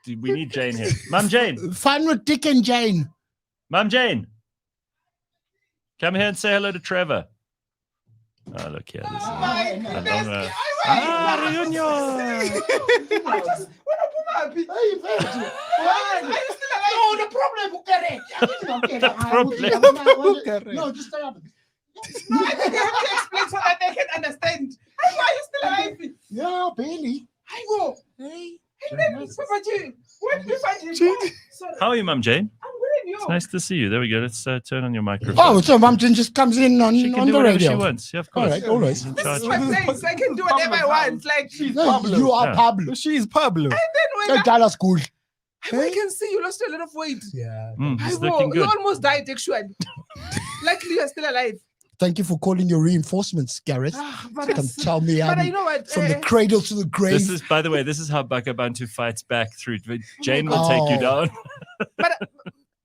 we need Jane here. Mum Jane, Fun with Dick and Jane. Mum Jane, come here and say hello to Trevor. Oh, look here. This is reunion. No, the problem. No, just stay up. No, I think you have to explain so that they can understand. Why are you still alive? Yeah, barely. I go. Hey. And then, Papa Jane, where did you find him? Sorry, How are you, Mum Jane? I'm with you. It's nice to see you. There we go. Let's turn on your microphone. Oh, so Mum Jane just comes in on, She can on do the whatever radio. she wants. Yeah, of All course. right, always. She's in This charge. is my place. I can do whatever I want. Like, and No, Pablo. you are Yeah. Pablo. She's Pablo. then when Hey, Dallas school. I can see you lost a lot of weight. Yeah. I It's will. looking You good. almost died, actually. Luckily, you're still alive. Thank you for calling your reinforcements, Gareth. But Come tell me how but you know what? from the cradle to the grave. This is, by the way, this is how Bakh'abantu fights back through. Jane will take you Oh. down. But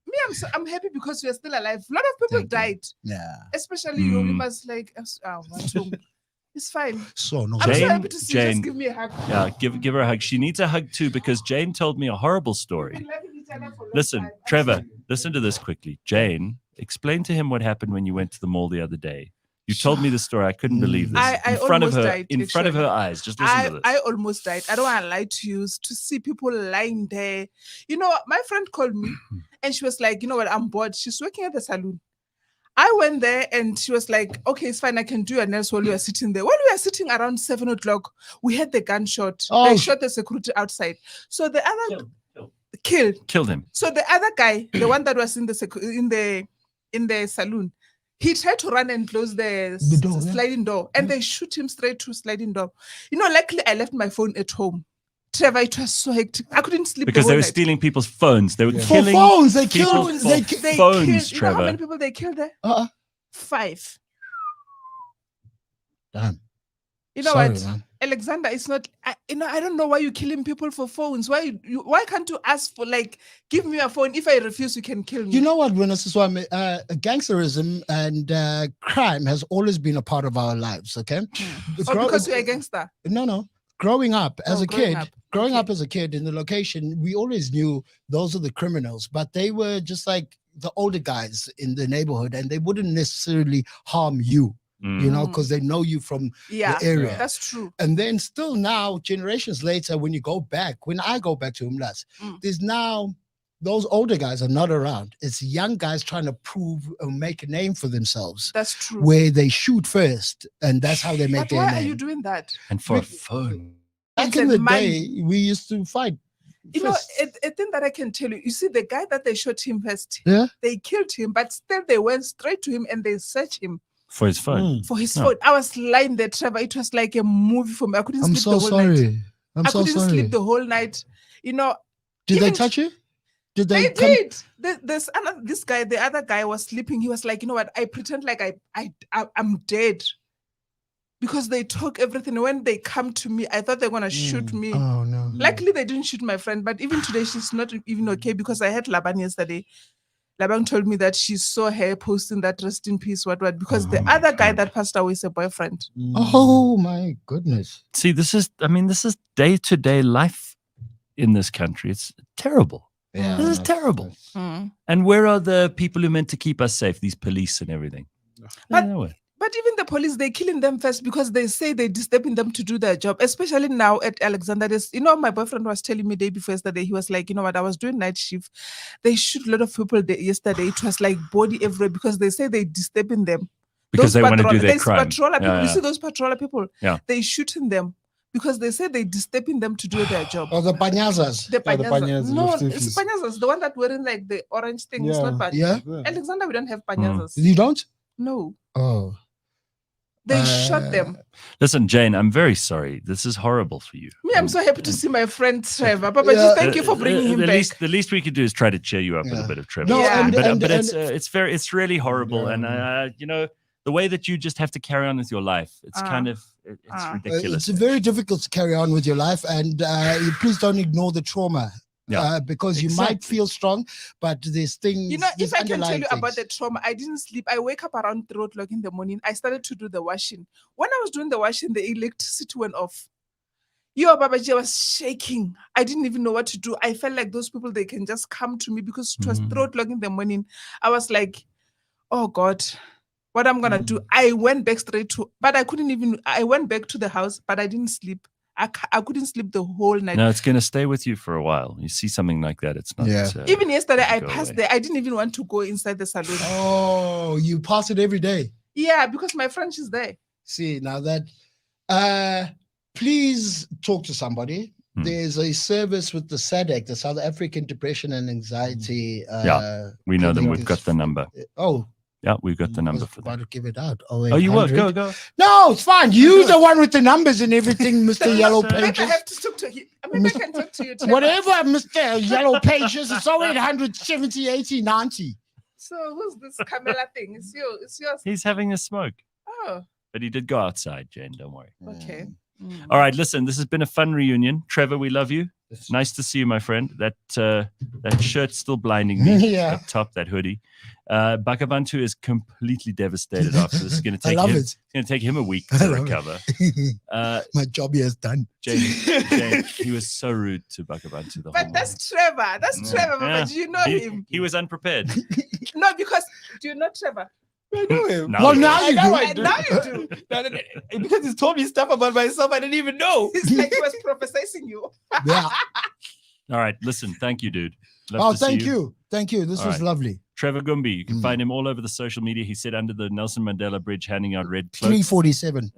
me, I'm happy because you're still alive. A lot of people Thank you. died, Yeah. especially you. You Mm. must like. It's fine. So no. I'm so Jane- happy to see you. Jane. Just give me a hug. Yeah, give her a hug. She needs a hug too because Jane told me a horrible story. We've been loving each other for a long Listen, time. Trevor, listen to this quickly. Jane, explain to him what happened when you went to the mall the other day. You told me the story. I couldn't believe this. I in front of almost her, died, in front of her actually. eyes. Just listen to this. I almost died. I don't want to lie to you. To see people lying there. You know, my friend called me and she was like, you know what, I'm bored. She's working at the salon. I went there and she was like, okay, it's fine. I can do your nails while you are sitting there. While we are sitting around 7 o'clock, we had the gunshot. Oh. They shot the security outside. So the other killed. Killed him. So the other guy, the one that was in the saloon, he tried to run and close the door, yeah. sliding door, and they shoot him straight to sliding door. You know, luckily I left my phone at home. Trevor, it was so hectic. I couldn't sleep Because the they whole were night. stealing people's phones. They were For killing phones, they people killed. for They They phones, killed, you know how Trevor. many people they killed there? 5. Damn. You know Sorry, what, man. Alexander? It's not. I don't know why you're killing people for phones. Why can't you ask for, like, give me a phone? If I refuse, you can kill me. You know what, Winners? Gangsterism and crime has always been a part of our lives. Okay. Or because you're a gangster. No. Growing up as Oh, a growing kid, up. growing Okay. up as a kid in the location, we always knew those are the criminals, but they were just like the older guys in the neighborhood, and they wouldn't necessarily harm you, you know, because they know you from Yeah, the area. that's true. And then still now, generations later, when you go back, when I go back to Umlas, there's now those older guys are not around. It's young guys trying to prove or make a name for themselves, That's true. where they shoot first, and that's how they make But their why name. are you doing that? And for a phone. Back It's in the money. day, we used to fight You know, a thing that I can tell you, you see, the guy that they shot him first, they killed him, but still they went straight to him and they searched him. For his phone. For his phone. I was lying there, Trevor. It was like a movie for me. I couldn't sleep the whole night. I couldn't sleep the whole night. You know. Did they touch you? Did they did. This guy, the other guy was sleeping. He was like, you know what? I pretend like I'm dead. Because they took everything. When they come to me, I thought they were going to shoot me. Oh, no. Luckily, they didn't shoot my friend. But even today, she's not even okay because I had Laban yesterday. Laban told me that she saw her posting that rest in peace, what, because the other guy that passed away is a boyfriend. Oh, my goodness. See, this is day-to-day life in this country. It's terrible. Yeah, this is terrible. And where are the people who meant to keep us safe? These police and everything. But even the police, they're killing them first because they say they're disturbing them to do their job, especially now at Alexander. You know, my boyfriend was telling me day before yesterday, he was like, you know what, I was doing night shift. They shoot a lot of people yesterday. It was like body everywhere because they say they're disturbing them. Because they want to do their crime. You see those patroller people? They're shooting them because they say they're disturbing them to do their job. Oh, the panyazas. The panyazas. No, it's panyazas. The one that wearing like the orange thing. It's not bad. Yeah. Alexander, we don't have panyazas. You don't? No. Oh. They shot them. Listen, Jane, I'm very sorry. This is horrible for you. Me, I'm so happy to see my friend Trevor. Papa, thank you for bringing him back. The least we could do is try to cheer you up with a bit of Trevor. No, but it's really horrible, and you know, the way that you just have to carry on with your life, it's it's ridiculous. It's very difficult to carry on with your life, and please don't ignore the trauma. Because you might feel strong, but there's things. You know, if I can tell you about the trauma, I didn't sleep. I wake up around 3 o'clock in the morning. I started to do the washing. When I was doing the washing, the electricity went off. Babaji was shaking. I didn't even know what to do. I felt like those people, they can just come to me because it was 3 o'clock in the morning. I was like, oh God, what I'm going to do? I went back I went back to the house, but I didn't sleep. I couldn't sleep the whole night. No, it's going to stay with you for a while. You see something like that, it's not. Even yesterday, I passed there. I didn't even want to go inside the salon. Oh, you pass it every day? Yeah, because my friend is there. See, now that, please talk to somebody. There's a service with the SADC, the South African Depression and Anxiety. We know them. We've got the number. Oh. Yeah, we've got the number for that. About to give it out. Oh, you will? Go. No, it's fine. You're the one with the numbers and everything, Mr. Yellow Pages. I have to talk to him. Maybe I can talk to you. Whatever, Mr. Yellow Pages. It's 0870 80 90. So who's this Camilla thing? It's yours. He's having a smoke. Oh. But he did go outside, Jane. Don't worry. Okay. All right, listen, this has been a fun reunion. Trevor, we love you. Nice to see you, my friend. That shirt's still blinding me. Up top, that hoodie. Bakh'abantu is completely devastated after this. It's going to take him a week to recover. My job here is done. Jane, he was so rude to Bakh'abantu. But that's Trevor. That's Trevor. But do you know him? He was unprepared. No, because do you know Trevor? I know him. Now you do. Now you do. Because he's told me stuff about myself I didn't even know. It's like he was prophesying you. Yeah. All right, listen. Thank you, dude. Love thank you. Thank you. This was lovely. Trevor Gumbi, you can find him all over the social media. He said under the Nelson Mandela Bridge handing out red cloaks. 347.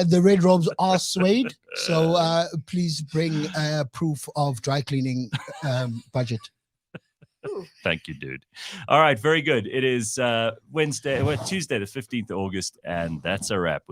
The red robes are suede, so please bring proof of dry cleaning budget. Thank you, dude. All right, very good. It is Tuesday, the 15th of August, and that's a wrap.